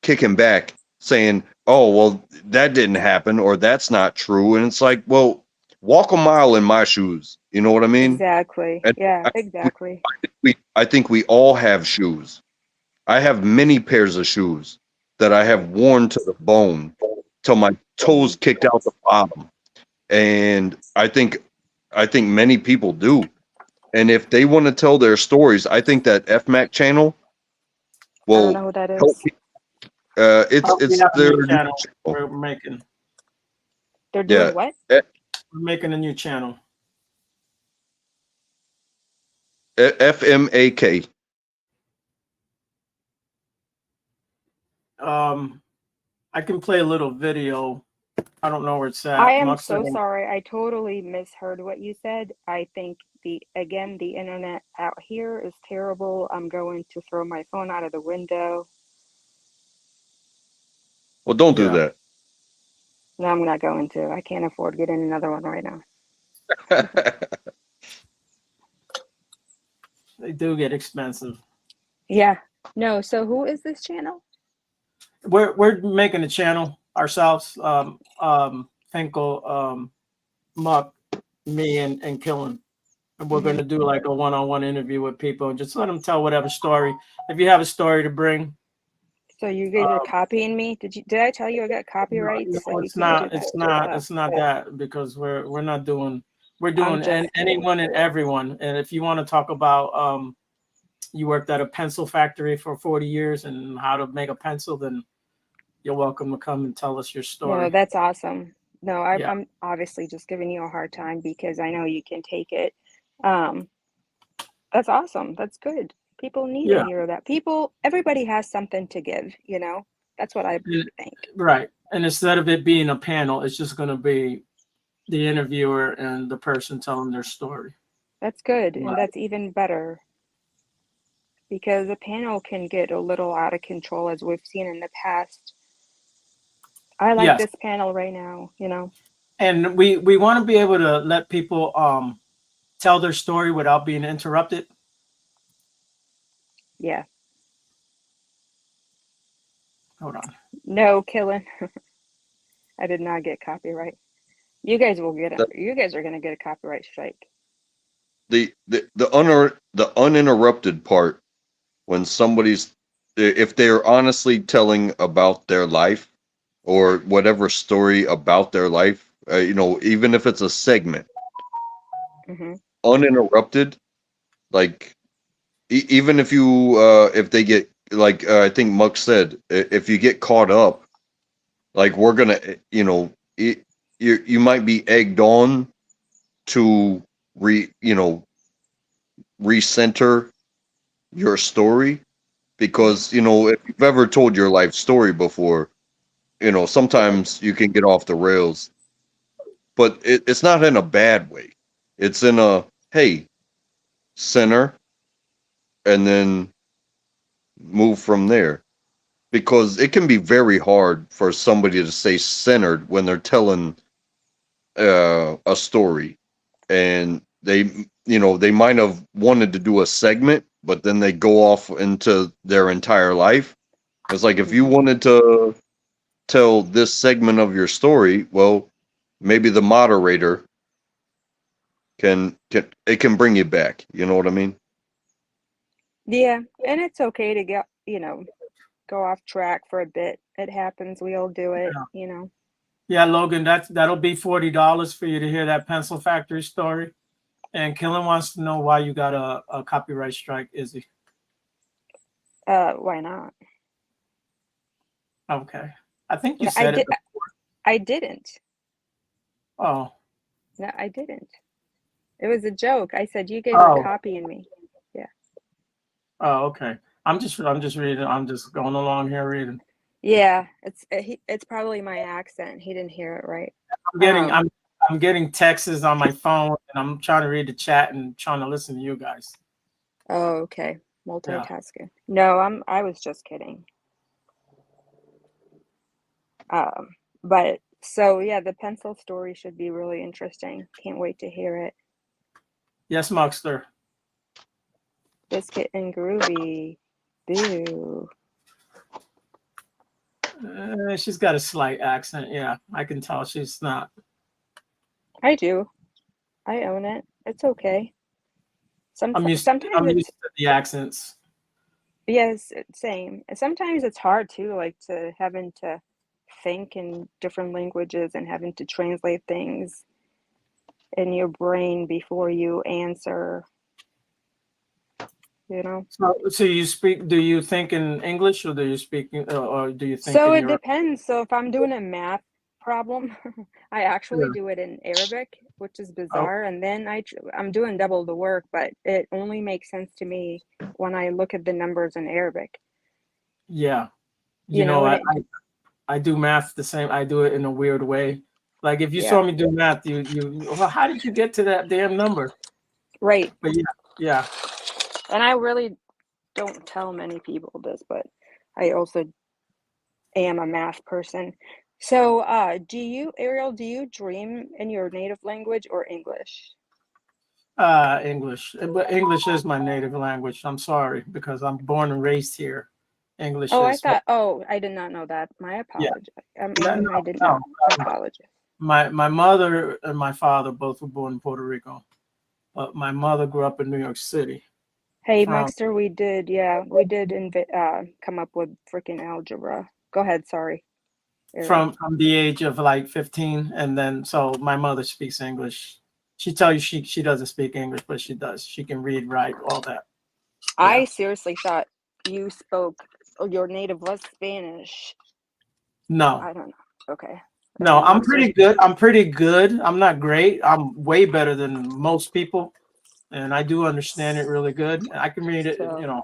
kicking back saying, oh, well, that didn't happen or that's not true. And it's like, well, walk a mile in my shoes. You know what I mean? Exactly. And Yeah, I, exactly. I think we all have shoes. I have many pairs of shoes that I have worn to the bone till my toes kicked out the bottom. And I think many people do. And if they want to tell their stories, I think that FMAC channel I don't will know who that help. is. We It's have a their new new channel channel. we're making. They're Yeah. doing what? We're making a new channel. FMAK. I can play a little video. I don't know where it's I at. am Mux so said- sorry. I totally misheard what you said. I think the internet out here is terrible. I'm going to throw my phone out of the window. Well, don't do Yeah. that. No, I'm not going to. I can't afford getting another one right now. They do get expensive. Yeah. No, so who is this channel? We're making a channel ourselves. Finkel, Muck, me, and Killen. And we're going to do like a one-on-one interview with people and just let them tell whatever story. If you have a story to bring. So you guys are copying me? Did I tell you I got copyrights? No, So you it's can't not. do It's that not. stuff. It's not that because we're not doing. We're I'm doing just anyone and everyone. And if you want to talk about you worked at a pencil factory for 40 years and how to make a pencil, then you're welcome to come and tell us your No, story. that's awesome. No, Yeah. I'm obviously just giving you a hard time because I know you can take it. That's awesome. That's good. People need to Yeah. hear that. Everybody has something to give, you know? That's what I think. Right. And instead of it being a panel, it's just going to be the interviewer and the person telling their story. That's good. And that's even better because a panel can get a little out of control as we've seen in the past. I like Yes. this panel right now, you know? And we want to be able to let people tell their story without being interrupted. Yeah. Hold on. No killing. I did not get copyright. You guys will get it. You guys are going to get a copyright strike. The uninterrupted part, when somebody's, if they're honestly telling about their life or whatever story about their life, even if it's a segment, uninterrupted, like even if you if they get like I think Muck said, if you get caught up, like we're gonna, you might be egged on to recenter your story, because if you've ever told your life story before, sometimes you can get off the rails, but it's not in a bad way. It's in a, hey, center, and then move from there, because it can be very hard for somebody to stay centered when they're telling a story, and they might have wanted to do a segment, but then they go off into their entire life. It's like, if you wanted to tell this segment of your story, well, maybe the moderator can bring you back. You know what I mean? Yeah, and it's okay to get, go off track for a bit. It happens. We all do it, Yeah, Logan, that'll be $40 for you to hear that pencil factory story. And Killen wants to know why you got a copyright strike, Izzy. Why not? Okay. I think you No, said it before. I didn't. Oh. No, I didn't. It was a joke. I said you guys are copying me. Yeah. Oh, okay. I'm just reading. I'm just going along here reading. Yeah, it's probably my accent. He didn't hear it right. I'm getting texts on my phone, and I'm trying to read the chat and trying to listen to you guys. Oh, okay. Multitasking. Yeah. No, I was just kidding. But so yeah, the pencil story should be really interesting. Can't wait to hear it. Yes, Muckster. Biscuit and Groovy. Boo. She's got a slight accent. Yeah, I can tell she's not. I do. I own it. It's okay. I'm used to the accents. Yes, same. Sometimes it's hard too, like having to think in different languages and having to translate things in your brain before you answer. So you speak? Do you think in English, or do you speak, or do you think? So it depends. So if I'm doing a math problem, I actually do it in Arabic, which is bizarre. And then I'm doing double the work, but it only makes sense to me when I look at the numbers in Arabic. Yeah, I do math the same. I do it in a weird way. Like if you saw me do math, well, how did you get to that damn number? Right. But yeah. And I really don't tell many people this, but I also am a math person. So, Ariel, do you dream in your native language or English? English. But English is my native language. I'm sorry, because I'm born and raised here. English Oh, is. I did not know that. My apologies. Yeah. I did not. I apologize. my mother and my father both were born in Puerto Rico, but my mother grew up in New York City. Hey, From Maxter, we did come up with freaking algebra. Go ahead, sorry. Ariel. from the age of like 15, and then so my mother speaks English. She tells you she doesn't speak English, but she does. She can read, write, all that. I seriously thought you spoke, your native was Spanish. No, I don't know. Okay. no, I'm Maxter's pretty good. I'm pretty good. I'm not great. I'm way better than most people, and I do understand it really good. I can read it. so You know.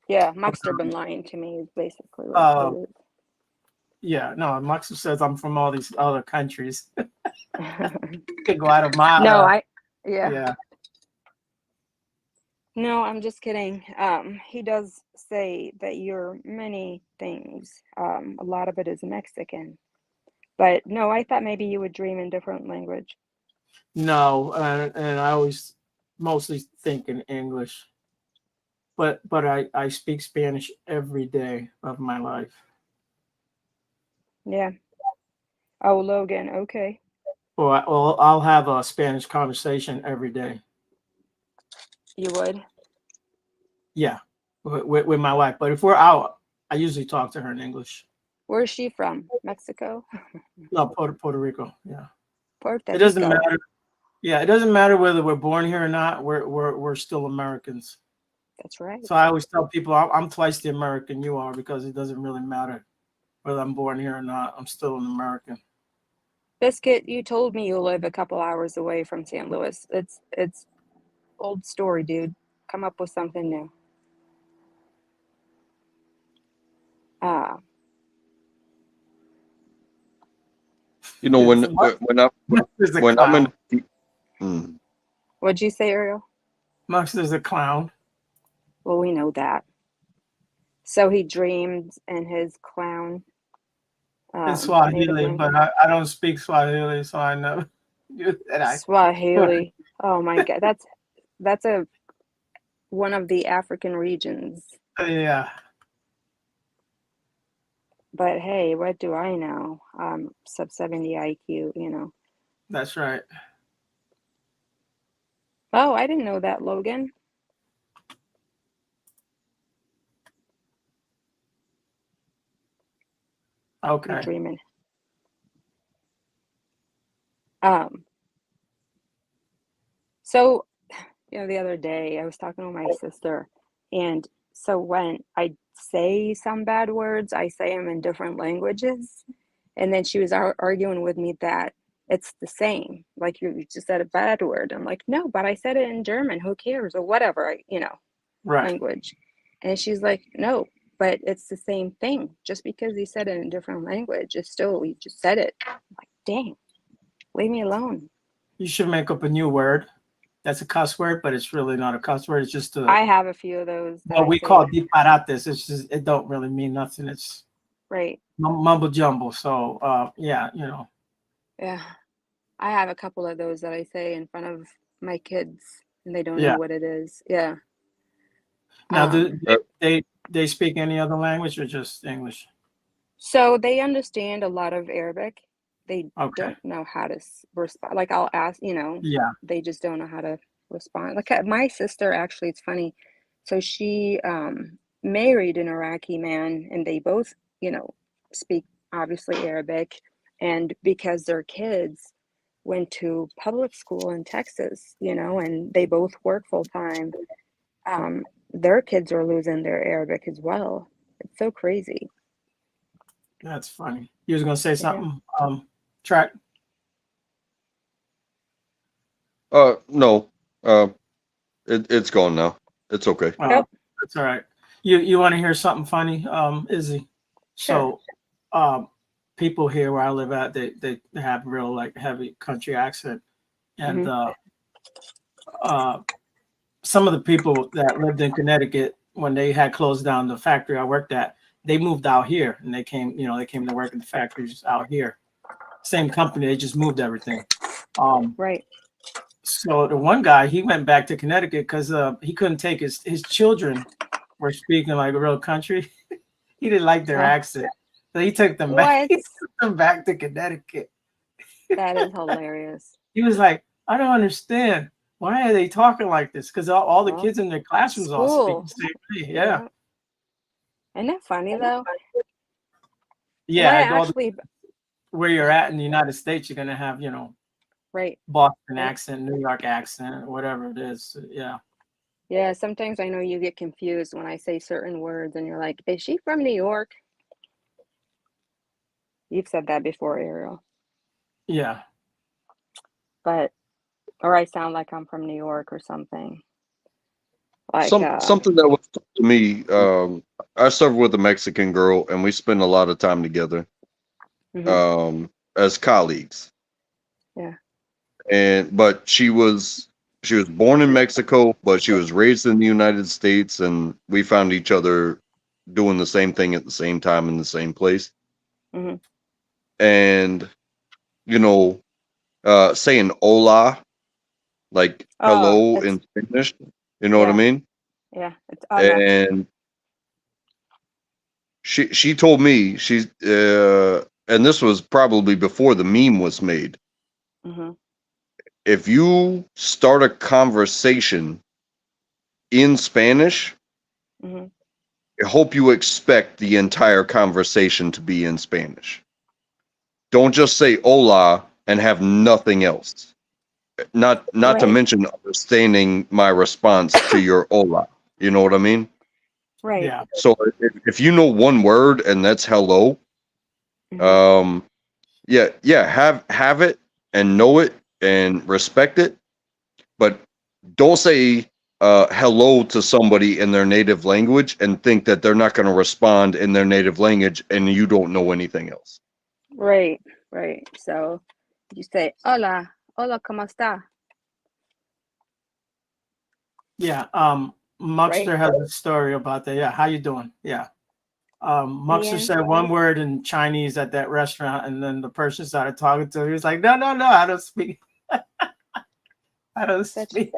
yeah, Maxter been lying to me is basically what Uh, it yeah. No, Max says I'm from all these other countries. is. No, Guatemala. yeah. Yeah. No, I'm just kidding. He does say that you're many things. A lot of it is Mexican. But no, I thought maybe you would dream in different language. No, and I always mostly think in English, but I speak Spanish every day of my life. Yeah. Oh, Logan, okay. Or I'll have a Spanish conversation every day. You would? Yeah, with my wife. But if we're out, I usually talk to her in English. Where's she from? Mexico? No, Puerto Rico. Yeah, Puerto it doesn't Rico. matter. Yeah, it doesn't matter whether we're born here or not. We're still Americans. That's right. So I always tell people I'm twice the American you are because it doesn't really matter whether I'm born here or not. I'm still an American. Biscuit, you told me you live a couple hours away from St. Louis. It's old story, dude. Come up with something new. Uh, You know, when What when I is a when I'm clown? in mm, what'd you say, Ariel? Max is a clown. Well, we know that. So he dreamed in his clown In native Swahili, but language. I don't speak Swahili, so I never use that. Swahili. Oh my God, that's a one of the African regions. Yeah, But hey, what do I know? Sub 70 IQ, you know. that's right. Oh, I didn't know that, Logan. You Okay. dreaming. Um, so the other day I was talking with my sister, and so when I say some bad words, I say them in different languages. And then she was arguing with me that it's the same. Like you just said a bad word. I'm like, no, but I said it in German. Who cares? Or whatever, Right. language. And she's like, no, but it's the same thing. Just because you said it in a different language, it's still, you just said it. I'm like, dang, leave me alone. You should make up a new word. That's a cuss word, but it's really not a cuss word. It's just I have a few of those that what I we say. call disparates. It's just it don't really mean nothing. It's Right. mumble jumble. So yeah, Yeah. I have a couple of those that I say in front of my kids and they don't yeah. know what it is. Yeah. Now, Um, they speak any other language or just English? so they understand a lot of Arabic. They Okay. don't know how to respond. Like I'll ask, Yeah. they just don't know how to respond. Like my sister, actually, it's funny. So she married an Iraqi man, and they both, speak obviously Arabic. And because their kids went to public school in Texas, and they both work full time, their kids are losing their Arabic as well. It's so crazy. That's funny. You was gonna say Yeah. something? Track. no, it's gone now. It's okay. Yep. That's all right. You want to hear something funny, Izzy? Sure. So, people here where I live at, they have real like heavy country accent, and some of the people that lived in Connecticut when they had closed down the factory I worked at, they moved out here and they came to work in the factories out here. Same company, they just moved everything. Right. So the one guy, he went back to Connecticut because he couldn't take his children were speaking like a real country. He didn't like their accent, so he took them back. What? He took them back to Connecticut. That is hilarious. He was like, I don't understand. Why are they talking like this? Because all the Well, kids in their classrooms all speak the school. same way. Yeah. Yeah. Isn't that funny though? Well, I Yeah. actually, Where you're at in the United States, you're going to have, right. Boston And accent, New York accent, whatever it is. Yeah. yeah, sometimes I know you get confused when I say certain words and you're like, is she from New York? You've said that before, Ariel. Yeah. But, or I sound like I'm from New York or something. Like, Something that was told to me. I served with a Mexican girl, and we spent a lot of time together mhm, as colleagues. yeah. But she was born in Mexico, but she was raised in the United States, and we found each other doing the same thing at the same time in the same place. Mhm. And you know, saying hola, like Oh, hello it's, in Spanish, you know what I yeah, mean? yeah. It's hola. And she told me and this was probably before the meme was made. Mhm, If you start a conversation in Spanish, mhm. I hope you expect the entire conversation to be in Spanish. Don't just say hola and have nothing else. Not to Right, mention understanding my response to your hola. You know what I mean? right. Yeah. So if you know one word and that's hello, Mhm. um, yeah, have it and know it and respect it, but don't say hello to somebody in their native language and think that they're not going to respond in their native language and you don't know anything else. Right, right. So you say, hola, hola, ¿cómo está? Yeah. Right? Muxter has a story about that. Yeah. How you doing? Yeah. Muxter Bien. said one word in Chinese at that restaurant, and then the person started talking to him. He was like, no, no, no, I don't speak. I don't Such speak.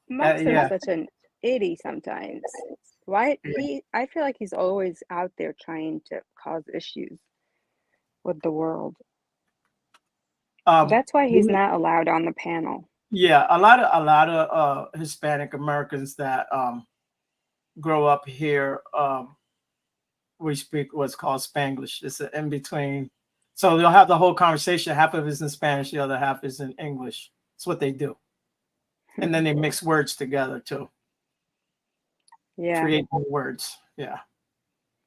Muxter is Yeah. such an idiot sometimes. Why I feel like he's always out there trying to cause issues with the world. Um, That's why he's not allowed on the panel. yeah, a lot of Hispanic Americans that grow up here, we speak what's called Spanglish. It's an in between. So they'll have the whole conversation. Half of it is in Spanish, the other half is in English. That's what they do, and then they mix words together to Yeah. create new words. Yeah,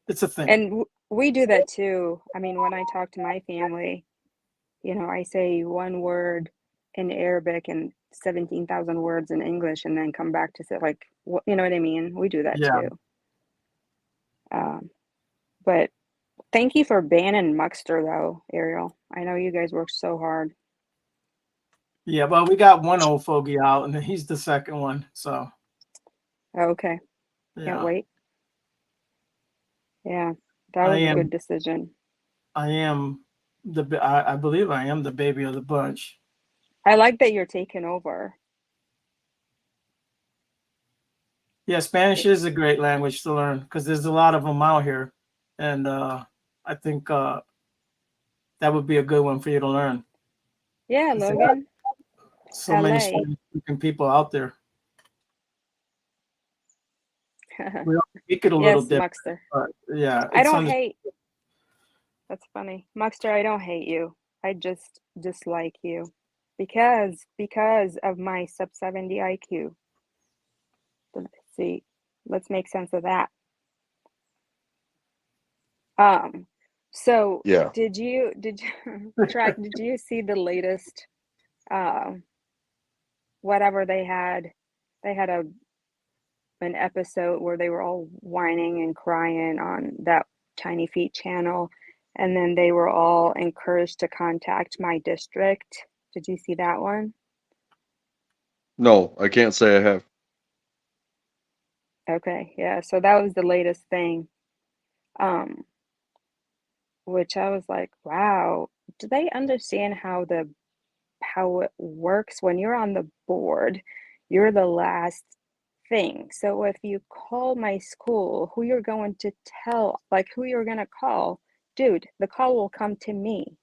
it's a thing. And we do that too. I mean, when I talk to my family, I say one word in Arabic and 17,000 words in English and then come back to say, like, what, you know what I mean? We do that Yeah, too. Um, but thank you for banning Muxter, though, Ariel. I know you guys worked so hard. yeah. But we got one old fogey out, and he's the second one. So Oh, okay. Can't yeah, wait. Yeah, that I was a am. good decision. I am I believe I am the baby of the bunch. I like that you're taking over. Yeah, Spanish is a great language to learn because there's a lot of them out here, and I think that would be a good one for you to learn. Yeah, There's a- Logan. so many LA. Spanish-speaking people out there. We all speak it a little Yes, different, Muxter. but yeah, I it's don't under. hate. That's funny. Muxter, I don't hate you. I just dislike you because of my sub 70 IQ. Let's see. Let's make sense of that. Um, so Yeah. did you track did you see the latest whatever they had? They had an episode where they were all whining and crying on that Tiny Feet channel, and then they were all encouraged to contact my district. Did you see that one? No, I can't say I have. Okay, yeah. So that was the latest thing. Um, which I was like, wow, do they understand how it works when you're on the board? You're the last thing. So if you call my school, who you're going to tell, like who you're going to call, dude, the call will come to me.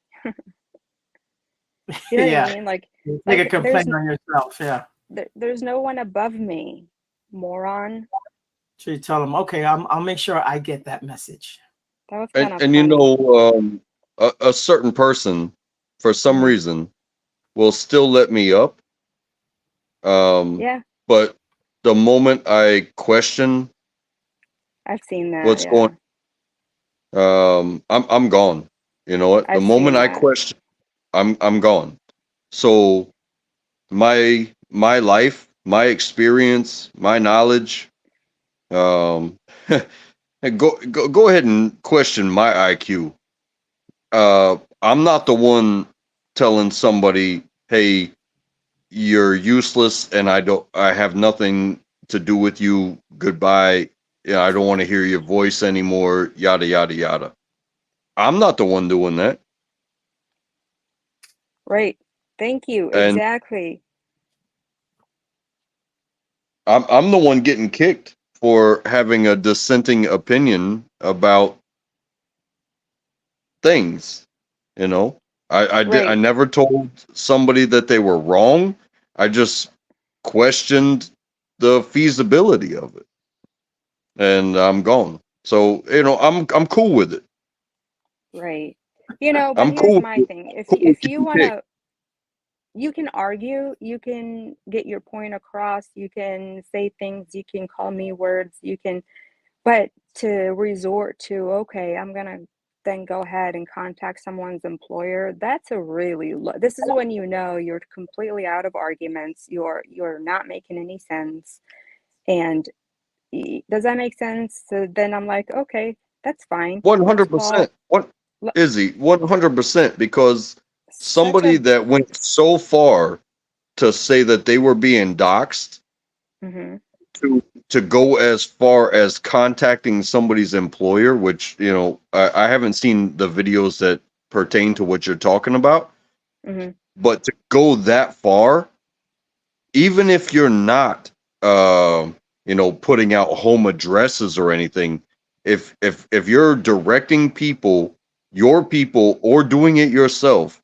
You know what I Yeah. mean? Like Take a there's complaint on yourself. Yeah. there's no one above me, moron. So you tell them, okay, I'll make sure I get that message. That was kind of And funny. a certain person, for some Mhm. reason, will still let me up. Yeah, But the moment I question I've seen that. what's going, Yeah, I'm gone. You know what? The I've moment seen I that. question, I'm gone. So my life, my experience, my knowledge, um, go ahead and question my IQ. I'm not the one telling somebody, "Hey, you're useless, and I have nothing to do with you. Goodbye. Yeah, I don't want to hear your voice anymore." Yada yada yada. I'm not the one doing that, Right. Thank you. and Exactly. I'm the one getting kicked for having a dissenting opinion about things. You know, I Right. never told somebody that they were wrong. I just questioned the feasibility of it, and I'm gone. So I'm cool with it. Right. You know, but I'm here's cool my with, thing. cool with If you getting want kicked. to, you can argue, you can get your point across, you can say things, you can call me words, you can, but to resort to, okay, I'm gonna then go ahead and contact someone's employer, that's a really low. This is when you know you're completely out of arguments, you're not making any sense. And does that make sense? So then I'm like, okay, that's fine. Let's call 100%. What Izzy? 100%. Because such somebody a that went so far to say that they were being doxxed, mhm, to go as far as contacting somebody's employer, which I haven't seen the videos that pertain to what you're talking about, mhm, but to go that far, even if you're not, putting out home addresses or anything, if you're directing people, your people, or doing it yourself,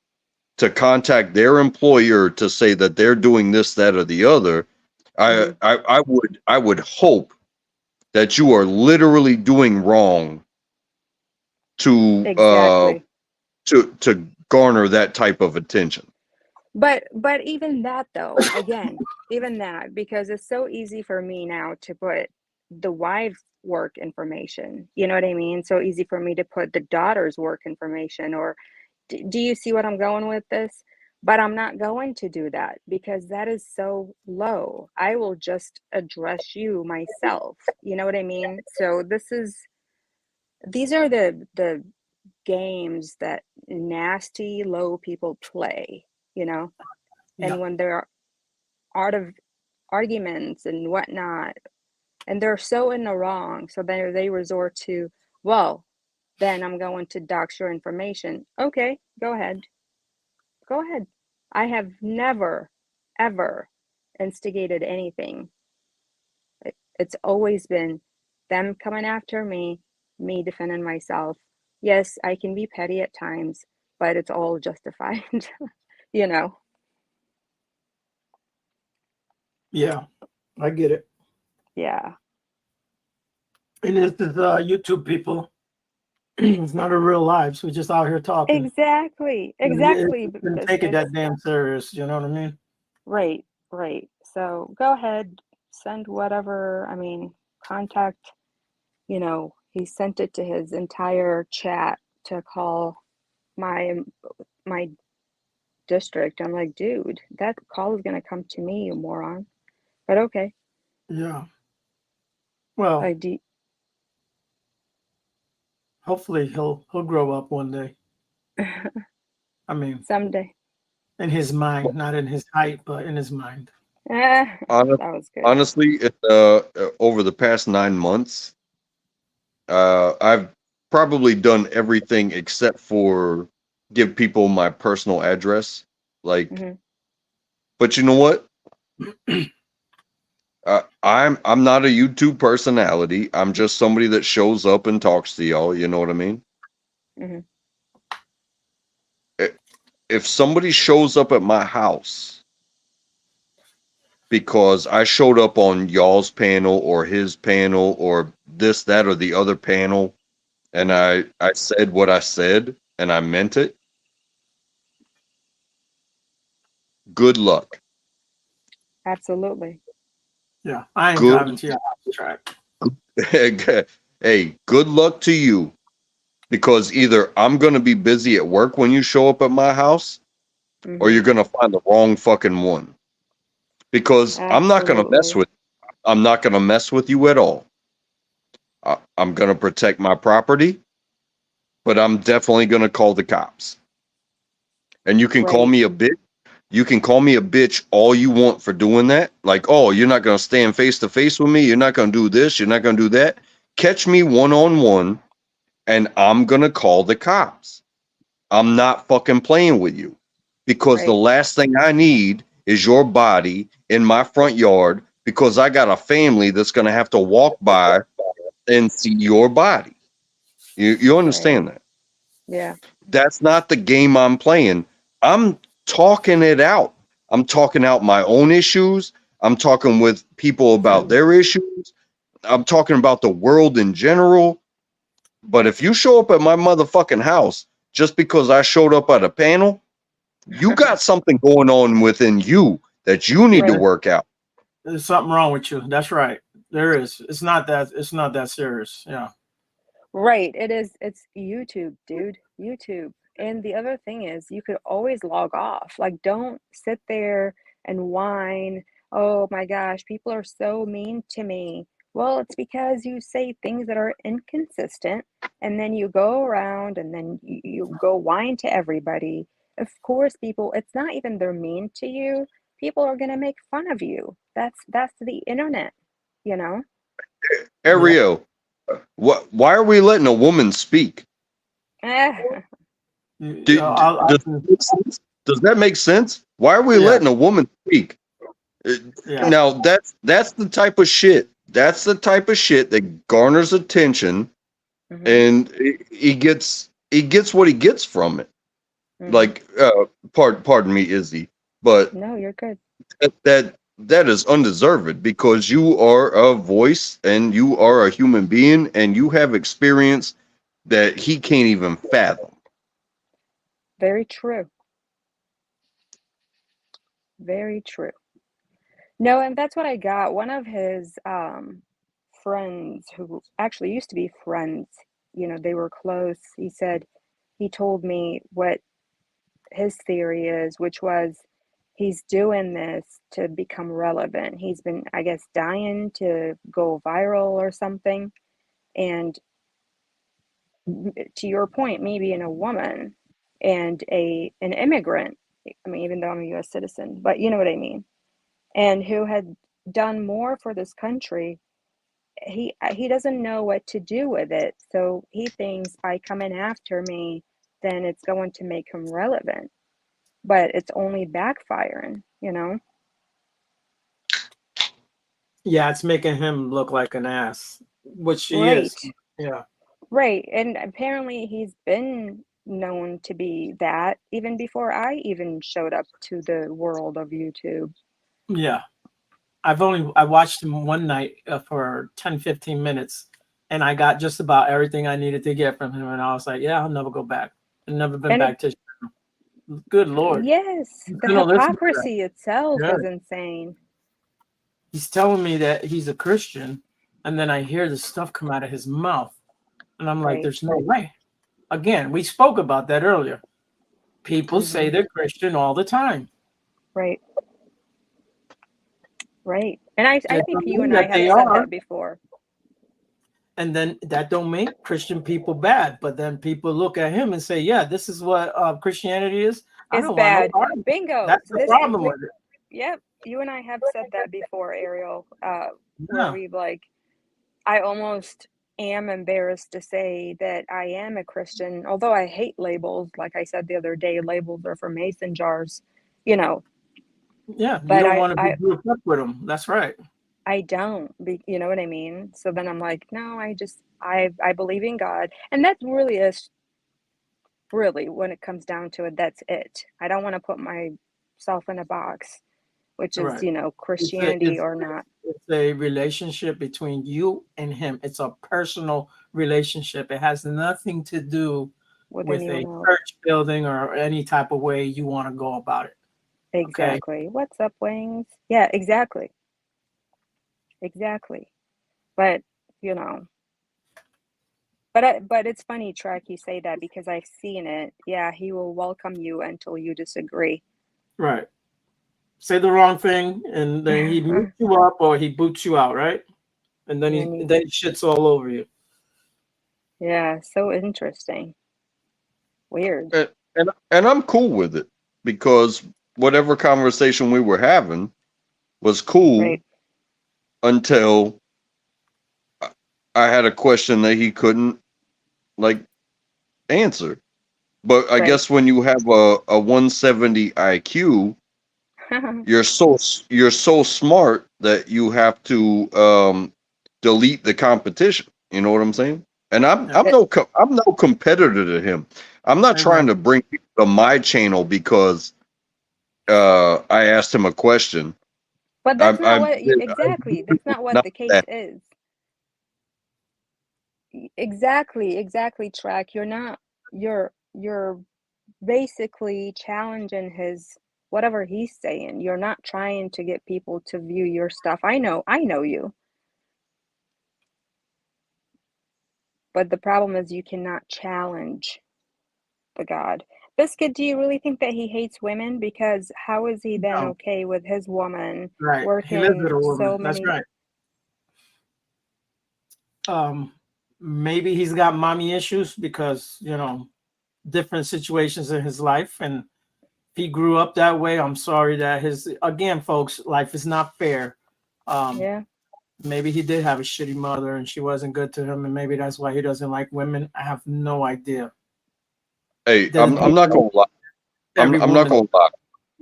to contact their employer to say that they're doing this, that, or the other, I mhm. I, I would hope that you are literally doing wrong to Exactly. garner that type of attention. But even that though, again, even that, because it's so easy for me now to put the wife's work information. You know what I mean? So easy for me to put the daughter's work information or do you see what I'm going with this? But I'm not going to do that because that is so low. I will just address you myself. You know what I mean? So these are the games that nasty low people play, you know? Yeah. And when they're out of arguments and whatnot, and they're so in the wrong, so they resort to, well, then I'm going to dox your information. Okay, go ahead. Go ahead. I have never, ever instigated anything. It's always been them coming after me defending myself. Yes, I can be petty at times, but it's all justified, you know? Yeah. I get it. Yeah, And this is YouTube people. It's not a real lives. We're just out here talking. exactly. And Exactly. you couldn't take it It's that damn serious. You know what I mean? right, right. So go ahead, send whatever, I mean, contact, he sent it to his entire chat to call my my district. I'm like, dude, that call is gonna come to me, you moron. But okay, Yeah. Well, I do. hopefully he'll grow up one day. I mean, Someday. in his mind, not in his height, but in his mind. Ah, Honest, that was good. honestly, over the past 9 months, I've probably done everything except for give people my personal address. Like, Hmm. but you know what? I'm not a YouTube personality. I'm just somebody that shows up and talks to y'all. You know what I mean? Hmm. Eh, if somebody shows up at my house because I showed up on y'all's panel or his panel or this, that, or the other panel, and I said what I said and I meant it, good luck. Absolutely. Yeah, I ain't Good, driving to your house track. hey, good luck to you because either I'm going to be busy at work when you show up at my house or Hmm. you're going to find the wrong fucking one because Absolutely. I'm not going to mess with you at all. I'm going to protect my property, but I'm definitely going to call the cops. And you can call Right. me a bitch. You can call me a bitch all you want for doing that. Like, oh, you're not going to stand face to face with me. You're not going to do this. You're not going to do that. Catch me one on one, and I'm going to call the cops. I'm not fucking playing with you because the Right. last thing I need is your body in my front yard because I got a family that's going to have to walk by and see your body. You Right. understand that? Yeah. That's not the game I'm playing. I'm talking it out. I'm talking out my own issues. I'm talking with people about their issues. I'm talking about the world in general. But if you show up at my motherfucking house just because I showed up at a panel, you got something going on within you that you need to Right. work out. There's something wrong with you. That's right. There is. It's not that. It's not that serious. Yeah. Right. It is. It's YouTube, dude. YouTube. And the other thing is, you could always log off. Like, don't sit there and whine. Oh my gosh, people are so mean to me. Well, it's because you say things that are inconsistent, and then you go around and then you go whine to everybody. Of course, people, it's not even they're mean to you. People are gonna make fun of you. That's the internet, you know? Yeah. Ariel, why are we letting a woman speak? You know, Does that make sense? Does that make sense? Why are we yeah. letting a woman speak? Uh, Yeah. Because Now that's the type of shit. That's the type of shit that garners attention, mhm, and he gets what he gets from it. mhm. Like, pardon me, Izzy, but No, you're good. that is undeserved because you are a voice and you are a human being and you have experience that he can't even fathom. Very true. Very true. No, and that's what I got. One of his friends who actually used to be friends, they were close. He said he told me what his theory is, which was he's doing this to become relevant. He's been, I guess, dying to go viral or something. And to your point, me being a woman and an immigrant, I mean, even though I'm a US citizen, but you know what I mean, and who had done more for this country, he doesn't know what to do with it. So he thinks by coming after me, then it's going to make him relevant. But it's only backfiring, you know? Yeah. It's making him look like an ass, which he is. Right. Yeah. Right. And apparently he's been known to be that even before I even showed up to the world of YouTube. Yeah. I watched him one night for 10, 15 minutes, and I got just about everything I needed to get from him. And I was like, yeah, I'll never go back. I've never been And it, back to. Good Lord. yes, I'm the gonna listen to that. hypocrisy itself Yeah. is insane. He's telling me that he's a Christian, and then I hear the stuff come out of his mouth, and I'm like, Right. there's no way. Again, we spoke about that earlier. People say Hmm. they're Christian all the time. Right. Right. And I That think don't you mean and I that have they said are, that before. and then that don't make Christian people bad. But then people look at him and say, "Yeah, this is what Christianity is." I It's don't want no bad. part of it. Bingo. That's the problem with it. Yep, you and I have said that before, Ariel, where Yeah, we've like, I almost am embarrassed to say that I am a Christian, although I hate labels. Like I said the other day, labels are for mason jars, you know, yeah. You but don't want to be grouped up with them. That's right. I don't, you know what I mean? So then I'm like, no, I believe in God. And that really is Really, when it comes down to it, that's it. I don't want to put myself in a box, which is, Right. It's a, Christianity it's, or not. it's a relationship between you and him. It's a personal relationship. It has nothing to do With with anyone a else. church building or any type of way you want to go about it. Okay. Exactly. What's up, Wings? Yeah, exactly. Exactly. But, you know, but it's funny, Trek, you say that because I've seen it. Yeah, he will welcome you until you disagree. Right. Say the wrong thing and then he mutes you up or he boots you out, right? And then And he shits all over you. yeah, so interesting. Weird. And I'm cool with it because whatever conversation we were having was cool Right. until I had a question that he couldn't like answer. But I Right. guess when you have a 170 IQ, you're so smart that you have to delete the competition. You know what I'm saying? And Yeah. I'm no competitor to him. I'm not trying Amen. to bring people to my channel because I asked him a question. But that's not what exactly. That's not what Not the case that. is. Exactly, exactly, Track. You're basically challenging his whatever he's saying. You're not trying to get people to view your stuff. I know you. But the problem is you cannot challenge the God. Biscuit, do you really think that he hates women? Because how is he then No. okay with his woman Right. He lives with working a so woman. That's many? right. Maybe he's got mommy issues because, different situations in his life. And he grew up that way. I'm sorry that again, folks, life is not fair. Um, Yeah, maybe he did have a shitty mother and she wasn't good to him. And maybe that's why he doesn't like women. I have no idea. Hey, Doesn't I'm mean not gonna lie. every I'm not woman gonna lie.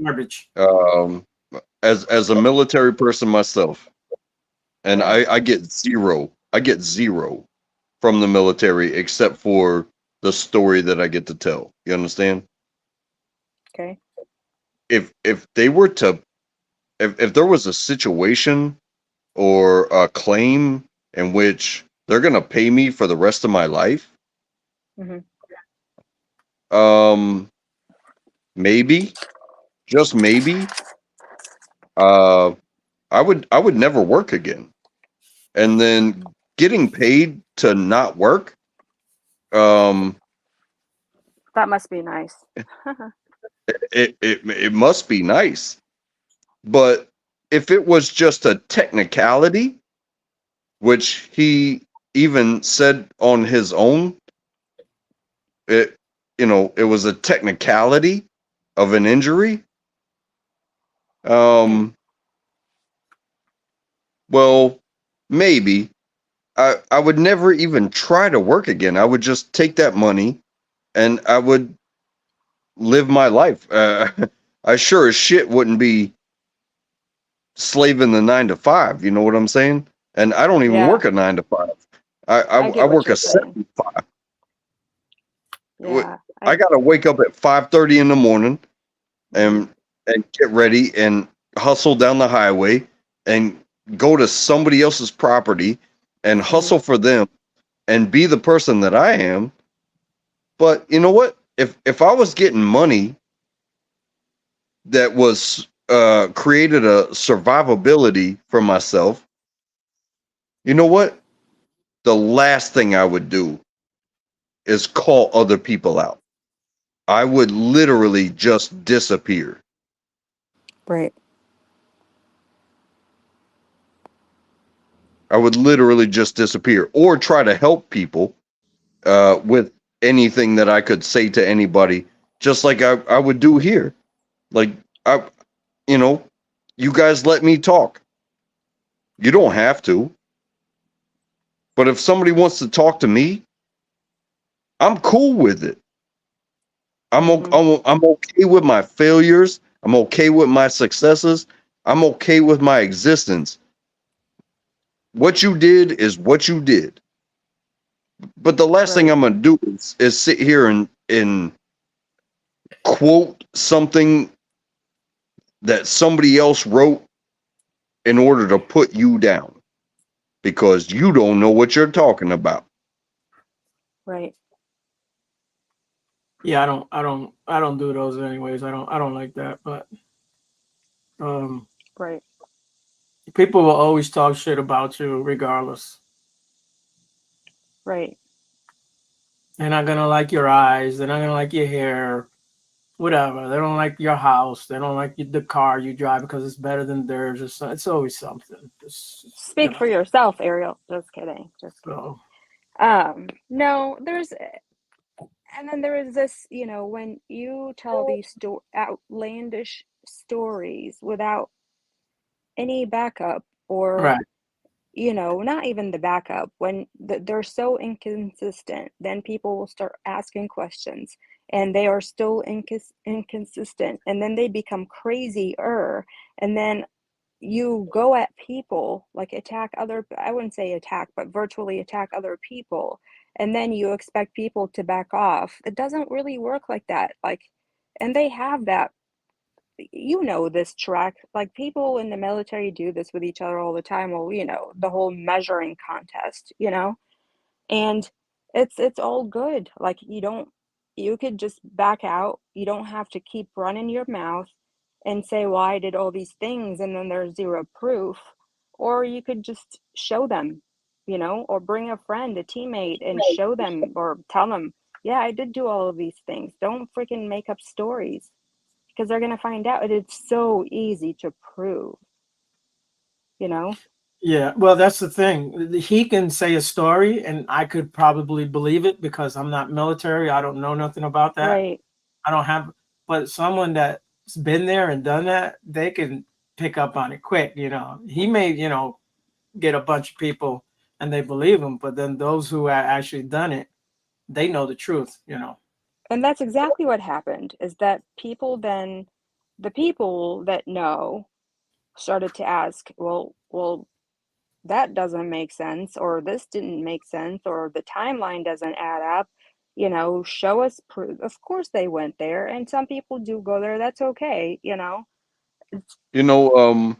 garbage. Um, as a military person myself, and yeah, I get zero. I get zero from the military except for the story that I get to tell. You understand? okay. If they were to if there was a situation or a claim in which they're gonna pay me for the rest of my life, Hmm. um, maybe, just maybe, uh, I would never work again. And then getting paid to not work, um, That must be nice. it must be nice. But if it was just a technicality, which he even said on his own, it it was a technicality of an injury. Yeah, Um, well, maybe I would never even try to work again. I would just take that money and I would live my life. I sure as shit wouldn't be slaving the 9 to 5. You know what I'm saying? And I don't even yeah, work a 9 to 5. I I get what work you're a saying. 7 to 5. Yeah, I gotta wake up at 5:30 in the morning mhm, and get ready and hustle down the highway and go to somebody else's property and mhm, hustle for them and be the person that I am. But you know what? If I was getting money that was created a survivability for myself, you know what? The last thing I would do is call other people out. I would literally just disappear. right. I would literally just disappear or try to help people with anything that I could say to anybody, just like I would do here. Like, I, you know, you guys let me talk. You don't have to. But if somebody wants to talk to me, I'm cool with it. Mhm. I'm okay with my failures. I'm okay with my successes. I'm okay with my existence. What you did is what you did. But the last thing Right. I'm gonna do is sit here and quote something that somebody else wrote in order to put you down because you don't know what you're talking about. Right. Yeah, I don't do those anyways. I don't like that. But um, Right. people will always talk shit about you regardless. Right. They're not gonna like your eyes. They're not gonna like your hair. Whatever. They don't like your house. They don't like the car you drive because it's better than theirs. It's always something. Just, you Speak for know. yourself, Ariel. Just kidding. Just kidding. So No, and then there is this, when you tell these outlandish stories without any backup or, right. not even the backup, when they're so inconsistent, then people will start asking questions and they are still inconsistent. And then they become crazier. And then you go at people, like attack other, I wouldn't say attack, but virtually attack other people, and then you expect people to back off. It doesn't really work like that. Like, and they have that, this track, like people in the military do this with each other all the time. Well, the whole measuring contest, and it's all good. Like, you could just back out. You don't have to keep running your mouth and say, well, I did all these things and then there's zero proof. Or you could just show them, or bring a friend, a teammate, and show them or tell them, yeah, I did do all of these things. Don't freaking make up stories, because they're going to find out. It's so easy to prove, you know? Yeah. Well, that's the thing. He can say a story, and I could probably believe it because I'm not military. I don't know nothing about that. Right. I don't have. But someone that's been there and done that, they can pick up on it quick. He may get a bunch of people and they believe him, but then those who have actually done it, they know the truth. And that's exactly what happened, is that the people that know started to ask, well, that doesn't make sense, or this didn't make sense, or the timeline doesn't add up. Show us proof. Of course they went there, and some people do go there. That's okay. It's, You know,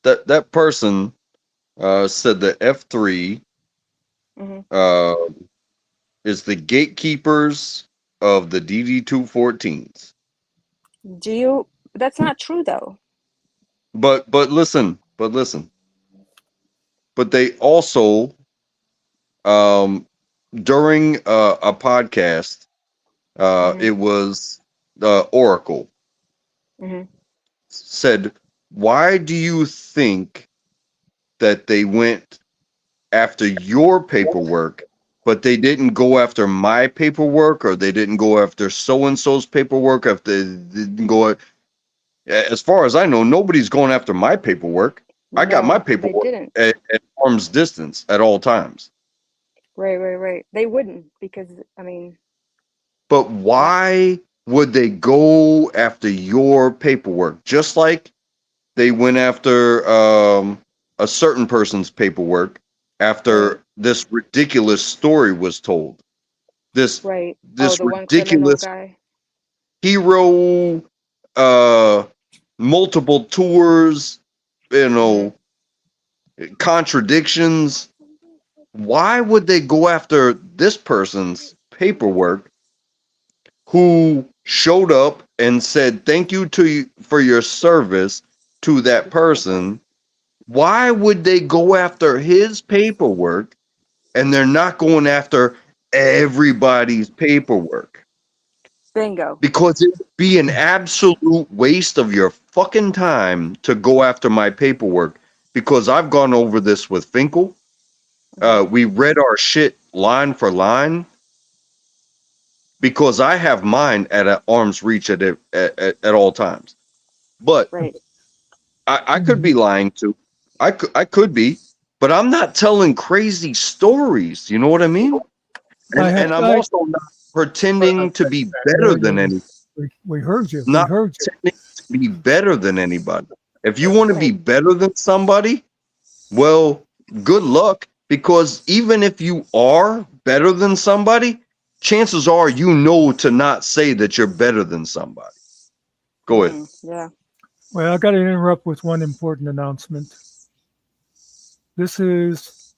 that person said the F3 mhm. uh, is the gatekeepers of the DD-214s. That's not true though. But listen. But they also during a podcast, Hmm. it was Oracle Hmm. said, "Why do you think that they went after your paperwork, but they didn't go after my paperwork, or they didn't go after so and so's paperwork? If they didn't go, as far as I know, nobody's going after my paperwork. I got my No, they paperwork didn't. at arm's distance at all times. Right. They wouldn't, because I mean, But that. why would they go after your paperwork? Just like they went after a certain person's paperwork Right. after this ridiculous story was told. This Right. Oh, this the one criminal ridiculous guy. hero, uh, multiple tours, you Hmm. know, contradictions. Why would they go after this person's paperwork who showed up and said thank you to you for your service to that person? Why would they go after his paperwork and they're not going after everybody's paperwork? Bingo. Because it would be an absolute waste of your fucking time to go after my paperwork. Because I've gone over this with Finkel. Hmm. We read our shit line for line because I have mine at an arm's reach at all times. But Right. I could be lying too. I could be, but I'm not telling crazy stories. You know what I mean? I And have, I'm I, also not What about pretending to be better yeah, than any. we heard you. We Not heard you. pretending to be better than anybody. If you want to be Right. better than somebody, well, good luck. because even if you are better than somebody, chances are you know to not say that you're better than somebody. Go ahead. Yeah. Well, I got to interrupt with one important announcement. This is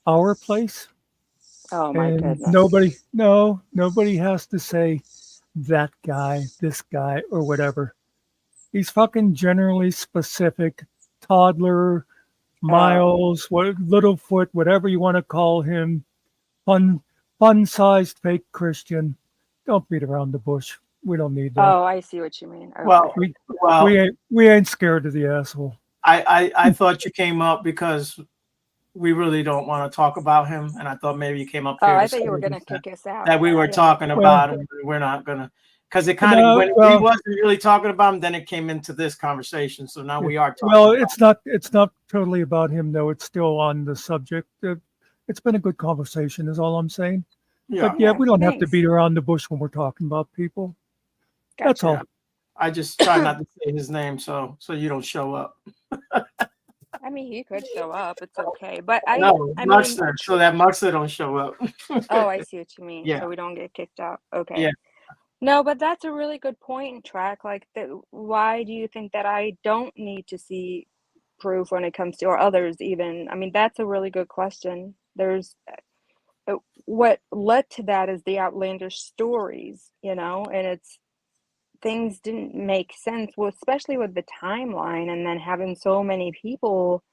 our place, Oh my and goodness. nobody has to say that guy, this guy, or whatever. He's fucking generally specific, toddler, Oh. Miles, what Littlefoot, whatever you want to call him, fun-sized fake Christian. Don't beat around the bush. We don't need that. Oh, I see what you mean. Well, Okay. We well, we ain't scared of the asshole. I thought you came up because we really don't want to talk about him, and I thought maybe you came up Oh, here I to thought say you were gonna kick us out. that we were Yeah. talking Well, about him. We're not gonna, because it kind of, no, when we well, wasn't really talking about him, then it came into this conversation. So now yeah. we are talking. Well, About it's not totally about him though. It's still on the subject. It's been a good conversation, is all I'm saying. Yeah, But yeah, Yeah. we don't have to Thanks. beat around the bush when we're talking about people. That's Gotcha. all. I just try not to say his name so you don't show up. I mean, he could show up. It's okay. But I No, mean, Muxter, so that Muxter don't show up. oh, I see what you mean. Yeah, So we don't get kicked out. yeah, Okay. No, but that's a really good point, Track. Like, why do you think that I don't need to see proof when it comes to, or others even? I mean, that's a really good question. There's what led to that is the outlandish stories, and it's things didn't make sense. Well, especially with the timeline, and then having so many people,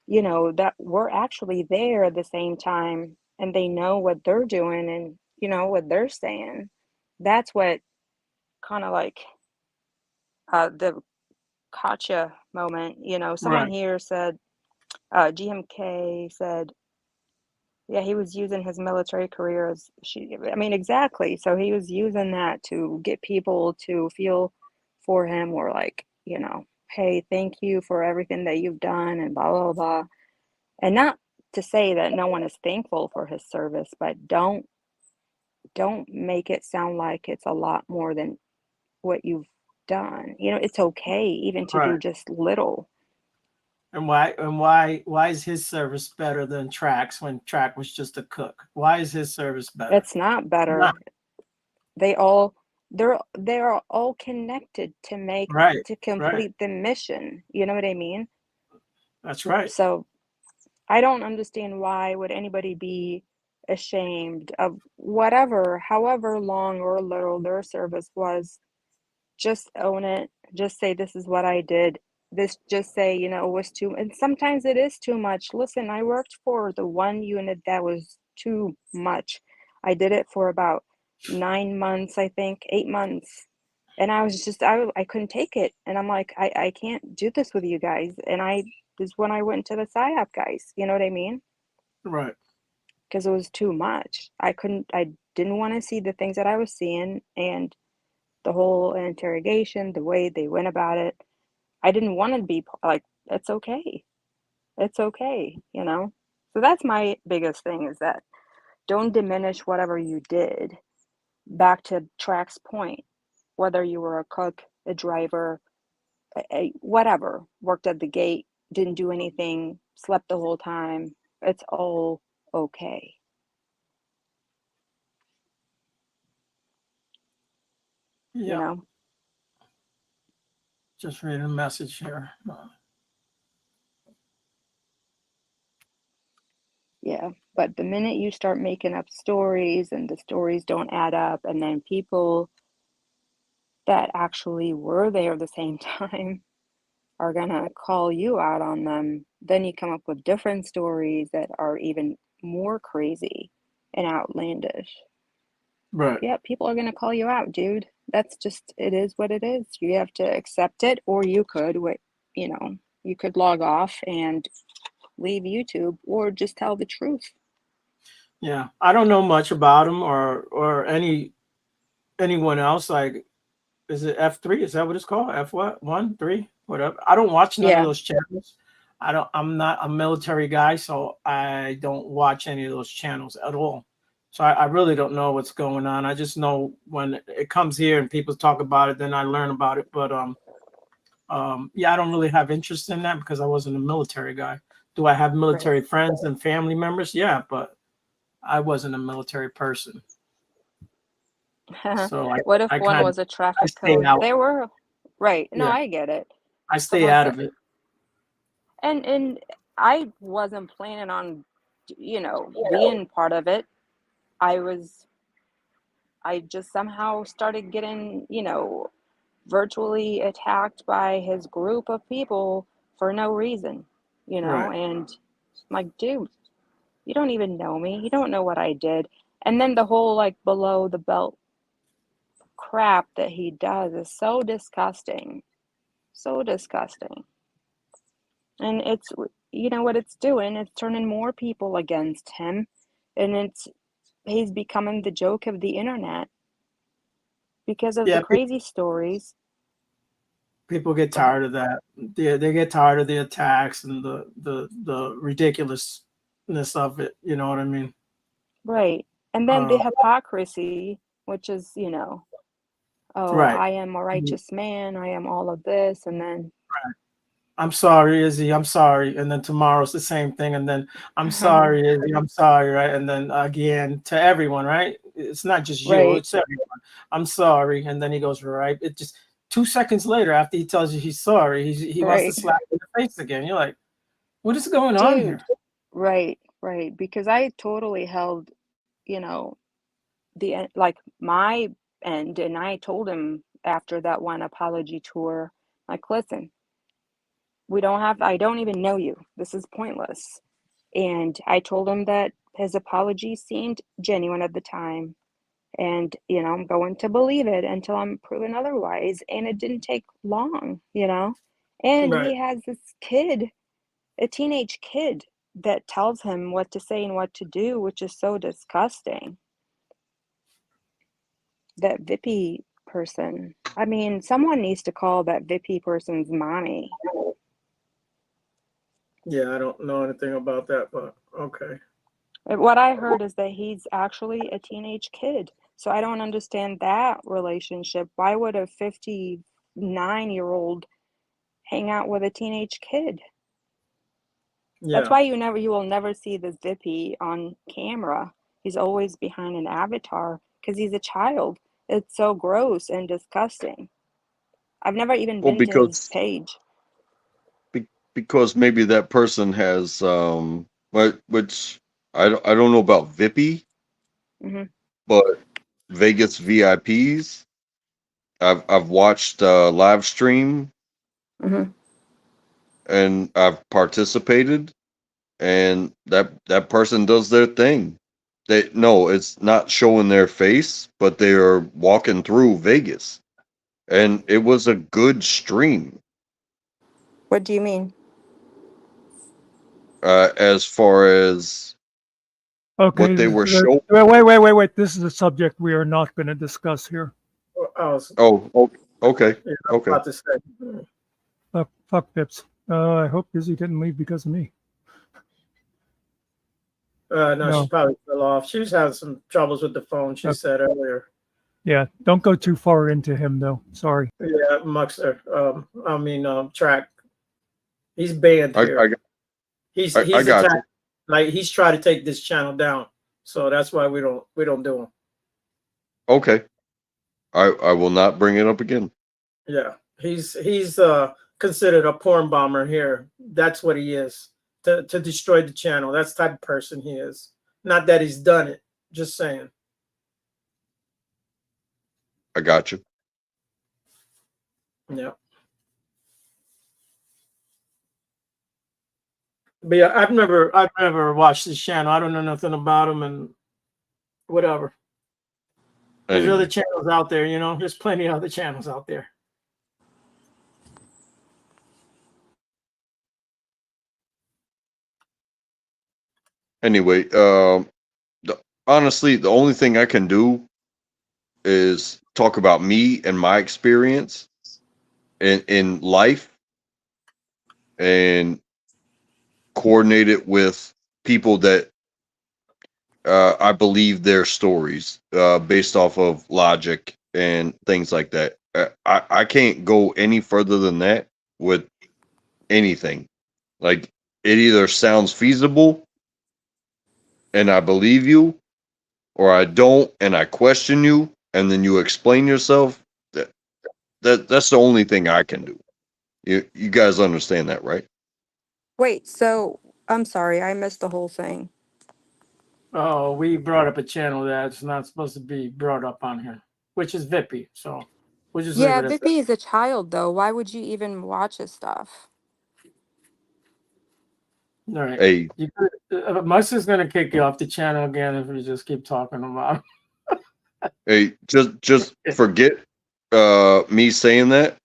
that were actually there at the same time, and they know what they're doing, and what they're saying. That's what kind of like the gotcha moment. Someone right, here said, GMK said, yeah, he was using his military career as I mean, exactly. So he was using that to get people to feel for him, or like, hey, thank you for everything that you've done, and blah blah blah. And not to say that no one is thankful for his service, but don't make it sound like it's a lot more than what you've done. It's okay even to do right. just little. And why is his service better than Track's when Track was just a cook? Why is his service better? It's not It's not. better. They all they're all connected to Right, right. complete the mission. You know what I mean? That's right. So I don't understand why would anybody be ashamed of whatever, however long or little their service was. Just own it. Just say, this is what I did. Just say, it was too, and sometimes it is too much. Listen, I worked for the one unit that was too much. I did it for about 9 months, I think, 8 months. And I was just, I couldn't take it. And I'm like, I can't do this with you guys. And this is when I went to the PSYOP guys. You know what I mean? Right. Because it was too much. I didn't want to see the things that I was seeing, and the whole interrogation, the way they went about it. I didn't want to be like, it's okay. It's okay, So that's my biggest thing, is that don't diminish whatever you did. Back to Track's point, whether you were a cook, a driver, whatever, worked at the gate, didn't do anything, slept the whole time, it's all okay. You Yeah. know? Just reading a message here. Yeah. But the minute you start making up stories and the stories don't add up, and then people that actually were there at the same time are gonna call you out on them, then you come up with different stories that are even more crazy and outlandish. Right. Yeah, people are gonna call you out, dude. That's just, it is what it is. You have to accept it, or you could wait, you could log off and leave YouTube, or just tell the truth. Yeah. I don't know much about him or anyone else. Like, is it F3? Is that what it's called? F what? 1, 3, whatever. I don't watch none of Yeah. those channels. I'm not a military guy, so I don't watch any of those channels at all. So I really don't know what's going on. I just know when it comes here and people talk about it, then I learn about it. But yeah, I don't really have interest in that because I wasn't a military guy. Do I have military friends and family members? Yeah, but I wasn't a military person, so What if I one kind was a I traffic stay code? out. They were right. No, Yeah, I get it. I stay Someone out said, of it. and I wasn't planning on, being part of it. I was, I just somehow started getting, virtually attacked by his group of people for no reason, Right. and I'm like, dude, you don't even know me. You don't know what I did. And then the whole like below the belt crap that he does is so disgusting. So disgusting. And it's, what it's doing, it's turning more people against him. And he's becoming the joke of the internet because of the Yeah, crazy stories. people get Go ahead. tired of that. They get tired of the attacks and the ridiculousness of it. You know what I mean? Right. And then the Uh, hypocrisy, which is, oh, right. I am a righteous man, I am all of this, and then I'm sorry, Izzy. I'm sorry. And then tomorrow's the same thing. And then I'm sorry, Izzy. I'm sorry, right? And then again to everyone, right? It's not just you, right, it's everyone. I'm sorry. And then he goes, right. It just 2 seconds later, after he tells you he's sorry, he wants to right. slap you in the face again. You're like, what is going on Dude, here? right, right. Because I totally held, you know, like my end, and I told him after that one apology tour, like, listen, I don't even know you. This is pointless. And I told him that his apology seemed genuine at the time. And, I'm going to believe it until I'm proven otherwise. And it didn't take long. And Right. he has this kid, a teenage kid, that tells him what to say and what to do, which is so disgusting. That Vippy person. I mean, someone needs to call that Vippy person's mommy. Yeah, I don't know anything about that, but okay. What I heard is that he's actually a teenage kid. So I don't understand that relationship. Why would a 59-year-old hang out with a teenage kid? That's Yeah. why you will never see this Vippy on camera. He's always behind an avatar because he's a child. It's so gross and disgusting. I've never even Well, been to his because page. because maybe that person has which I don't know about Vippy, Hmm. but Vegas VIPs. I've watched live stream Hmm. and I've participated, and that person does their thing. They no, it's not showing their face, but they are walking through Vegas, and it was a good stream. What do you mean? As far as what Okay. they were showing. Wait. This is a subject we are not going to discuss here. I was, Okay, yeah, I was okay. about to say. Fuck Pips. I hope Izzy didn't leave because of me. No, she No. probably fell off. She was having some troubles with the phone, she Okay. said earlier. Yeah. Don't go too far into him, though. Sorry. Yeah, Muxer. Track. He's banned I here. I, I He's got you. attacked. Like he's trying to take this channel down. So that's why we don't do him. Okay, I will not bring it up again. Yeah, he's considered a porn bomber here. That's what he is, to destroy the channel. That's the type of person he is. Not that he's done it. Just saying. I got you. Yeah. But yeah, I've never watched this channel. I don't know nothing about him and whatever. There's other Anyway, channels out there, There's plenty of other channels out there. anyway, honestly, the only thing I can do is talk about me and my experience in life and coordinate it with people that I believe their stories based off of logic and things like that. I can't go any further than that with anything. Like it either sounds feasible and I believe you, or I don't and I question you, and then you explain yourself. That's the only thing I can do. You guys understand that, right? Wait, so I'm sorry, I missed the whole thing. Oh, we brought up a channel that's not supposed to be brought up on here, which is Vippy. So we'll just leave Yeah, it at that. Vippy is a child though. Why would you even watch his stuff? All right. Hey, You Musta's gonna kick you off the channel again if we just keep talking about hey, just it. forget me saying that.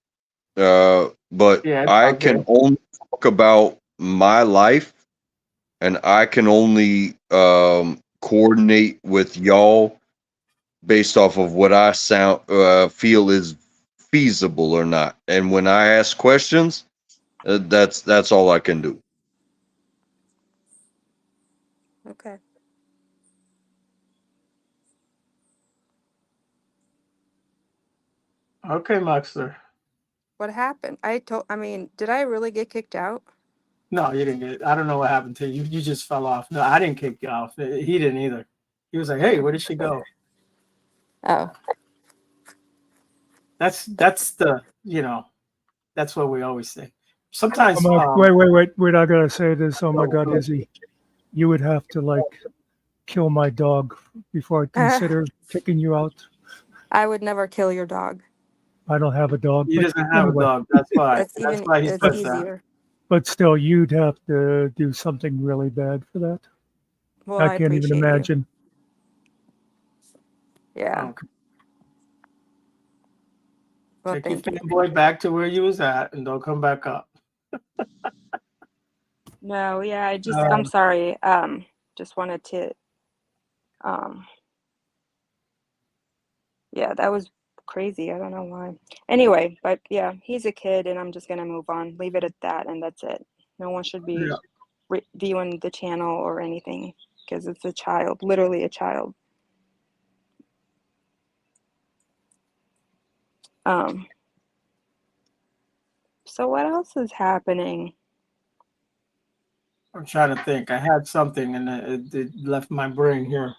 But Yeah, it's I all can good. only talk about my life, and I can only coordinate with y'all based off of what I feel is feasible or not. And when I ask questions, that's all I can do. Okay. Okay, Muxter. What happened? I mean, did I really get kicked out? No, you didn't get. I don't know what happened to you. You just fell off. No, I didn't kick you off. He didn't either. He was like, "Hey, where did she go?" Oh, That's the that's what we always say. Sometimes, Wait! I gotta say this. Oh my God, go. Izzy, you would have to like kill my dog before I'd consider kicking you out. I would never kill your dog. I don't have a dog, He but doesn't have a anyway. dog. That's why. That's That's even why he it's says that. easier. But still, you'd have to do something really bad for that. Well, I I can't even appreciate you. imagine. Yeah. Okay. Well, Take your thank you. fanboy back to where you was at, and don't come back up. No, yeah, I'm Um, sorry. Just wanted to um yeah, that was crazy. I don't know why. Anyway, but yeah, he's a kid and I'm just gonna move on. Leave it at that and that's it. No one should be viewing the channel or anything because it's a child, literally a child. So what else is happening? I'm trying to think. I had something, and it left my brain here.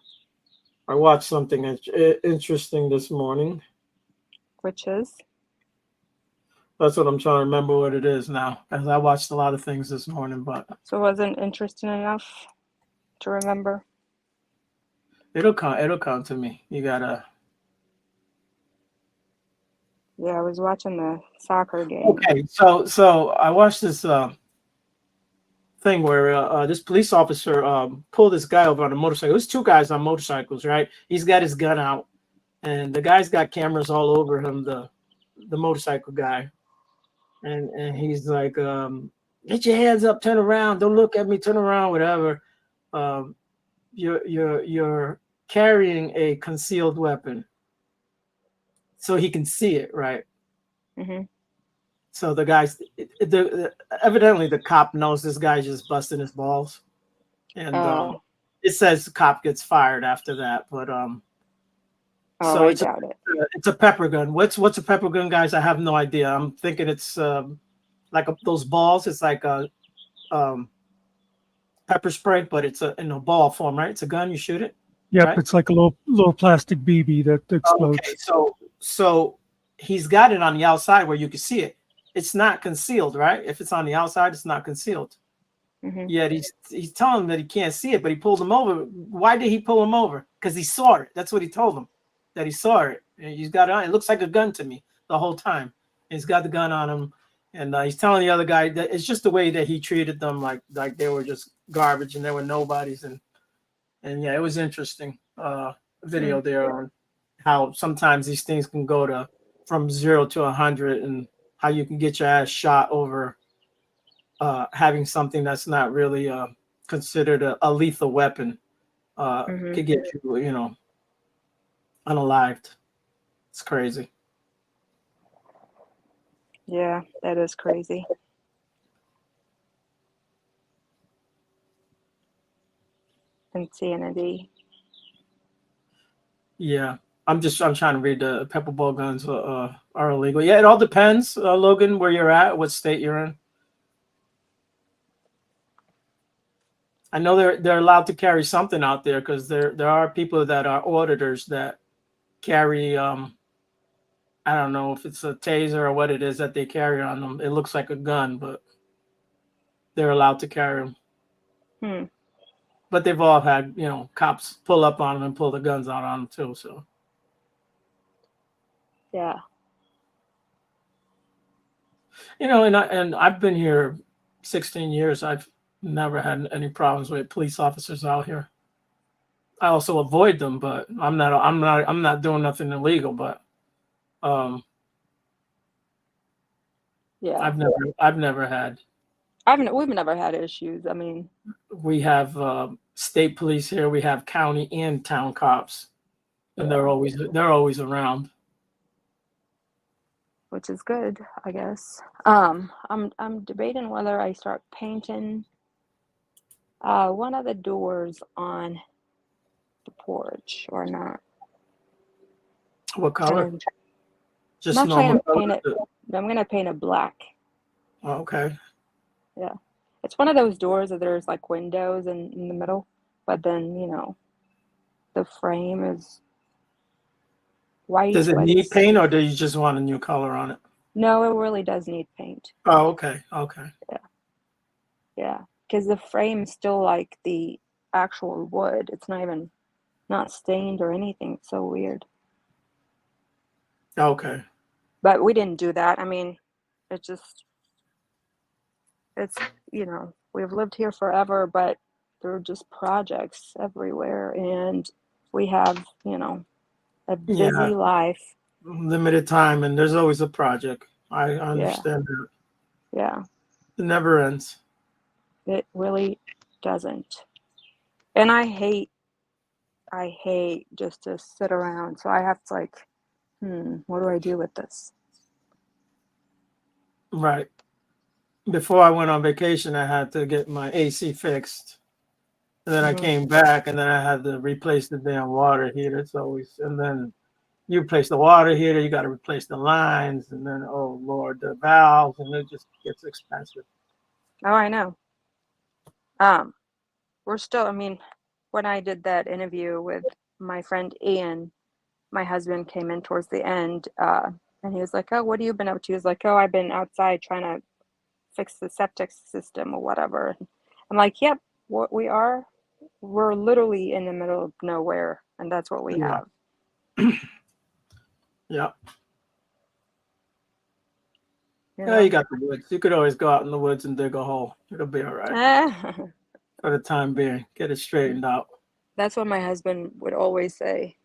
I watched something interesting this morning. Which is? That's what I'm trying to remember what it is now, because I watched a lot of things this morning. But So it wasn't interesting enough to remember? it'll come. It'll come to me. You gotta. Yeah, I was watching the soccer game. Okay, so I watched this thing where this police officer pulled this guy over on a motorcycle. It was two guys on motorcycles, right? He's got his gun out, and the guy's got cameras all over him. The motorcycle guy, and he's like, "Get your hands up, turn around, don't look at me, turn around, whatever. Um, you're carrying a concealed weapon, so he can see it, right?" Mm-hmm. So the guy's evidently the cop knows this guy's just busting his balls, and it says the cop gets fired after that. But so I doubt it. It's a pepper gun. What's a pepper gun, guys? I have no idea. I'm thinking it's like those balls. It's like a pepper spray, but it's in a ball form, right? It's a gun. You shoot it. Yep, Right? it's like a little plastic BB that explodes. Okay, so he's got it on the outside where you can see it. It's not concealed, right? If it's on the outside, it's not concealed. Mm-hmm. Yet he's telling him that he can't see it, but he pulled him over. Why did he pull him over? Because he saw it. That's what he told him, that he saw it. And he's got it on. It looks like a gun to me the whole time. And he's got the gun on him, and he's telling the other guy that it's just the way that he treated them, like they were just garbage and they were nobodies. And yeah, it was interesting video there on how sometimes these things can go from 0 to 100, and how you can get your ass shot over having something that's not really considered a lethal weapon could get you, unalived. It's crazy. Yeah, that is crazy. Insanity. Yeah, I'm trying to read the pepper ball guns are illegal. Yeah, it all depends, Logan, where you're at, what state you're in. I know they're allowed to carry something out there because there are people that are auditors that carry I don't know if it's a taser or what it is that they carry on them. It looks like a gun, but they're allowed to carry them. Hmm. But they've all had, cops pull up on them and pull the guns out on them too. So Yeah. and I've been here 16 years. I've never had any problems with police officers out here. I also avoid them, but I'm not doing nothing illegal. But um, Yeah. I've never had. We've never had issues. I mean, We have state police here. We have county and town cops, and yeah, they're always around. which is good, I guess. I'm debating whether I start painting one of the doors on the porch or not. What Kind color? of. I'm Just actually normal gonna color. paint it. I'm gonna paint it black. Okay. Yeah, it's one of those doors that there's like windows in the middle, but then the frame is white, Does it but need paint, or do you just want a new color on it? no, it really does need paint. Oh, okay. Okay. Yeah, because the frame is still like the actual wood. It's not stained or anything. It's so weird. Okay. But we didn't do that. I mean, it just it's we've lived here forever, but there are just projects everywhere, and we have a Yeah. busy life. Limited time, and there's always a project. I Yeah, understand that. yeah, It never ends. it really doesn't. And I hate just to sit around. So I have to like, what do I do with this? Right. Before I went on vacation, I had to get my AC fixed. And then I Hmm. came back, and then I had to replace the damn water heater. It's always, and then you replace the water heater, you got to replace the lines, and then, oh Lord, the valves, and it just gets expensive. Oh, I know. Um, we're still, I mean, when I did that interview with my friend Ian, my husband came in towards the end, and he was like, "Oh, what have you been up to?" He was like, "Oh, I've been outside trying to fix the septic system or whatever." I'm like, "Yep, what we are, we're literally in the middle of nowhere, and that's what we Yeah. have." Yeah. You Yeah, you know? got the woods. You could always go out in the woods and dig a hole. It'll be all right for the time being. Get it straightened out. That's what my husband would always say.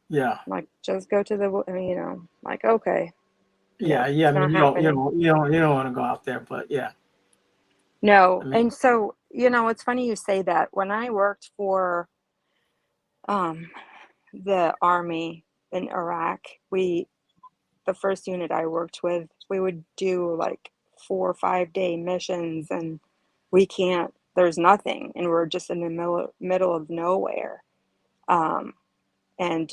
Yeah. Like, just go to the, like, okay, Yeah. yeah, Yeah. I it's mean, not you don't, you happening. don't, you don't, you don't want to go out there, but yeah. I No, mean, and so, it's funny you say that. When I worked for um, the army in Iraq, the first unit I worked with, we would do like 4 or 5 day missions, and there's nothing, and we're just in the middle of nowhere. Um, and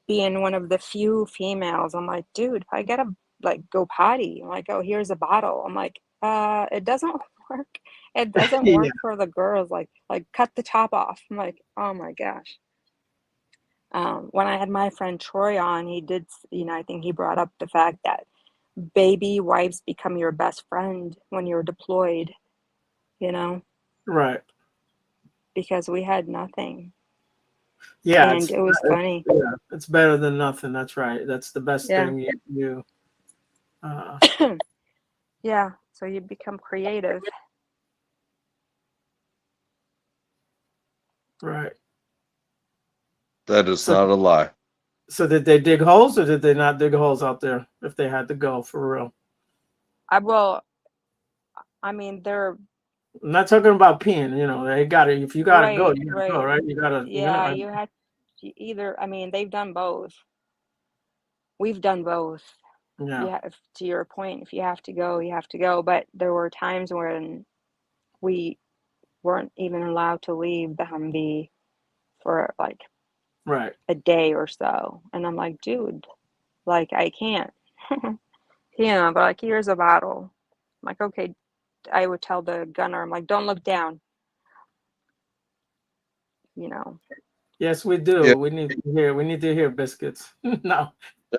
being one of the few females, I'm like, dude, if I gotta like go potty, I'm like, oh, here's a bottle. I'm like, it doesn't work. It doesn't yeah. work for the girls. Like cut the top off. I'm like, oh my gosh. When I had my friend Troy on, he did, I think he brought up the fact that baby wipes become your best friend when you're deployed, you know, Right. because we had nothing. Yeah. And it was funny. It's better than nothing. That's right. That's the best Yeah. thing you uh, Yeah. So you become creative. right. That is So, not a lie. so did they dig holes, or did they not dig holes out there if they had to go for real? I mean, they're I'm not talking about peeing. They got to. If you got to go, right, you got to go, right. right? You got to. Yeah, you had to either, I mean, they've done both. We've done both. Yeah. Yeah, to your point, if you have to go, you have to go. But there were times when we weren't even allowed to leave the Humvee for like Right. a day or so. And I'm like, dude, like I can't. But like, here's a bottle. I'm like, okay. I would tell the gunner, I'm like, don't look down. you know. Yes, we do. Yeah, We need to hear biscuits. No.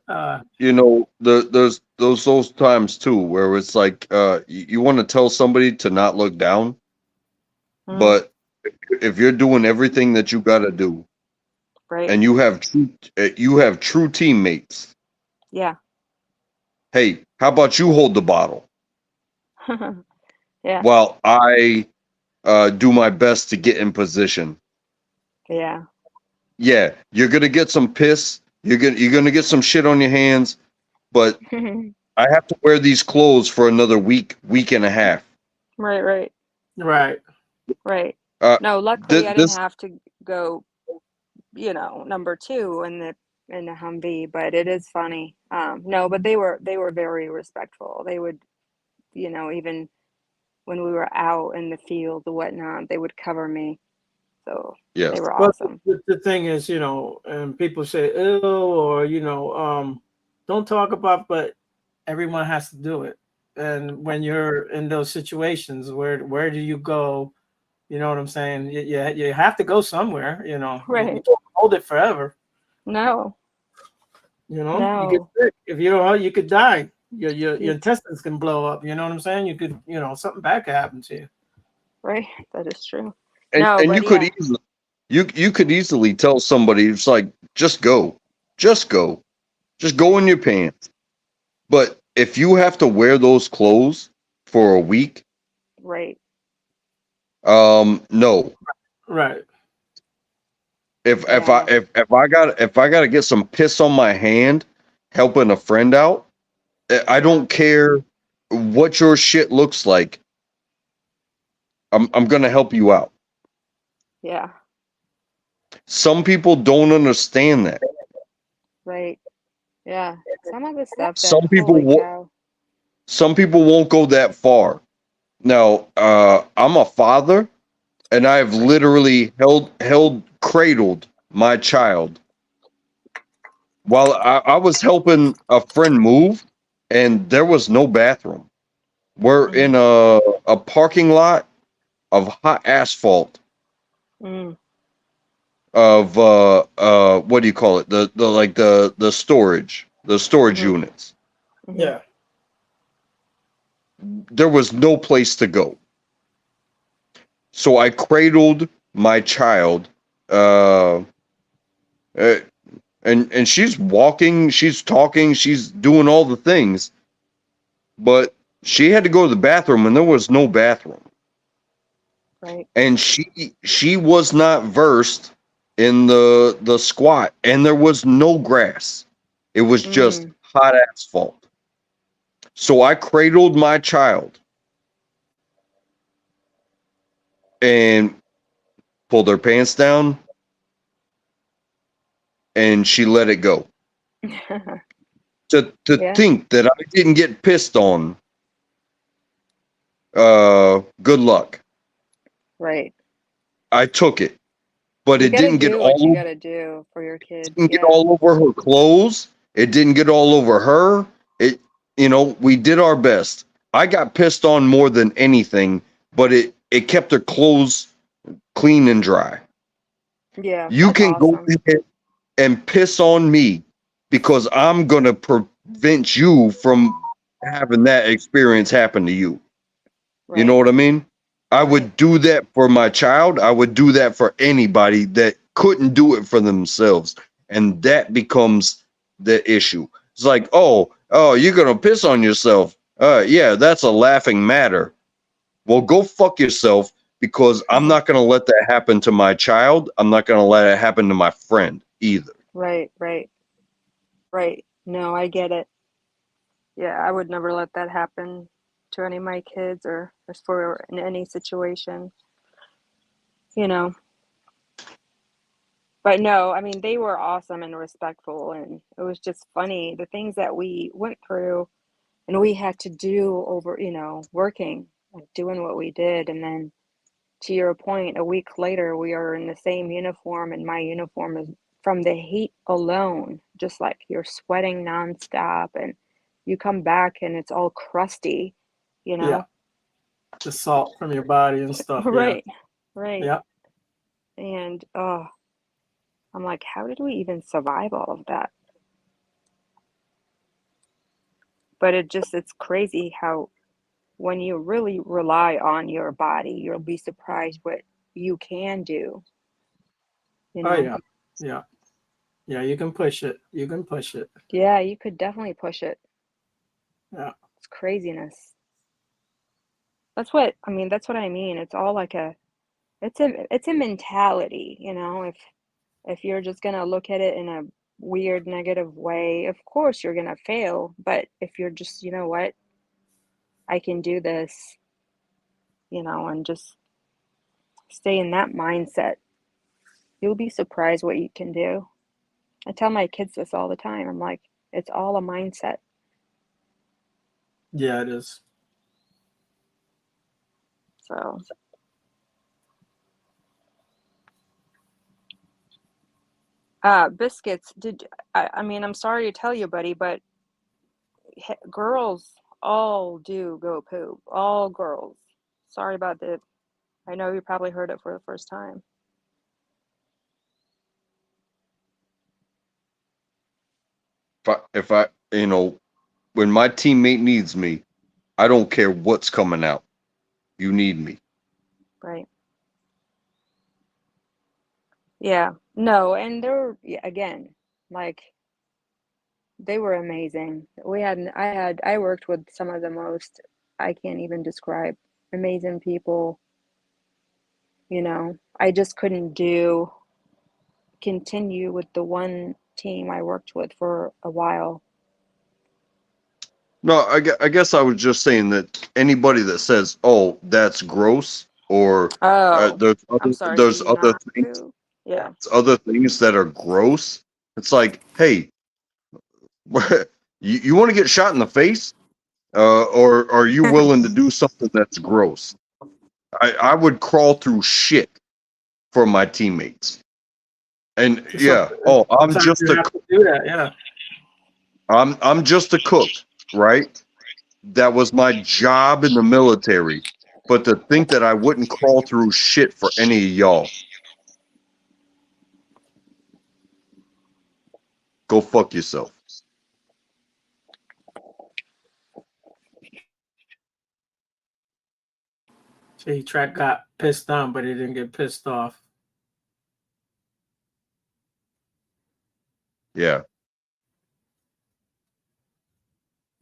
Uh, you know, there's those times too where it's like you want to tell somebody to not look down, Mm, but if you're doing everything that you got to do right. and you have true teammates, Yeah. hey, how about you hold the bottle Yeah. while I do my best to get in position? Yeah. Yeah, you're gonna get some piss. You're gonna get some shit on your hands, but I have to wear these clothes for another week and a half. Right, right, right. right. Uh, No, luckily I didn't this have to go, number two in the Humvee, but it is funny. No, but they were very respectful. They would, even when we were out in the field or whatnot, they would cover me. So yes, they were But awesome. the thing is, and people say, "Ew," or don't talk about, but everyone has to do it. And when you're in those situations, where do you go? You know what I'm saying? You have to go somewhere. You Right. can't hold it forever. No, You get no. sick. If you don't, you could die. Your You intestines can blow up. You know what I'm saying? You could, something bad could happen to you. right. That is true. and No, and but you could yeah, easily you could easily tell somebody it's like just go, just go in your pants. But if you have to wear those clothes for a week, right. no. Right. Yeah. If I got to get some piss on my hand helping a friend out, I Yeah. don't care what your shit looks like. I'm gonna help you out. Yeah. Some people don't understand that. Right. Yeah. Some of the stuff that, Some people holy wo- cow. some people won't go that far. Now, I'm a father, and I've Right. literally held cradled my child while I was helping a friend move, and there was no bathroom. We're Mm-hmm. in a parking lot of hot asphalt Mm, of what do you call it? The like the storage mm-hmm. units. Mm-hmm. Yeah. There was no place to go. So I cradled my child, uh, uh, and she's walking, she's talking, she's doing all the things, but she had to go to the bathroom, and there was no bathroom, Right. and she was not versed in the squat, and there was no grass. It was just Mm, hot asphalt. So I cradled my child and pulled her pants down, and she let it go. To yeah. think that I didn't get pissed on, good luck. Right. I took it, but You it got to didn't get do what you all got to do for your kids. didn't get Yeah. all over her clothes. It didn't get all over her. It, we did our best. I got pissed on more than anything, but it kept her clothes clean and dry. Yeah. You That's can go awesome. ahead and piss on me because I'm gonna prevent you from having that experience happen to you. You know Right. what I mean? I Right. would do that for my child. I would do that for anybody that couldn't do it for themselves. And that becomes the issue. It's like, oh, you're gonna piss on yourself. Yeah, that's a laughing matter. Well, go fuck yourself because I'm not gonna let that happen to my child. I'm not gonna let it happen to my friend either. Right. Right. Right. No, I get it. Yeah, I would never let that happen to any of my kids or for in any situation, you know. But no, I mean, they were awesome and respectful, and it was just funny the things that we went through and we had to do over, working, like doing what we did. And then to your point, a week later, we are in the same uniform, and my uniform is from the heat alone, just like you're sweating nonstop, and you come back and it's all crusty, you Yeah. know? The salt from your body and stuff. Yeah. Right, right. Yeah. And I'm like, how did we even survive all of that? But it's crazy how when you really rely on your body, you'll be surprised what you can do, you Oh know? yeah. Yeah, you can push it. You can push it. Yeah, you could definitely push it. Yeah. It's craziness. That's what I mean. That's what I mean. It's all like it's a mentality, you know. If you're just gonna look at it in a weird negative way, of course you're gonna fail. But if you're just, you know what, I can do this, you know, and just stay in that mindset, you'll be surprised what you can do. I tell my kids this all the time. I'm like, it's all a mindset. Yeah, it is. So, biscuits, I mean, I'm sorry to tell you, buddy, but girls all do go poop. All girls. Sorry about that. I know you probably heard it for the first time. If I, when my teammate needs me, I don't care what's coming out. You need me. Right. Yeah. No, and they're yeah, again, like they were amazing. I worked with some of the most I can't even describe amazing people, you know. I just couldn't continue with the one team I worked with for a while. No, I guess I was just saying that anybody that says, "Oh, that's gross," or Oh, there's I'm other sorry, so there's you're other not things poo? Yeah. other things that are gross. It's like, hey, you want to get shot in the face, or are you willing to do something that's gross? I would crawl through shit for my teammates. And yeah, oh, Sometimes you have to do that. Yeah. I'm just a cook, right? That was my job in the military. But to think that I wouldn't crawl through shit for any of y'all, go fuck yourself. See, Track got pissed on, but he didn't get pissed off. Yeah.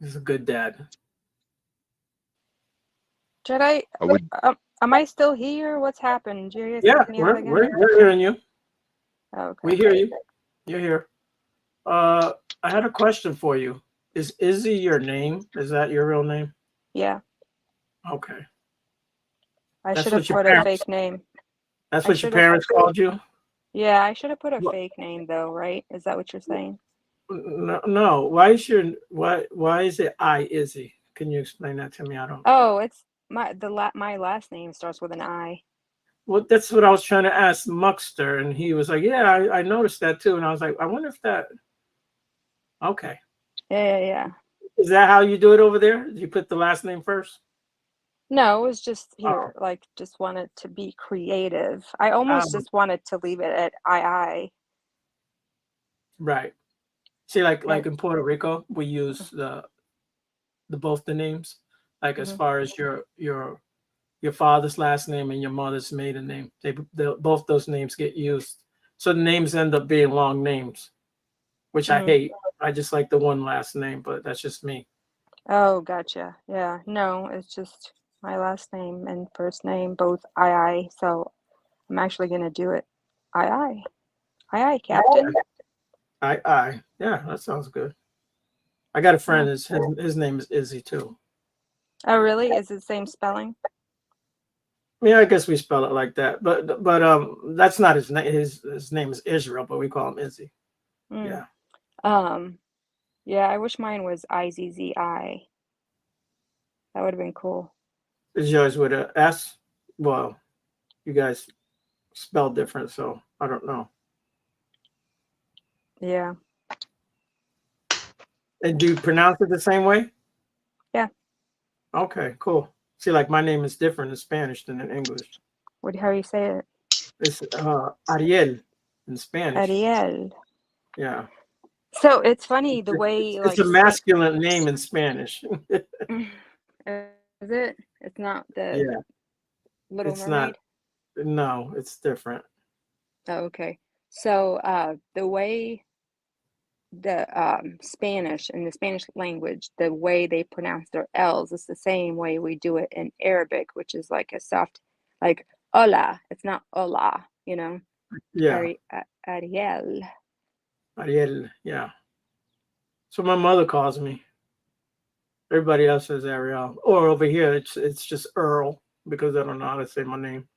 He's a good dad. Jedi, I would. am I still here? What's happened? Did you guys Yeah, kick me out again? we're hearing you. Oh, We okay. hear you. You're here. I had a question for you. Is Izzy your name? Is that your real name? Yeah, Okay. I That's should have what your put a parents. fake name. That's I what your should have. parents called you. Yeah, I should have put a What? fake name though, right? Is that what you're saying? No, no. Why is it I Izzy? Can you explain that to me? I don't. Oh, it's my last name starts with an I. Well, that's what I was trying to ask Muckster, and he was like, "Yeah, I noticed that too." And I was like, "I wonder if that." Okay, Yeah. is that how you do it over there? You put the last name first? No, it was just Oh, here, like just wanted to be creative. I almost just wanted to leave it at I. right. See, like Yeah. in Puerto Rico, we use the both the names, like as Mm-hmm. far as your father's last name and your mother's maiden name. They both those names get used, so the names end up being long names, which I Mm. hate. I just like the one last name, but that's just me. Oh, gotcha. Yeah. No, it's just my last name and first name, both I. So I'm actually gonna do it. I. Aye, Captain. Yeah, that sounds good. I got a Yeah. friend. His name is Izzy too. Oh, really? Is it the same spelling? I mean, I guess we spell it like that, but that's not his name. His name is Israel, but we call him Izzy. Mm. Yeah. Yeah, I wish mine was IZZI. That would have been cool. Is yours with a S? Well, you guys spell different, so I don't know. Yeah. And do you pronounce it the same way? Yeah. Okay, cool. See, like my name is different in Spanish than in English. How do you say it? It's Ariel in Spanish. Ariel. Yeah. So it's funny the way It's like a masculine name in Spanish. is it? It's not the Yeah. Little It's Mermaid. not. No, it's different. Oh, okay. So the way the Spanish in the Spanish language, the way they pronounce their L's is the same way we do it in Arabic, which is like a soft, like hola. It's not hola, you know. Yeah. Ariel. Ariel. Yeah. So my mother calls me. Everybody else says Ariel. Or over here, it's just Earl because I don't know how to say my name.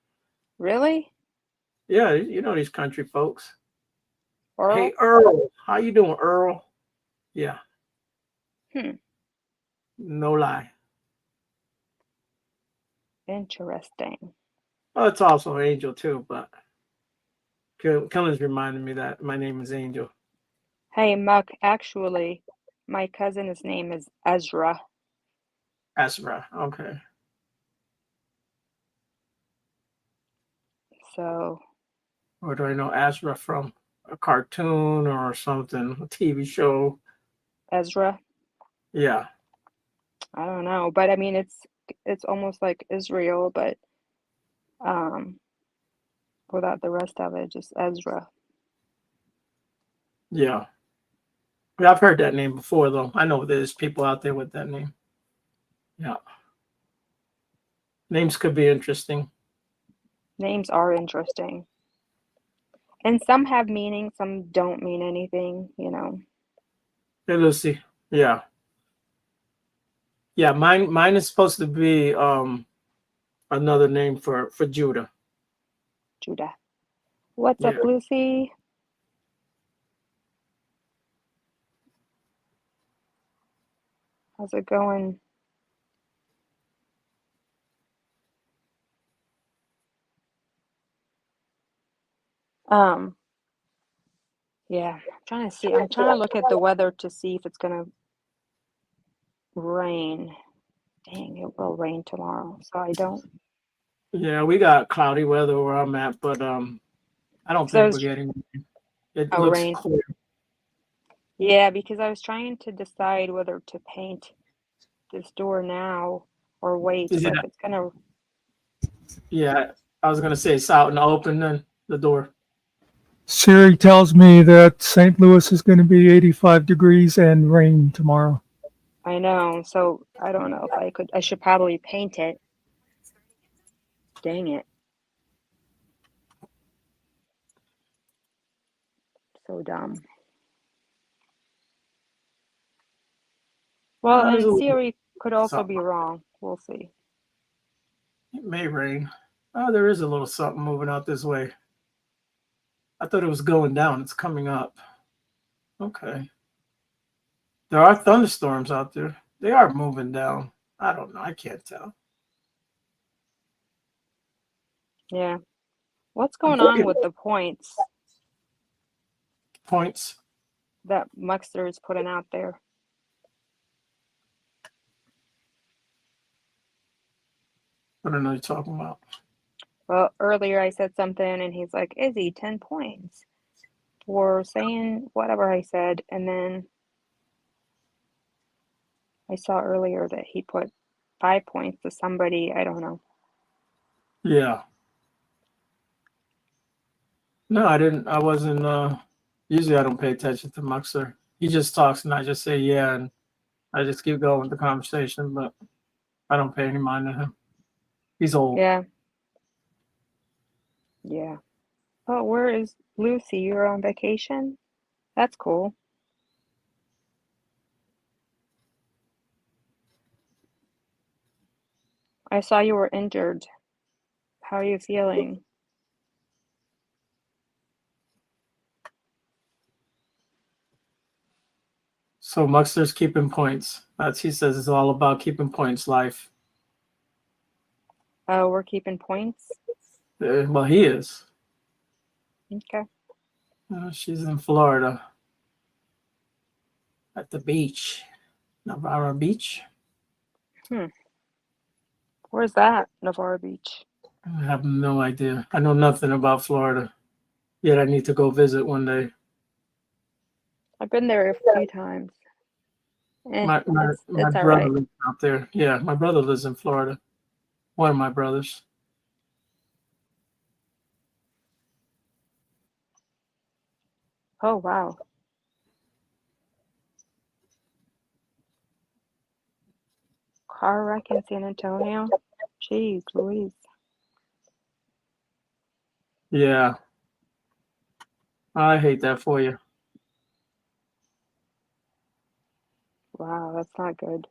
Really? Yeah, you know these country folks. Hey Earl? Earl, how you doing, Earl? Yeah, Hmm. no lie. Interesting. Oh, it's also Angel too, but Kellen's reminded me that my name is Angel. Hey, Muck, actually, my cousin's name is Ezra. Asra. Okay. So, Where do I know Asra from? A cartoon or something? A TV show? Ezra, Yeah. I don't know, but I mean it's almost like Israel, but um without the rest of it, just Ezra. Yeah. Yeah, I've heard that name before though. I know there's people out there with that name. Yeah. Names could be interesting. Names are interesting. And some have meaning, some don't mean anything, you know. Hey Lucy. Yeah. Yeah, mine is supposed to be another name for Judah. Judah. What's up, Yeah. Lucy? How's it going? Um, yeah, I'm trying to see. I'm trying to look at the weather to see if it's gonna rain. Dang, it will rain tomorrow, so I don't. Yeah, we got cloudy weather where I'm at, but I don't So think we're it's getting it oh looks rain. clear. Yeah, because I was trying to decide whether to paint this door now or wait, Is it but if it's gonna, yeah, I was gonna say it's out in the open then the door. Siri tells me that St. Louis is going to be 85 degrees and rain tomorrow. I know. So I don't know if I could. I should probably paint it. Dang it, so dumb. Well, There's and a little Siri could also be something. wrong. We'll see. It may rain. Oh, there is a little something moving out this way. I thought it was going down. It's coming up. Okay. There are thunderstorms out there. They are moving down. I don't know. I can't tell. Yeah. What's I'm going on thinking with the points points. that Muxter is putting out there? I don't know what you're talking about. Well, earlier I said something and he's like, Izzy, 10 points for saying whatever I said. And then I saw earlier that he put 5 points to somebody. I don't know. Yeah. No, I didn't. I wasn't. Usually, I don't pay attention to Muxer. He just talks, and I just say yeah, and I just keep going with the conversation. But I don't pay any mind to him. He's old. Yeah. Yeah. Oh, where is Lucy? You're on vacation? That's cool. I saw you were injured. How are you feeling? So Muxer's keeping points. That's he says it's all about keeping points. Life. Oh, we're keeping points? Well, he is. Okay. She's in Florida at the beach, Navarro Beach. Hmm. Where's that? Navarre Beach. I have no idea. I know nothing about Florida. Yet I need to go visit one day. I've been there a few times. My It's all brother right. lives out there. Yeah, my brother lives in Florida. One of my brothers. Oh wow. Car wreck in San Antonio. Jeez Louise. Yeah, I hate that for you. Wow, that's not good.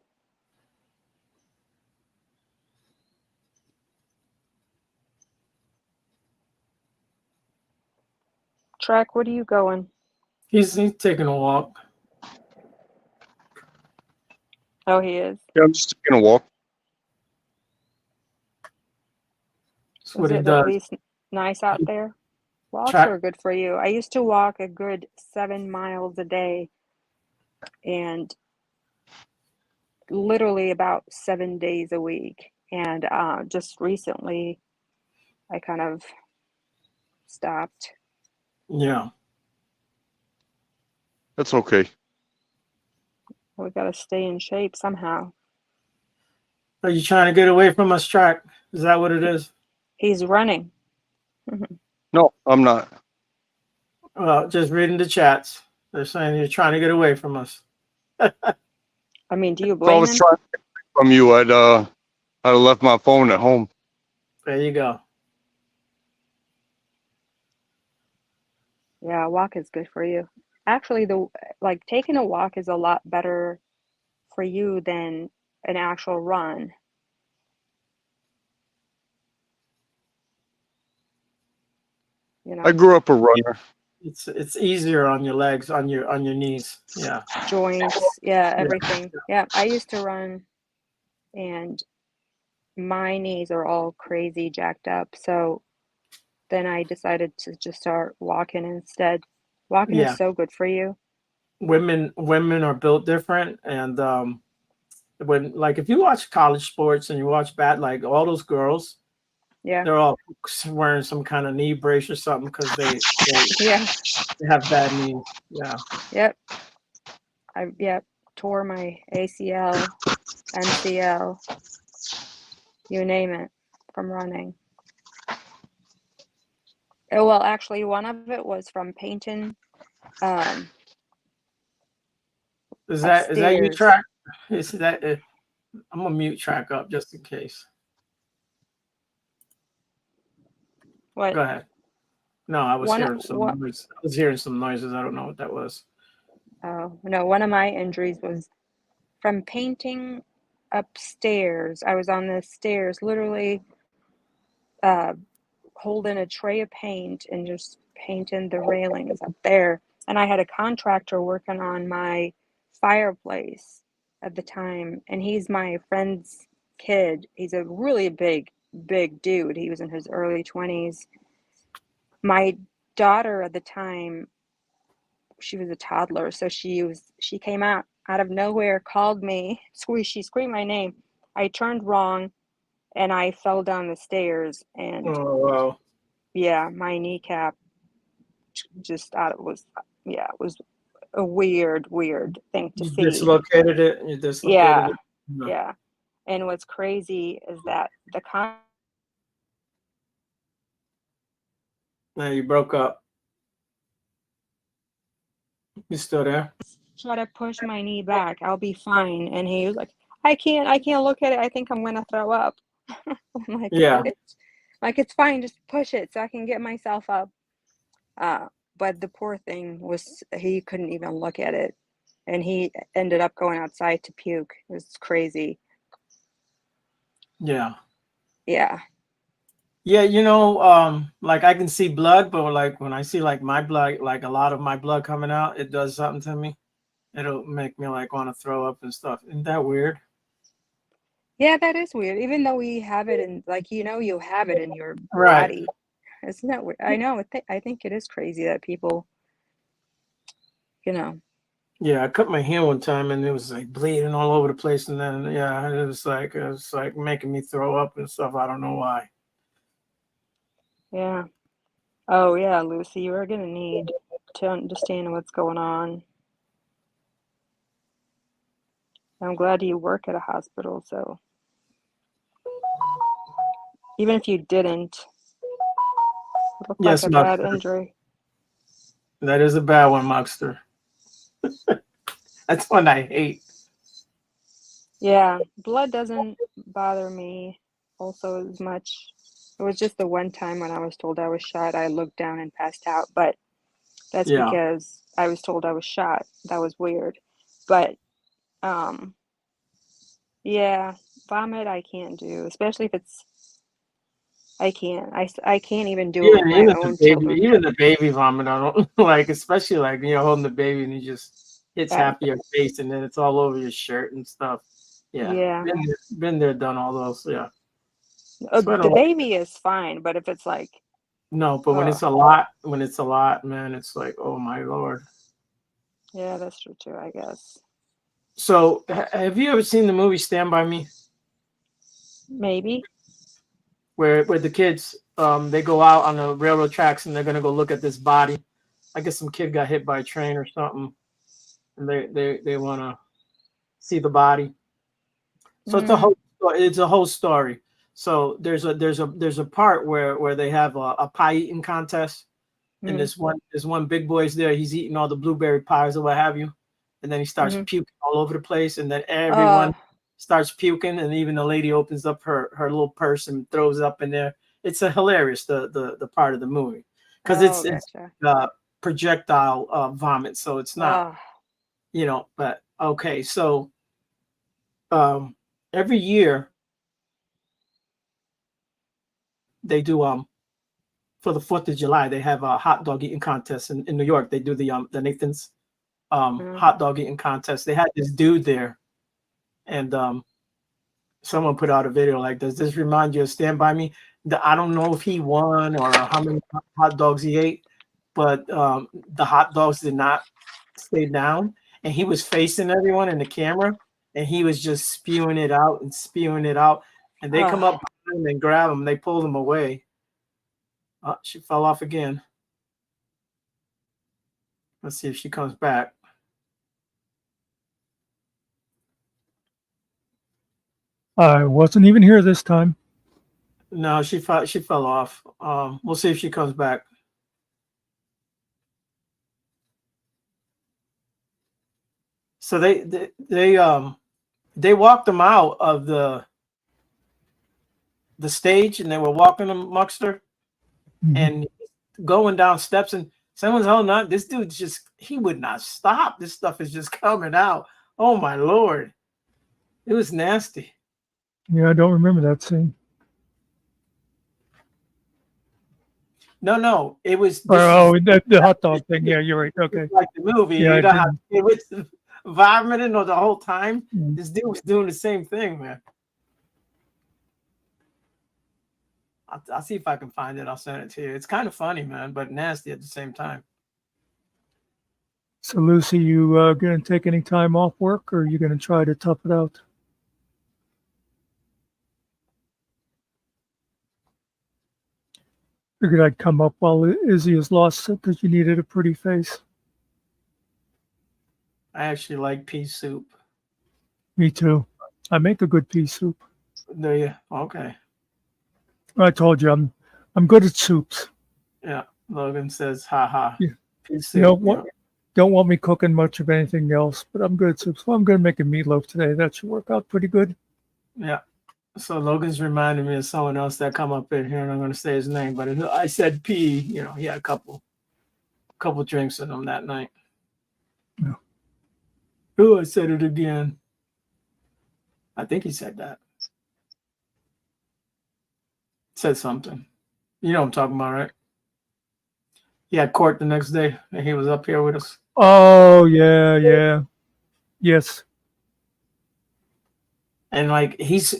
Trek, what are you going? He's taking a walk. Oh, he is. Yeah, I'm just taking a walk. That's Is what he it at does. least nice out He there? Walks track. are good for you. I used to walk a good 7 miles a day and literally about 7 days a week. And just recently, I kind of stopped. Yeah. That's okay. We got to stay in shape somehow. Are you trying to get away from us, track? Is that what it is? He's running. No, I'm not. Just reading the chats. They're saying you're trying to get away from us. I mean, do you If I blame was him? trying to get from you, I'd have left my phone at home. There you go. Yeah, a walk is good for you. Actually, taking a walk is a lot better for you than an actual run. You I know, grew up a runner. It's easier on your legs, on your knees. Yeah. joints, yeah, Yeah. everything. Yeah, I used to run and my knees are all crazy jacked up. So then I decided to just start walking instead. Walking is Yeah. so good for you. Women are built different, and when like if you watch college sports and you watch like all those girls, Yeah. they're all wearing some kind of knee brace or something because Yeah. they have bad knees. Yeah. Yep. Yep. Tore my ACL, MCL, you name it, from running. Oh, well, actually, one of it was from painting Is that you, upstairs. track? Is that I'm gonna mute track up just in case. What Go ahead. No, I was one hearing some what noise. I was hearing some noises. I don't know what that was. oh no, one of my injuries was from painting upstairs. I was on the stairs, literally uh, holding a tray of paint and just painting the railings up there. And I had a contractor working on my fireplace at the time, and he's my friend's kid. He's a really big dude. He was in his early 20s. My daughter at the time, she was a toddler, so she came out of nowhere, called me, she screamed my name. I turned wrong and I fell down the stairs, and Oh wow! yeah, my kneecap just thought it was, yeah, it was a weird thing to You see. dislocated it. You dislocated Yeah, it. No. yeah. And what's crazy is that No, you broke up. You still there? try to push my knee back, I'll be fine. And he was like, I can't look at it. I think I'm gonna throw up. I'm like, Yeah. it's fine, just push it so I can get myself up. Uh, but the poor thing was he couldn't even look at it, and he ended up going outside to puke. It was crazy. Yeah. Yeah. Yeah, like I can see blood, but like when I see like my blood, like a lot of my blood coming out, it does something to me. It'll make me like want to throw up and stuff. Isn't that weird? Yeah, that is weird. Even though we have it in, like, you have it in your Right. body. Isn't that weird? I know. I think it is crazy that people, you know. Yeah, I cut my hand one time and it was like bleeding all over the place, and then yeah, it was like making me throw up and stuff. I don't know why. Yeah. Oh, yeah, Lucy, you are going to need to understand what's going on. I'm glad you work at a hospital, so even if you didn't, it looked like Yes, a bad Muxter. injury. That is a bad one, Muxter. That's one I hate. Yeah, blood doesn't bother me also as much. It was just the one time when I was told I was shot, I looked down and passed out, but that's Yeah. because I was told I was shot. That was weird. But um yeah, vomit I can't do, especially if it's I can't. I can't even do it with my own children. Even the baby vomit, I don't like, especially like holding the baby and he just hits Yeah. half of your face and then it's all over your shirt and stuff. Yeah, Yeah. been there, done all those. Yeah, so I The don't like, baby is fine, but if it's like, no, but when uh, it's a lot, man, it's like, oh my lord. yeah, that's true too, I guess. So have you ever seen the movie Stand By Me, Maybe. where the kids they go out on the railroad tracks and they're gonna go look at this body? I guess some kid got hit by a train or something, and they want to see the body. So Mm, it's a whole story. So there's a part where they have a pie eating contest, and mm, there's one big boy's there. He's eating all the blueberry pies or what have you, and then he starts mm-hmm. puking all over the place, and then Uh, everyone starts puking, and even the lady opens up her little purse and throws up in there. It's a hilarious the part of the movie because oh, it's gotcha. projectile vomit, so it's not Uh, but okay. So um, every year they do for the 4th of July they have a hot dog eating contest in New York. They do the Nathan's mm, hot dog eating contest. They had this dude there, and someone put out a video like, "Does this remind you of Stand By Me?" I don't know if he won or how many hot dogs he ate, but the hot dogs did not stay down, and he was facing everyone in the camera, and he was just spewing it out and spewing it out, and they come up behind him and grab him. They pulled him away. Oh, she fell off again. Let's see if she comes back. I wasn't even here this time. No, she fell off. We'll see if she comes back. So they walked them out of the stage, and they were walking them Muxter Mhm. and going down steps, and someone's holding on. This dude he would not stop. This stuff is just coming out. Oh my lord, it was nasty. Yeah, I don't remember that scene. No, it was. Oh, the hot dog thing. Yeah, you're right. Okay. Like the movie, Yeah, you I know how didn't. it was vomiting the whole time. Mm. This dude was doing the same thing, man. I'll see if I can find it. I'll send it to you. It's kind of funny, man, but nasty at the same time. So, Lucy, you going to take any time off work, or are you going to try to tough it out? Figured I'd come up while Izzy is lost because you needed a pretty face. I actually like pea soup. Me too. I make a good pea soup. Do you? Okay. I told you I'm good at soups. Yeah. Logan says, "Ha ha." Yeah. Pea soup. You don't want me cooking much of anything else, but I'm good at soups. Well, I'm going to make a meatloaf today. That should work out pretty good. Yeah. So Logan's reminding me of someone else that come up in here, and I'm going to say his name, but I said pea. He had a couple drinks in him that night. Yeah. Oh, I said it again. I think he said that. Said something. You know what I'm talking about, right? He had court the next day, and he was up here with us. Oh, yeah. Yes. And like he's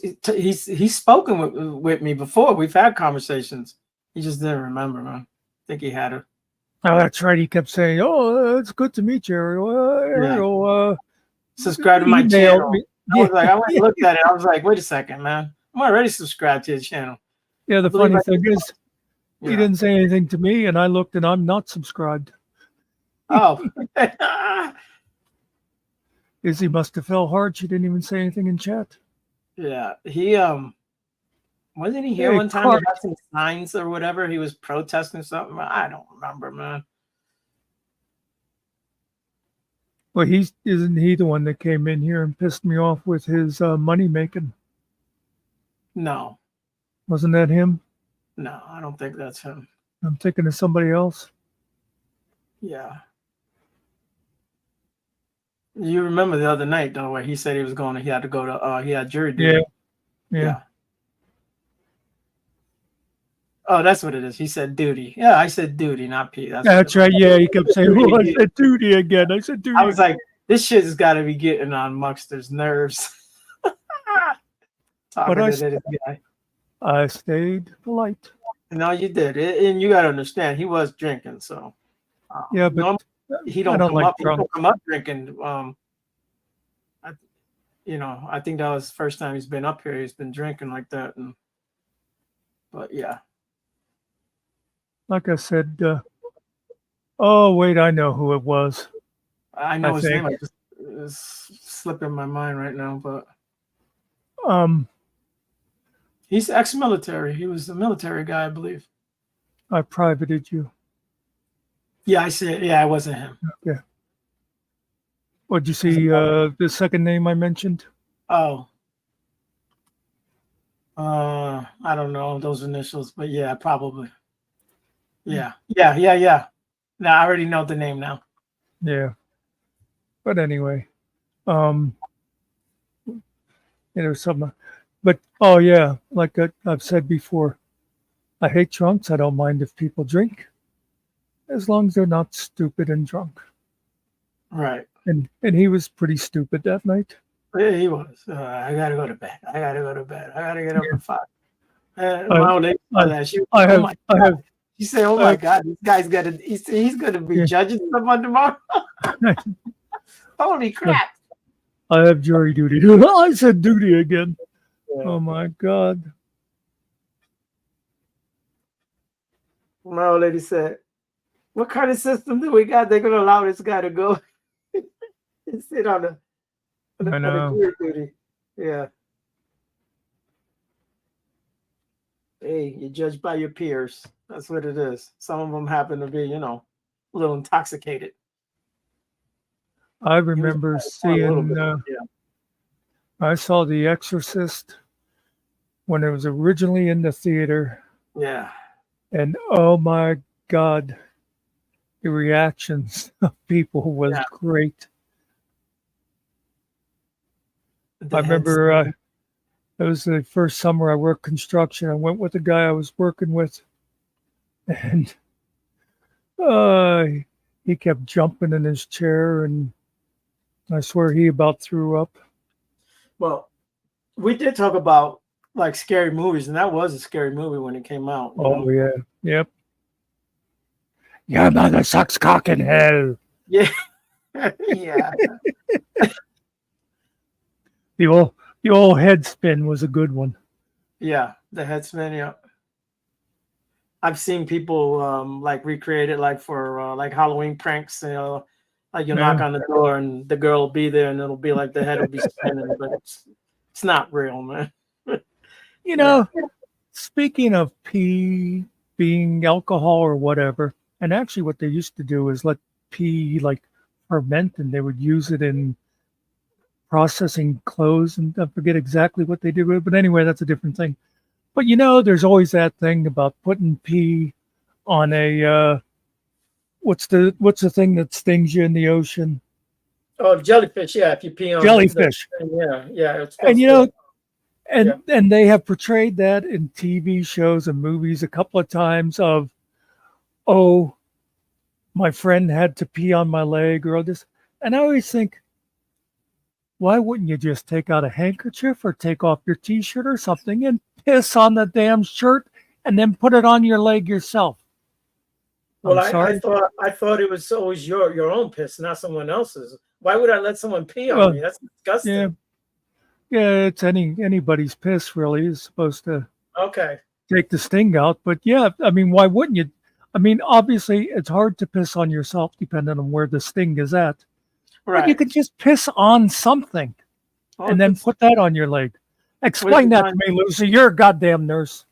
spoken with me before. We've had conversations. He just didn't remember, man. I think he had it. Oh, that's right. He kept saying, "Oh, it's good to meet you, Ariel. Subscribe to my Email channel." me." I was like, I went Yeah. and looked at it. I was like, wait a second, man. I'm already subscribed to his channel. Yeah, I the believe funny thing is, He Yeah. didn't say anything to me, and I looked, and I'm not subscribed. Oh. Izzy must have fell hard. She didn't even say anything in chat. Yeah. He wasn't he here Hey, one time Clark. about some signs or whatever? He was protesting something. I don't remember, man. Well, isn't he the one that came in here and pissed me off with his money making? No. Wasn't that him? No, I don't think that's him. I'm thinking of somebody else. Yeah. You remember the other night though, where he said he was going to, he had to go to he had jury duty. Yeah. Oh, that's what it is. He said duty. Yeah, I said duty, not P. That's right. Yeah, he kept saying, "Oh, I said duty again." I said duty. I was like, this shit has got to be getting on Muckster's nerves. Talking But to this guy. I stayed polite. No, you did, and you got to understand, he was drinking, so Yeah, but normally he don't, I don't come like up. drunk. He don't come up drinking. I think that was the first time he's been up here. He's been drinking like that, but yeah. Like I said, oh wait, I know who it was. I know I his think. name. It's slipping my mind right now, but he's ex-military. He was a military guy, I believe. I privated you. Yeah, I said. Yeah, it wasn't him. Yeah. What'd you see? The second name I mentioned. Oh. I don't know those initials, but yeah, probably. Yeah. Now I already know the name now. Yeah. But anyway, some, but oh yeah, like I've said before, I hate drunks. I don't mind if people drink, as long as they're not stupid and drunk. Right. And he was pretty stupid that night. Yeah, he was. I gotta go to bed. I gotta get up at 5. I- My old lady saw that. She was, I have, oh my I God. have, She said, "Oh my God, this guy's he's gonna be Yeah. judging someone tomorrow." Holy crap! I have jury duty. I said duty again. Yeah. Oh my God. My old lady said, "What kind of system do we got? They're gonna allow this guy to go and sit on I know. jury duty?" Yeah. Hey, you judge by your peers. That's what it is. Some of them happen to be, a little intoxicated. I remember seeing. Yeah. I saw The Exorcist when it was originally in the theater, Yeah. and oh my God, the reactions of people was Yeah. great. The I heads- remember it was the first summer I worked construction. I went with the guy I was working with, and he kept jumping in his chair, and I swear he about threw up. Well, we did talk about like scary movies, and that was a scary movie when it came out. you know? Oh yeah, yep. Your mother sucks cock in hell. Yeah. Yeah. The old head spin was a good one. Yeah. The headsman. Yeah. I've seen people like recreate it like for like Halloween pranks. Like you'll knock Yeah. on the door and the girl will be there, and it'll be like the head will be spinning, but it's not real, man. You know, speaking of pee being alcohol or whatever, and actually what they used to do is let pee like ferment, and they would use it in processing clothes, and I forget exactly what they did with it, but anyway, that's a different thing. But there's always that thing about putting pee on a what's the thing that stings you in the ocean? Oh, jellyfish. Yeah, if you pee on Jellyfish. Yeah. It's And and they have portrayed that in TV shows and movies a couple of times of, oh, my friend had to pee on my leg or this. And I always think, why wouldn't you just take out a handkerchief or take off your t-shirt or something and piss on the damn shirt and then put it on your leg yourself? Well, I'm sorry. I thought it was always your own piss, not someone else's. Why would I let someone pee on Well, me? That's disgusting. Yeah, it's anybody's piss really is supposed to. Okay. take the sting out. But yeah, I mean, why wouldn't you? I mean, obviously, it's hard to piss on yourself depending on where the sting is at. But you Right. could just piss on something Well, and if then it's, put that on your leg. what if Explain it's that to on, me, Lucy. You're a goddamn nurse.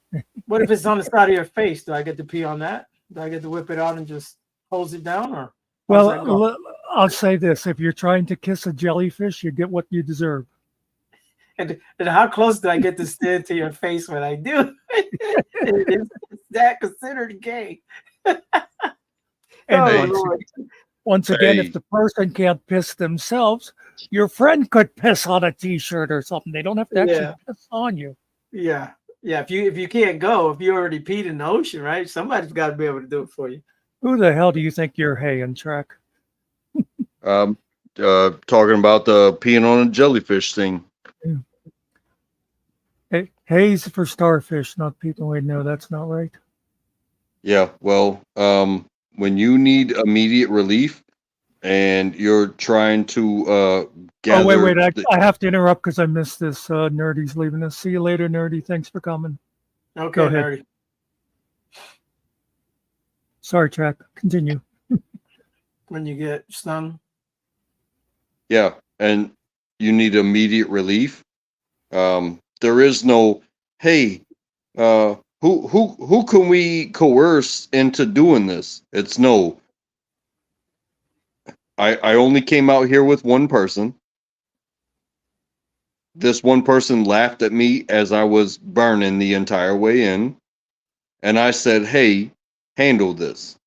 what if it's on the side of your face? Do I get to pee on that? Do I get to whip it out and just hose it down, or how does that go? Well, I'll say this: if you're trying to kiss a jellyfish, you get what you deserve. And how close do I get to stand to your face when I do? is that considered gay? And Oh Hey, Lord. once again, if hey, the person can't piss themselves, your friend could piss on a t-shirt or something. They don't have to actually Yeah. piss on you. Yeah. Yeah. If you can't go, if you already peed in the ocean, right? Somebody's got to be able to do it for you. Who the hell do you think you're haying, Track? talking about the peeing on a jellyfish thing. Hey, hay's for starfish, not people. Wait, no, that's not right. Yeah, well, when you need immediate relief and you're trying to Oh, gather wait, I have to interrupt because I missed this. Nerdy's leaving us. See you later, Nerdy. Thanks for coming. Okay, Go ahead. nerdy. Sorry, Track. Continue. When you get stung. yeah, and you need immediate relief. There is no, hey, who can we coerce into doing this? It's no. I only came out here with one person. This one person laughed at me as I was burning the entire way in, and I said, "Hey, handle this.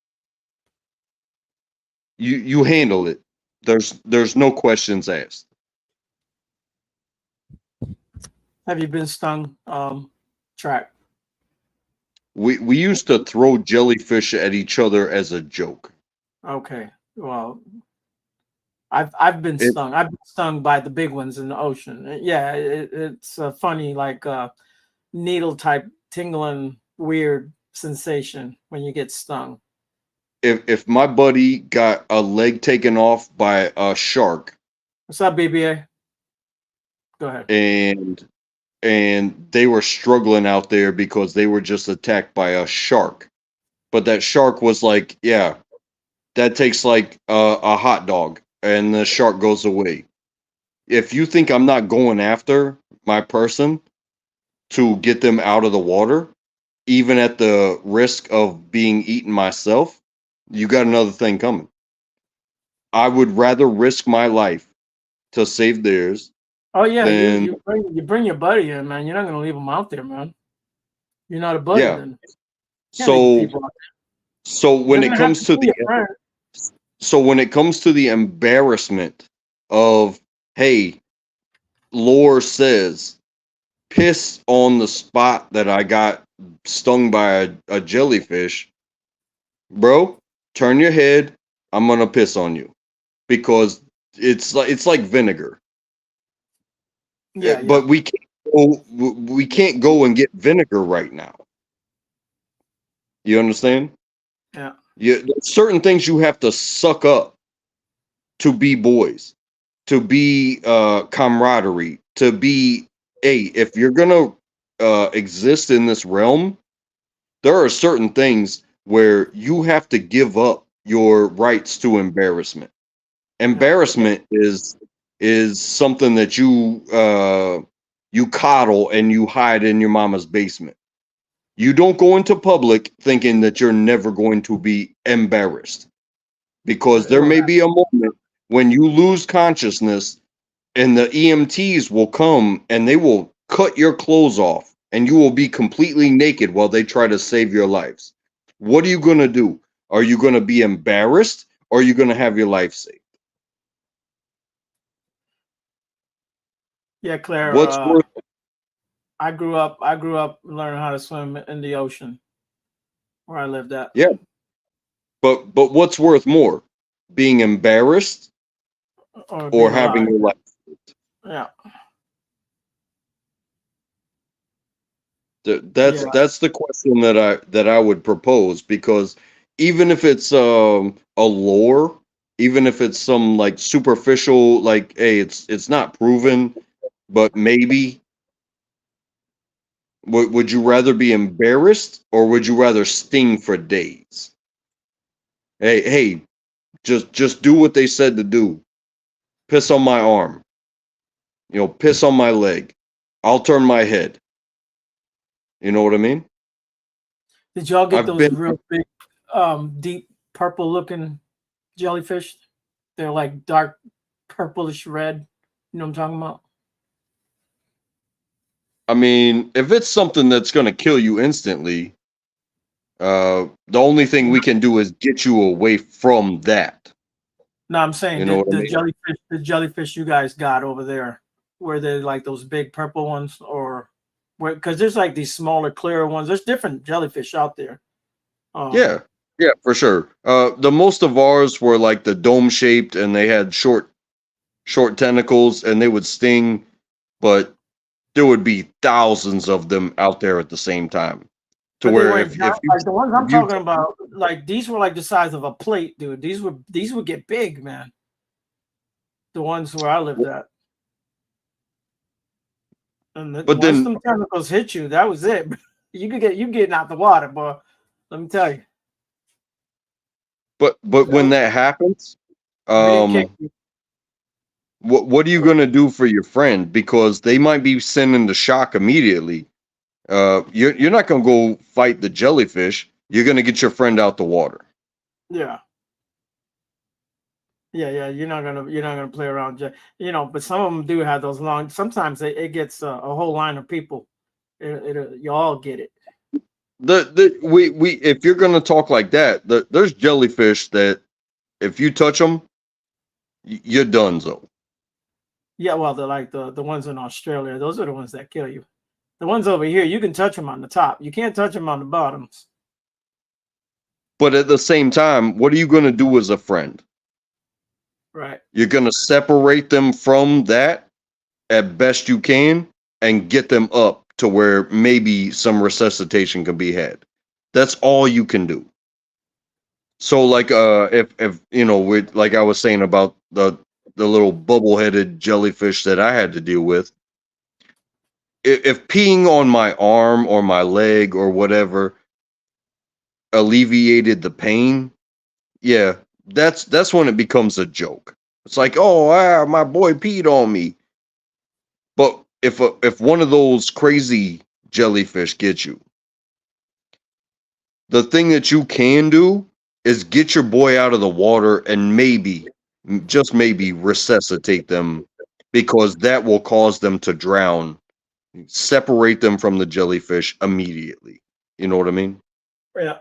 You handle it. There's no questions asked." Have you been stung? Track. We used to throw jellyfish at each other as a joke. Okay. Well, I've been It stung. I've been stung by the big ones in the ocean. Yeah, it's a funny like needle type tingling weird sensation when you get stung. if my buddy got a leg taken off by a shark What's up, BBA? Go ahead. and they were struggling out there because they were just attacked by a shark, but that shark was like, yeah, that takes like a hot dog, and the shark goes away. If you think I'm not going after my person to get them out of the water, even at the risk of being eaten myself, you got another thing coming. I would rather risk my life to save theirs Oh yeah, than, you bring your buddy in, man. You're not gonna leave him out there, man. You're not a buddy, yeah. then. You can't leave the So people out so there. when it Doesn't have comes to to be the your friend. so when it comes to the embarrassment of, hey, lore says piss on the spot that I got stung by a jellyfish, bro, turn your head. I'm gonna piss on you because it's like vinegar. Yeah, yeah, But we can't go and get vinegar right now. You understand? yeah. There's certain things you have to suck up to be boys, to be camaraderie, to be, hey, if you're gonna exist in this realm, there are certain things where you have to give up your rights to embarrassment. Yeah. Embarrassment is something that you coddle and you hide in your mama's basement. You don't go into public thinking that you're never going to be embarrassed, because there Right. may be a moment when you lose consciousness and the EMTs will come and they will cut your clothes off and you will be completely naked while they try to save your lives. What are you going to do? Are you going to be embarrassed or are you going to have your life saved? Yeah, Claire. What's worth I grew up learning how to swim in the ocean where I lived at. Yeah, but what's worth more? Being embarrassed Or or being having alive. your life? Yeah. Yeah. That's the question that I would propose, because even if it's a lore, even if it's some like superficial, like, hey, it's not proven, but maybe Would you rather be embarrassed or would you rather sting for days? Hey, just do what they said to do. Piss on my arm. Piss on my leg. I'll turn my head. You know what I mean? Did y'all get I've those been. real big, deep purple looking jellyfish? They're like dark purplish red. You know what I'm talking about? I mean, if it's something that's gonna kill you instantly, the only thing we can do is get you away from that. No, I'm saying You know what I mean? the jellyfish you guys got over there, were they like those big purple ones, or where? Because there's like these smaller, clearer ones. There's different jellyfish out there. Yeah, yeah, for sure. The most of ours were like the dome shaped, and they had short tentacles, and they would sting, but there would be thousands of them out there at the same time. To But they where were if you like the ones I'm if you talking about. Like these were like the size of a plate, dude. These would get big, man. The ones where I lived at, and but once then them tentacles hit you, that was it. You getting out the water, boy. Let me tell you, but when that happens, they didn't kick you. what are you gonna do for your friend? Because they might be sending the shock immediately. You're not gonna go fight the jellyfish. You're gonna get your friend out the water. Yeah. Yeah. You're not gonna play around. But some of them do have those long. Sometimes it gets a whole line of people. You all get it. We if you're gonna talk like that, there's jellyfish that if you touch them, you're done. So, Yeah. Well, they're like the ones in Australia. Those are the ones that kill you. The ones over here, you can touch them on the top. You can't touch them on the bottoms. but at the same time, what are you gonna do as a friend? Right. You're gonna separate them from that at best you can and get them up to where maybe some resuscitation can be had. That's all you can do. So like if with like I was saying about the little bubble-headed jellyfish that I had to deal with, if peeing on my arm or my leg or whatever alleviated the pain, yeah, that's when it becomes a joke. It's like, "Oh, my boy peed on me." But if one of those crazy jellyfish gets you, the thing that you can do is get your boy out of the water and maybe, just maybe, resuscitate them because that will cause them to drown. Separate them from the jellyfish immediately. You know what I mean? Yeah.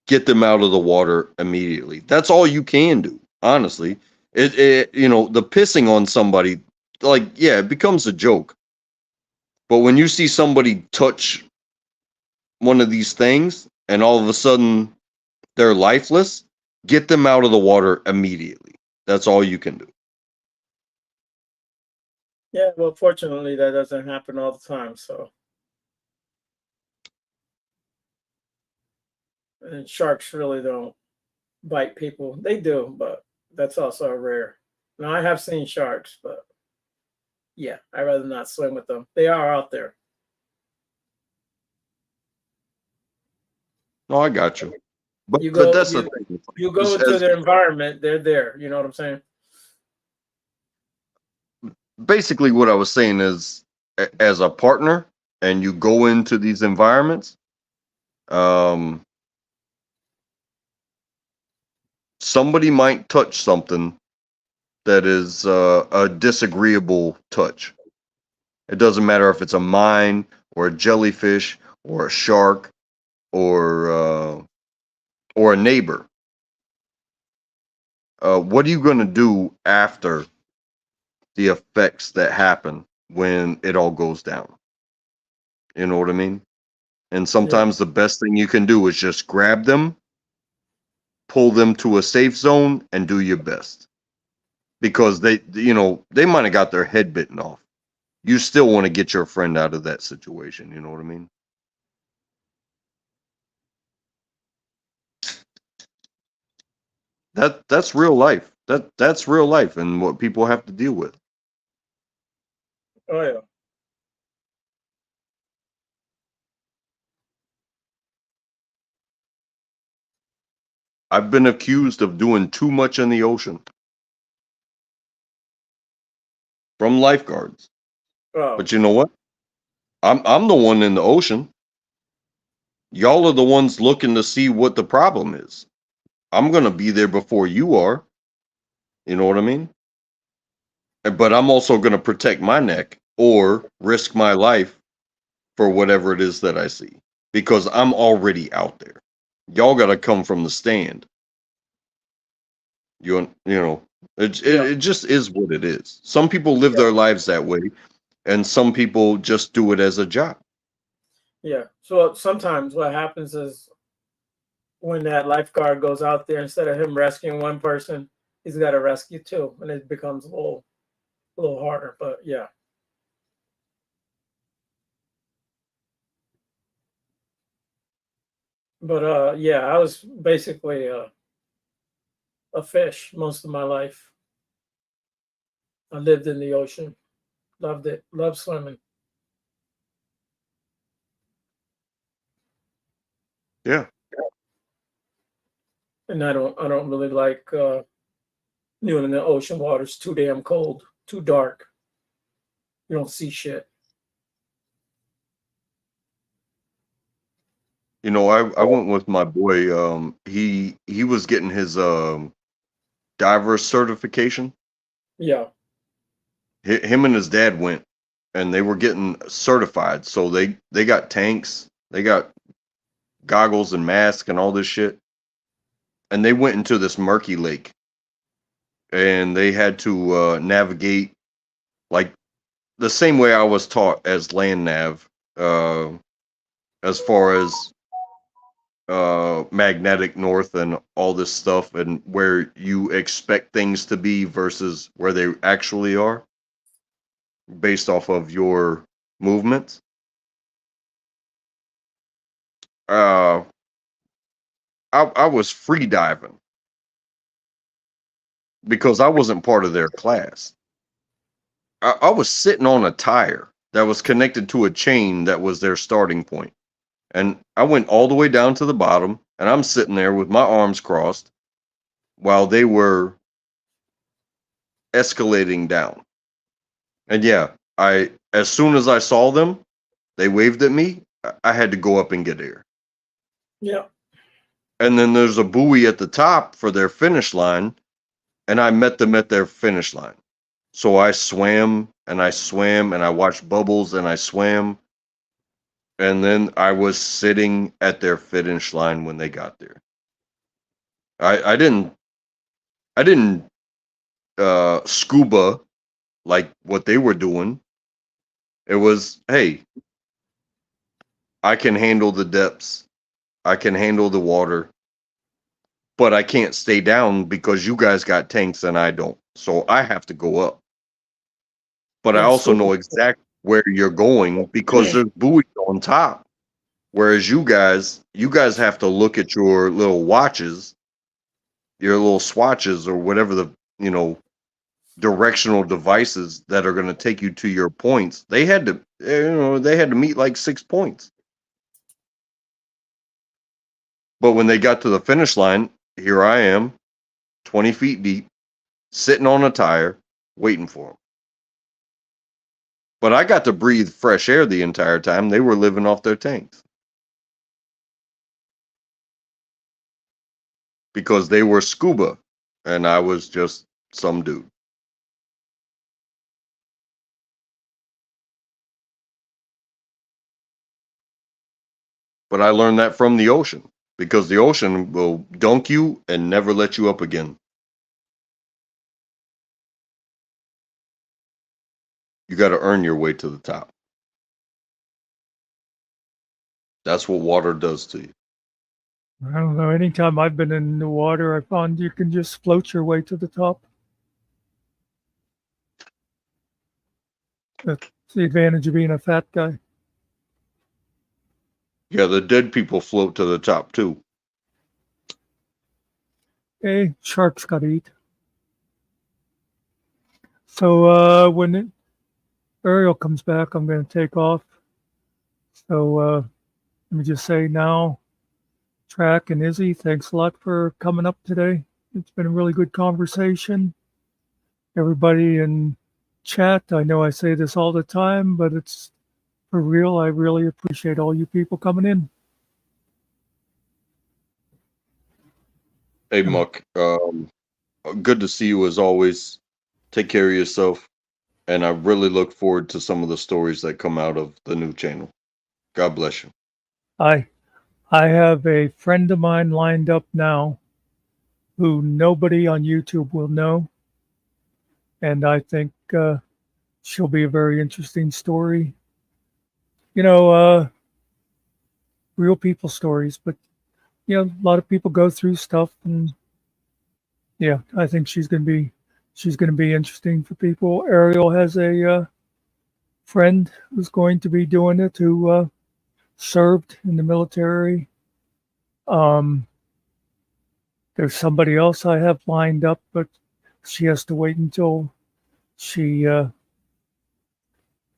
Get them out of the water immediately. That's all you can do, honestly. The pissing on somebody, like, yeah, it becomes a joke. But when you see somebody touch one of these things and all of a sudden they're lifeless, get them out of the water immediately. That's all you can do. Yeah. Well, fortunately, that doesn't happen all the time. So, and sharks really don't bite people. They do, but that's also rare. Now, I have seen sharks, but yeah, I'd rather not swim with them. They are out there. No, I got you. But You but go, that's the you thing. you go into the environment, they're there. You know what I'm saying? Basically what I was saying is as a partner and you go into these environments, um somebody might touch something that is a disagreeable touch. It doesn't matter if it's a mine or a jellyfish or a shark or a neighbor. What are you going to do after the effects that happen when it all goes down? You know what I mean? And Yeah. sometimes the best thing you can do is just grab them, pull them to a safe zone, and do your best. Because they might have got their head bitten off. You still want to get your friend out of that situation. You know what I mean? That's real life. That's real life and what people have to deal with. Oh yeah. I've been accused of doing too much in the ocean from lifeguards. Oh, But you know what? I'm the one in the ocean. Y'all are the ones looking to see what the problem is. I'm gonna be there before you are. You know what I mean? But I'm also gonna protect my neck or risk my life for whatever it is that I see because I'm already out there. Y'all got to come from the stand. You know, it just is what it is. Some people live their lives that way, and some people just do it as a job. yeah. So sometimes what happens is when that lifeguard goes out there, instead of him rescuing one person, he's got to rescue two, and it becomes a little harder. But yeah. But yeah, I was basically a fish most of my life. I lived in the ocean, loved it, loved swimming. Yeah. And I don't really like doing in the ocean water. It's too damn cold, too dark. You don't see shit. You know, I went with my boy. He was getting his diver certification. Yeah, Him and his dad went, and they were getting certified. So they got tanks, they got goggles and masks and all this shit, and they went into this murky lake, and they had to navigate like the same way I was taught as land nav, uh, as far as magnetic north and all this stuff, and where you expect things to be versus where they actually are, based off of your movements. Uh, I was free diving because I wasn't part of their class. I was sitting on a tire that was connected to a chain that was their starting point. And I went all the way down to the bottom, and I'm sitting there with my arms crossed while they were escalating down. And yeah, I as soon as I saw them, they waved at me. I had to go up and get air. yeah, And then there's a buoy at the top for their finish line, and I met them at their finish line. So I swam and I swam and I watched bubbles and I swam. And then I was sitting at their finish line when they got there. I didn't scuba like what they were doing. It was, hey, I can handle the depths. I can handle the water, but I can't stay down because you guys got tanks and I don't. So I have to go up. But I yeah. also Scuba. know exactly where you're going because there's buoys on top. Whereas you guys have to look at your little watches, your little swatches, or whatever the directional devices that are going to take you to your points. They had to meet like 6 points. But when they got to the finish line, here I am, 20 feet deep, sitting on a tire, waiting for them. But I got to breathe fresh air the entire time. They were living off their tanks because they were scuba, and I was just some dude. But I learned that from the ocean because the ocean will dunk you and never let you up again. You got to earn your way to the top. That's what water does to you. I don't know. Anytime I've been in the water, I found you can just float your way to the top. That's the advantage of being a fat guy. Yeah, the dead people float to the top too. Hey, sharks got to eat. So when Ariel comes back, I'm going to take off. So let me just say now, Track and Izzy, thanks a lot for coming up today. It's been a really good conversation. Everybody in chat, I know I say this all the time, but it's for real. I really appreciate all you people coming in. Hey, Muck. Good to see you as always. Take care of yourself. And I really look forward to some of the stories that come out of the new channel. God bless you. I have a friend of mine lined up now who nobody on YouTube will know. And I think she'll be a very interesting story. You know, real people stories, but you know, a lot of people go through stuff, and yeah, I think she's gonna be interesting for people. Ariel has a friend who's going to be doing it who served in the military. Um, there's somebody else I have lined up, but she has to wait until she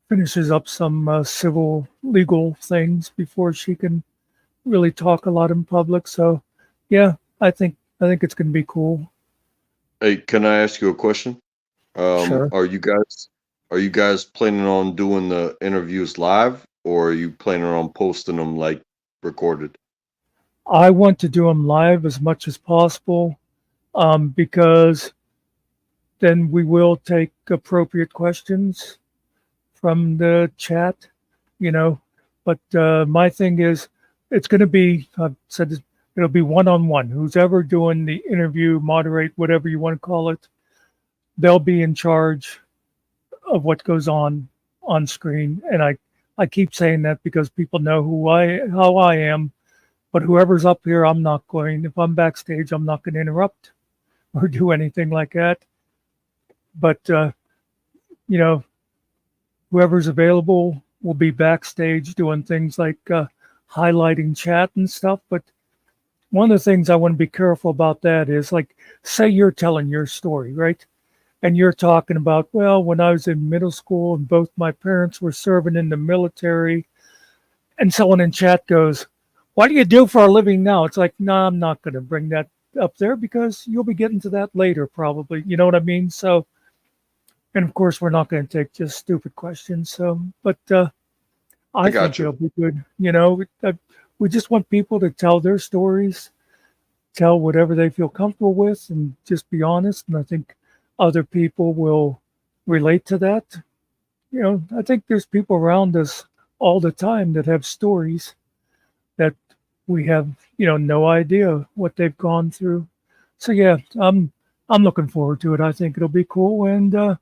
finishes up some civil legal things before she can really talk a lot in public. So, yeah, I think it's going to be cool. Hey, can I ask you a question? Sure. Are you guys planning on doing the interviews live, or are you planning on posting them like recorded? I want to do them live as much as possible because then we will take appropriate questions from the chat, you know. But my thing is, it's going to be, I've said this, it'll be one-on-one. Who's ever doing the interview, moderate, whatever you want to call it, they'll be in charge of what goes on screen. And I keep saying that because people know how I am. But whoever's up here, I'm not going. If I'm backstage, I'm not going to interrupt or do anything like that. But you know, whoever's available will be backstage doing things like highlighting chat and stuff. But one of the things I want to be careful about that is, like, say you're telling your story, right? And you're talking about, well, when I was in middle school and both my parents were serving in the military, and someone in chat goes, what do you do for a living now? It's like, no, I'm not going to bring that up there because you'll be getting to that later, probably. You know what I mean? So, and of course, we're not going to take just stupid questions. So, but I I got think you. it'll be good. You know, we just want people to tell their stories, tell whatever they feel comfortable with, and just be honest. And I think other people will relate to that. You know, I think there's people around us all the time that have stories that we have, you know, no idea what they've gone through. So yeah, I'm looking forward to it. I think it'll be cool. And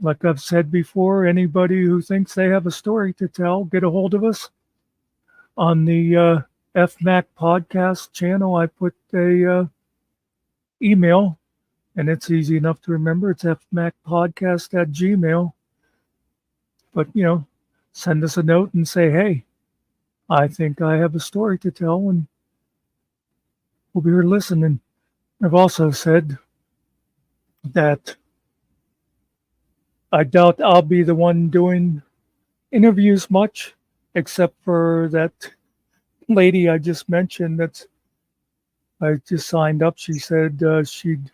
like I've said before, anybody who thinks they have a story to tell, get a hold of us on the FMAK podcast channel. I put a email, and it's easy enough to remember. It's fmacpodcast@gmail. But you know, send us a note and say, hey, I think I have a story to tell, and we'll be here listening. I've also said that I doubt I'll be the one doing interviews much, except for that lady I just mentioned that I just signed up. She said she'd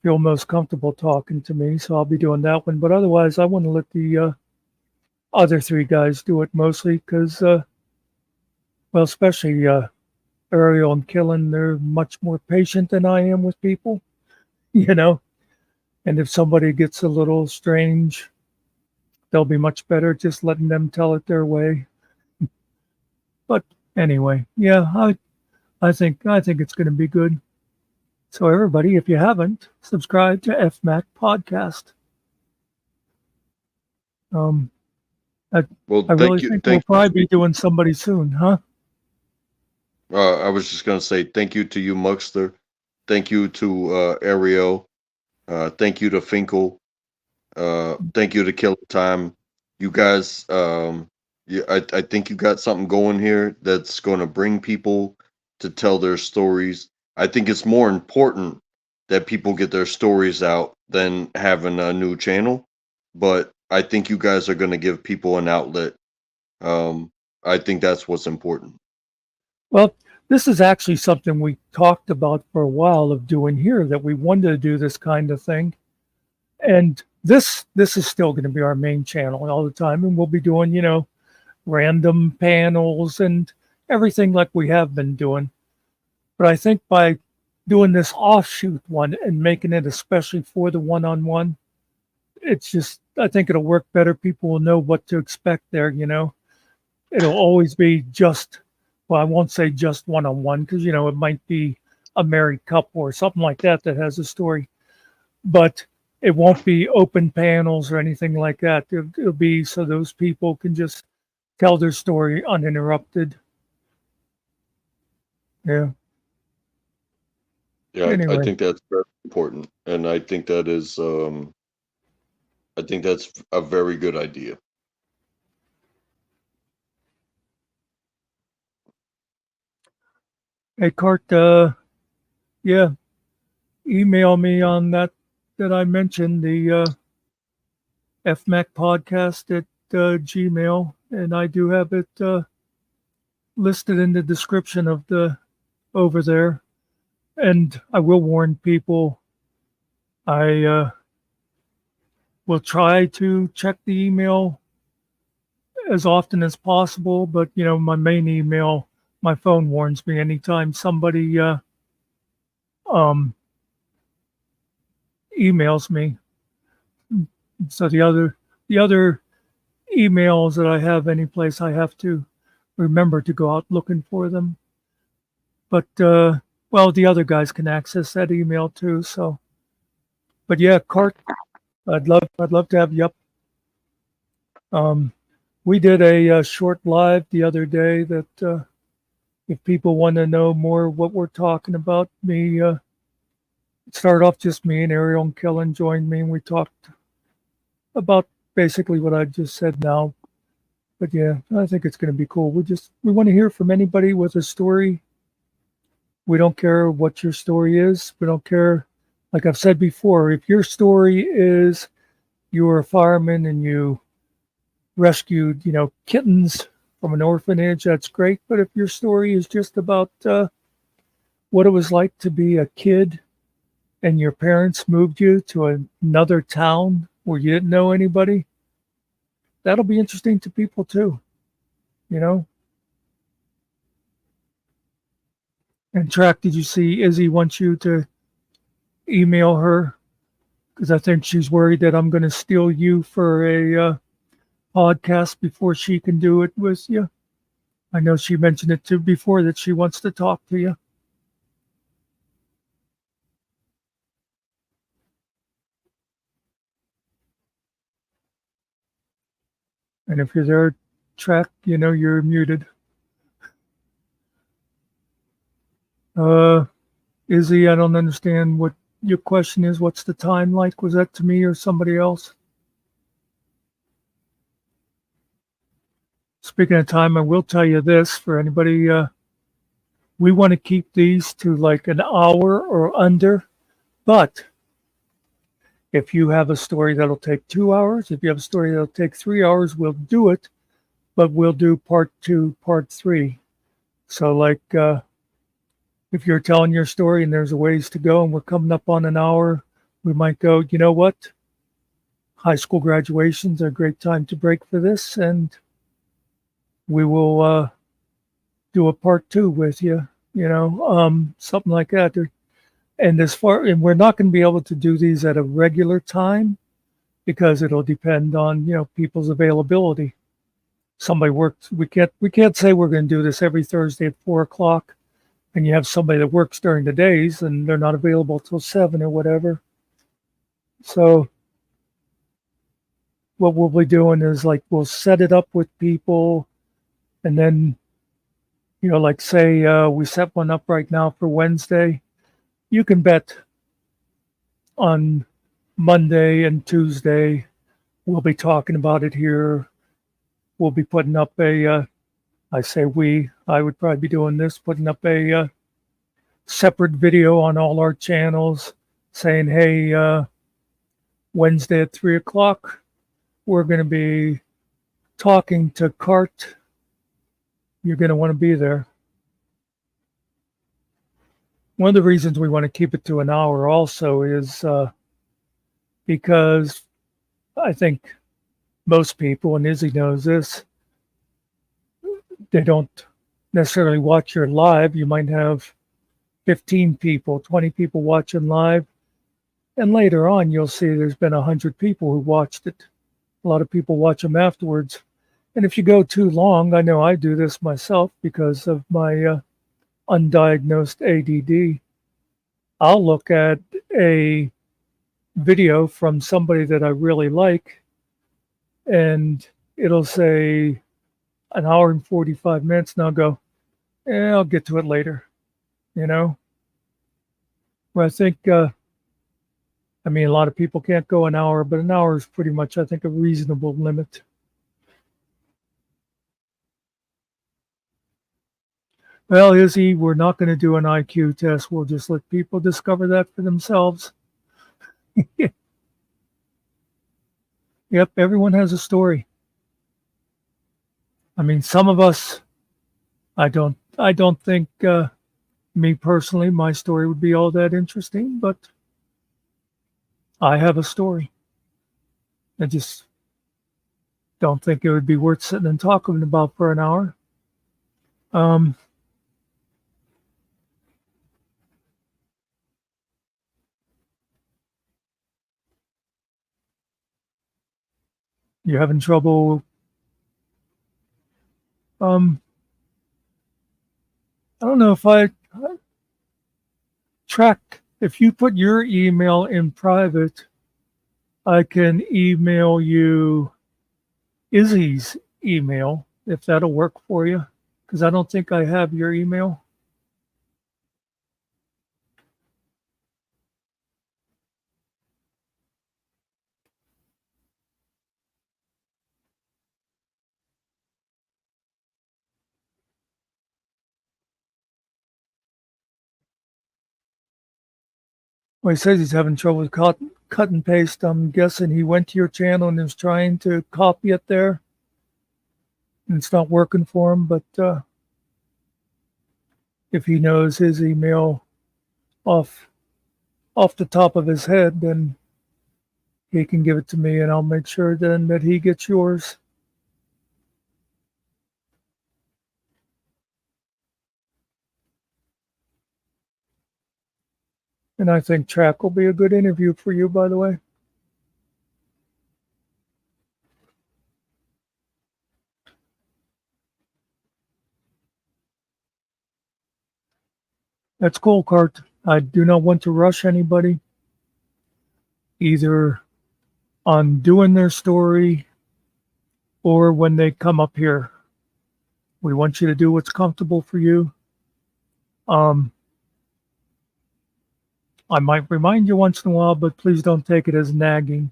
feel most comfortable talking to me, so I'll be doing that one. But otherwise, I want to let the other three guys do it mostly because, well, especially Ariel and Killen, they're much more patient than I am with people, you know. And if somebody gets a little strange, they'll be much better just letting them tell it their way. But anyway, yeah, I think it's going to be good. So everybody, if you haven't, subscribe to FMAC Podcast. I Well, really think we'll thank probably be doing somebody soon, huh? you. I was just gonna say thank you to you, Muckster. Thank you to Ariel. Thank you to Finkel. Thank you to Kill Time. You guys, yeah, I think you got something going here that's going to bring people to tell their stories. I think it's more important that people get their stories out than having a new channel. But I think you guys are going to give people an outlet. I think that's what's important. Well, this is actually something we talked about for a while of doing here, that we wanted to do this kind of thing. And this is still going to be our main channel all the time, and we'll be doing, random panels and everything like we have been doing. But I think by doing this offshoot one and making it especially for the one-on-one, it's just, I think it'll work better. People will know what to expect there. It'll always be just, well, I won't say just one-on-one, because it might be a married couple or something like that that has a story, but it won't be open panels or anything like that. It'll be so those people can just tell their story uninterrupted. Yeah. Yeah, I Anyway, think that's very important, and I think that is, I think that's a very good idea. hey, Cart, yeah, email me on that I mentioned, the FMAK podcast at Gmail, and I do have it listed in the description of the over there. And I will warn people, I will try to check the email as often as possible, but my main email, my phone warns me anytime somebody um, emails me. So the other emails that I have any place, I have to remember to go out looking for them. But well, the other guys can access that email too. So, but yeah, Cart, I'd love to have you up. We did a short live the other day that if people want to know more what we're talking about, it started off just me, and Ariel and Kellen joined me, and we talked about basically what I just said now. But yeah, I think it's going to be cool. We want to hear from anybody with a story. We don't care what your story is. We don't care. Like I've said before, if your story is you were a fireman and you rescued, kittens from an orphanage, that's great. But if your story is just about what it was like to be a kid and your parents moved you to another town where you didn't know anybody, that'll be interesting to people too, you know? And Track, did you see Izzy wants you to email her? Because I think she's worried that I'm going to steal you for a podcast before she can do it with you. I know she mentioned it too before that she wants to talk to you. And if you're there, Track, you're muted. Izzy, I don't understand what your question is. What's the time like? Was that to me or somebody else? Speaking of time, I will tell you this for anybody. We want to keep these to like an hour or under. But if you have a story that'll take 2 hours, if you have a story that'll take 3 hours, we'll do it. But we'll do part 2, part 3. So like if you're telling your story and there's a ways to go and we're coming up on an hour, we might go, you know what? High school graduations are a great time to break for this, and we will do a part 2 with you, something like that. And we're not going to be able to do these at a regular time because it'll depend on, people's availability. Somebody works, we can't say we're going to do this every Thursday at 4:00, and you have somebody that works during the days and they're not available till 7 or whatever. So what we'll be doing is like we'll set it up with people, and then like say we set one up right now for Wednesday. You can bet on Monday and Tuesday we'll be talking about it here. We'll be putting up I would probably be doing this, putting up a separate video on all our channels saying, hey, Wednesday at 3:00, we're going to be talking to Cart. You're going to want to be there. one of the reasons we want to keep it to an hour also is because I think most people, and Izzy knows this, they don't necessarily watch your live. You might have 15 people, 20 people watching live. And later on, you'll see there's been 100 people who watched it. A lot of people watch them afterwards. And if you go too long, I know I do this myself because of my undiagnosed ADD. I'll look at a video from somebody that I really like, and it'll say an hour and 45 minutes, and I'll go, I'll get to it later, you know? Well, I think, I mean, a lot of people can't go an hour, but an hour is pretty much, I think, a reasonable limit. Well, Izzy, we're not going to do an IQ test. We'll just let people discover that for themselves. Yep, everyone has a story. I mean, some of us, I don't think, me personally, my story would be all that interesting, but I have a story. I just don't think it would be worth sitting and talking about for an hour. You're having trouble. I don't know if I track. If you put your email in private, I can email you Izzy's email if that'll work for you, because I don't think I have your email. Well, he says he's having trouble with cut and paste. I'm guessing he went to your channel and is trying to copy it there, and it's not working for him. But if he knows his email off the top of his head, then he can give it to me, and I'll make sure then that he gets yours. And I think Track will be a good interview for you, by the way. That's cool, Cart. I do not want to rush anybody, either on doing their story or when they come up here. We want you to do what's comfortable for you. I might remind you once in a while, but please don't take it as nagging.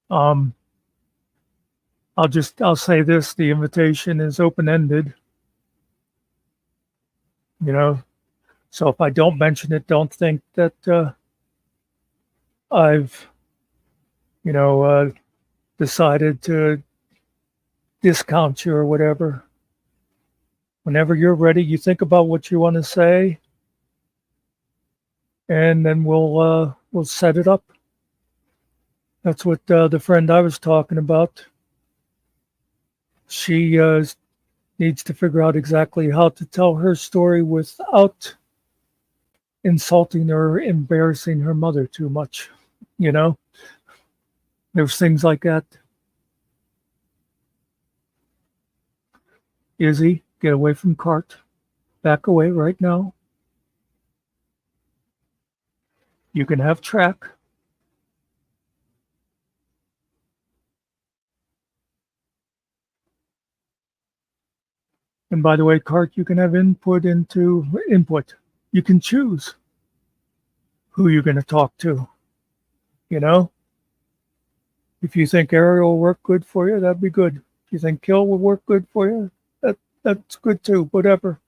I'll say this, the invitation is open-ended. You know, so if I don't mention it, don't think that I've, decided to discount you or whatever. Whenever you're ready, you think about what you want to say, and then we'll set it up. That's what the friend I was talking about. She needs to figure out exactly how to tell her story without insulting or embarrassing her mother too much. You know, there's things like that. Izzy, get away from Cart. Back away right now. You can have Track. And by the way, Cart, you can have input. You can choose who you're going to talk to. You know, if you think Ariel will work good for you, that'd be good. If you think Kill will work good for you, that's good too. Whatever.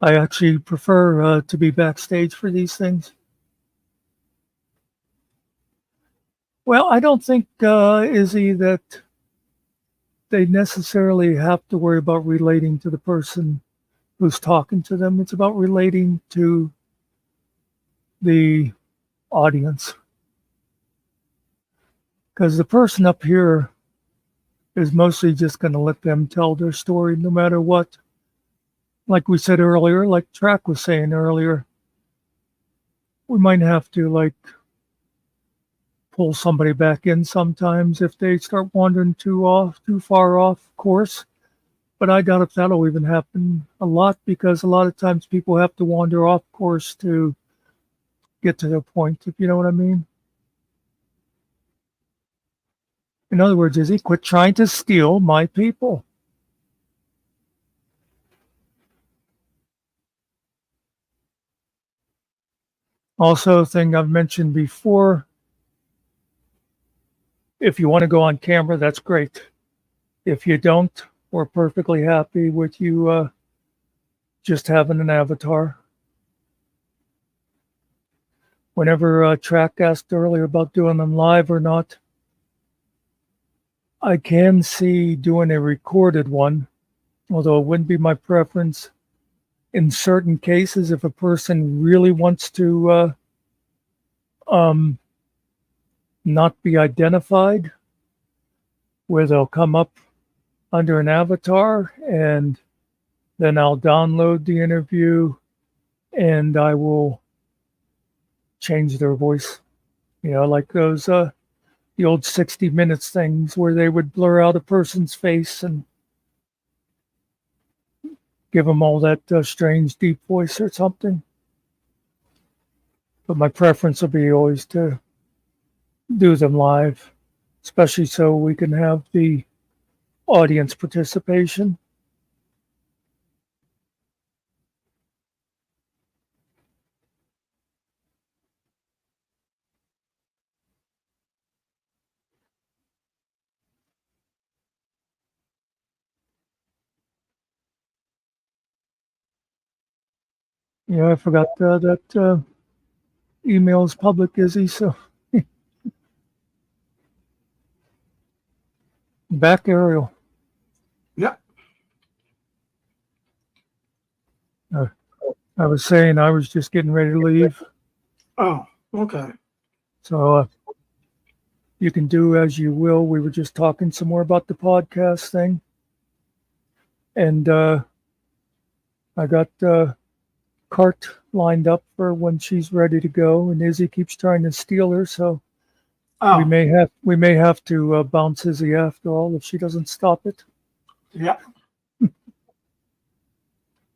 I actually prefer to be backstage for these things. Well, I don't think, Izzy, that they necessarily have to worry about relating to the person who's talking to them. It's about relating to the audience. Because the person up here is mostly just going to let them tell their story no matter what. Like we said earlier, like Track was saying earlier, we might have to like pull somebody back in sometimes if they start wandering too far off course. But I doubt if that'll even happen a lot, because a lot of times people have to wander off course to get to their point, if you know what I mean. In other words, Izzy, quit trying to steal my people. Also, a thing I've mentioned before, if you want to go on camera, that's great. If you don't, we're perfectly happy with you just having an avatar. Whenever Track asked earlier about doing them live or not, I can see doing a recorded one, although it wouldn't be my preference. In certain cases, if a person really wants to not be identified, where they'll come up under an avatar, and then I'll download the interview and I will change their voice. You know, like those the old 60 Minutes things where they would blur out a person's face and give them all that strange deep voice or something. But my preference will be always to do them live, especially so we can have the audience participation. Yeah, I forgot that email is public, Izzy, so back Ariel. Yeah. I was saying I was just getting ready to leave, Oh, okay. so you can do as you will. We were just talking some more about the podcast thing, and I got Cart lined up for when she's ready to go, and Izzy keeps trying to steal her, so we Oh, may have to bounce Izzy after all if she doesn't stop it. yeah.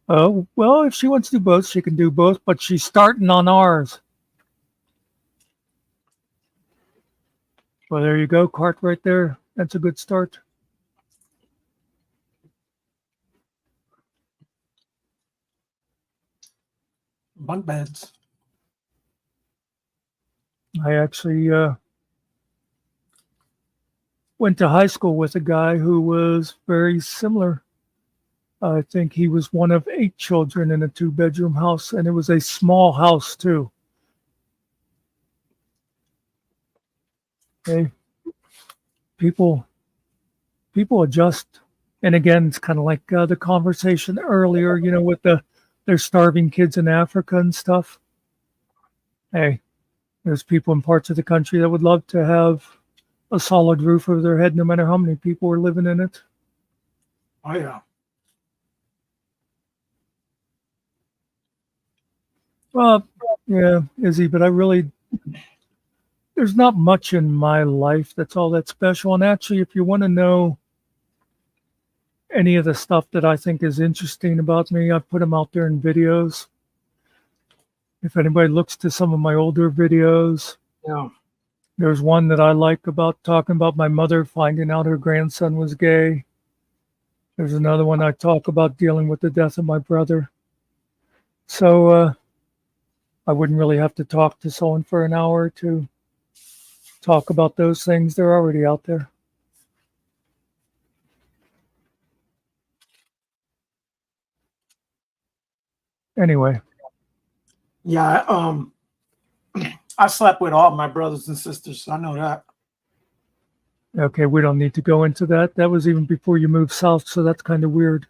Oh, well, if she wants to do both, she can do both, but she's starting on ours. Well, there you go, Cart right there. That's a good start. Bunk beds. I actually went to high school with a guy who was very similar. I think he was one of 8 children in a 2-bedroom house, and it was a small house too. Okay, people adjust, and again, it's kind of like the conversation earlier, you know, with there's starving kids in Africa and stuff. Hey, there's people in parts of the country that would love to have a solid roof over their head, no matter how many people are living in it. Oh, yeah. Well, yeah, Izzy, but there's not much in my life that's all that special. And actually, if you want to know any of the stuff that I think is interesting about me, I put them out there in videos. If anybody looks to some of my older videos, Yeah. there's one that I like about talking about my mother finding out her grandson was gay. There's another one I talk about dealing with the death of my brother. So I wouldn't really have to talk to someone for an hour to talk about those things. They're already out there. Anyway, Yeah. I slept with all my brothers and sisters. I know that. Okay, we don't need to go into that. That was even before you moved south, so that's kind of weird.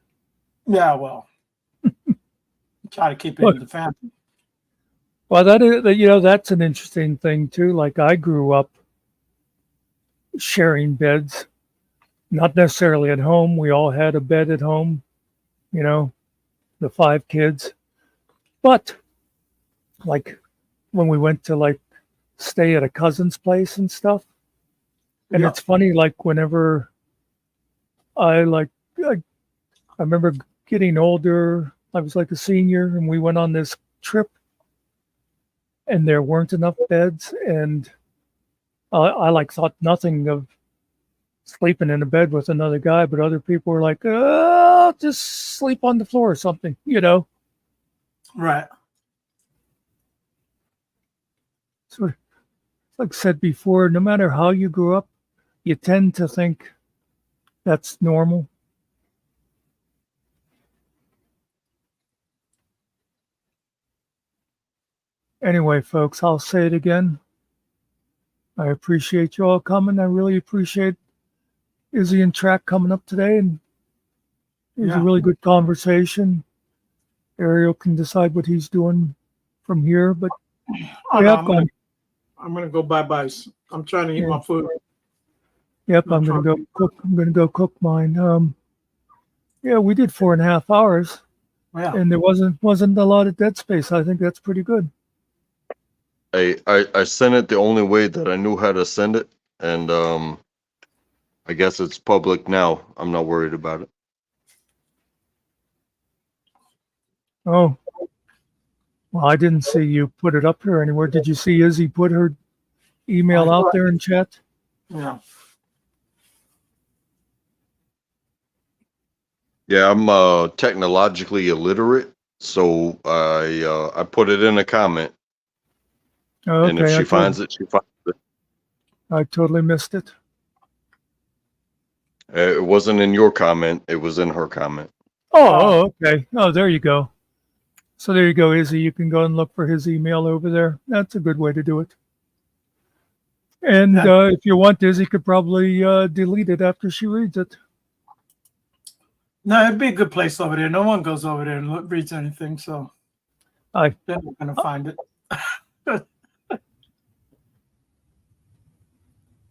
Yeah, well, try to keep it Look, in the family. well, that is, you know, that's an interesting thing too. Like I grew up sharing beds, not necessarily at home. We all had a bed at home, you know, the 5 kids. But like when we went to like stay at a cousin's place and stuff, and Yeah. it's funny, like whenever I like, I remember getting older, I was like a senior, and we went on this trip, and there weren't enough beds, and I like thought nothing of sleeping in a bed with another guy, but other people were like, just sleep on the floor or something, you know. Right. So, like I said before, no matter how you grew up, you tend to think that's normal. Anyway, folks, I'll say it again. I appreciate you all coming. I really appreciate Izzy and Track coming up today, and it was a Yeah. really good conversation. Ariel can decide what he's doing from here, but Oh, we no, have gone. I'm gonna go bye-bye. I'm trying to eat Yeah. my food. Yep, No I'm gonna trouble. go cook. I'm gonna go cook mine. Yeah, we did 4.5 hours, Yeah. and there wasn't a lot of dead space. I think that's pretty good. I sent it the only way that I knew how to send it, and I guess it's public now. I'm not worried about it. Oh, well, I didn't see you put it up here anywhere. Did you see Izzy put her email out there in chat? Yeah. Yeah, I'm technologically illiterate, so I put it in a comment, Oh, and if okay, she finds it, she finds it. I totally missed it. It wasn't in your comment; it was in her comment. Oh, okay. Oh, there you go. So there you go, Izzy. You can go and look for his email over there. That's a good way to do it. And Yeah. if you want, Izzy could probably delete it after she reads it. No, it'd be a good place over there. No one goes over there and reads anything, so I they're not gonna find it.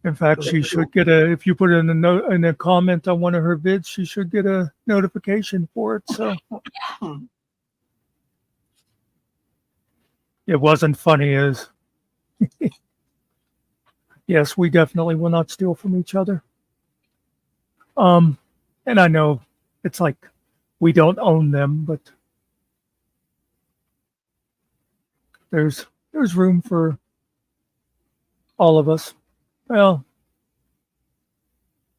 In fact, she should get a. If you put it in a note in a comment on one of her vids, she should get a notification for it. So it wasn't funny as. Yes, we definitely will not steal from each other. And I know it's like we don't own them, but there's room for all of us. Well,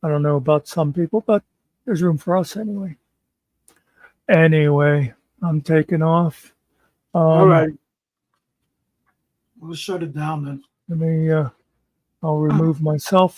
I don't know about some people, but there's room for us anyway. Anyway, I'm taking off. All right. We'll shut it down then. Let me. I'll remove myself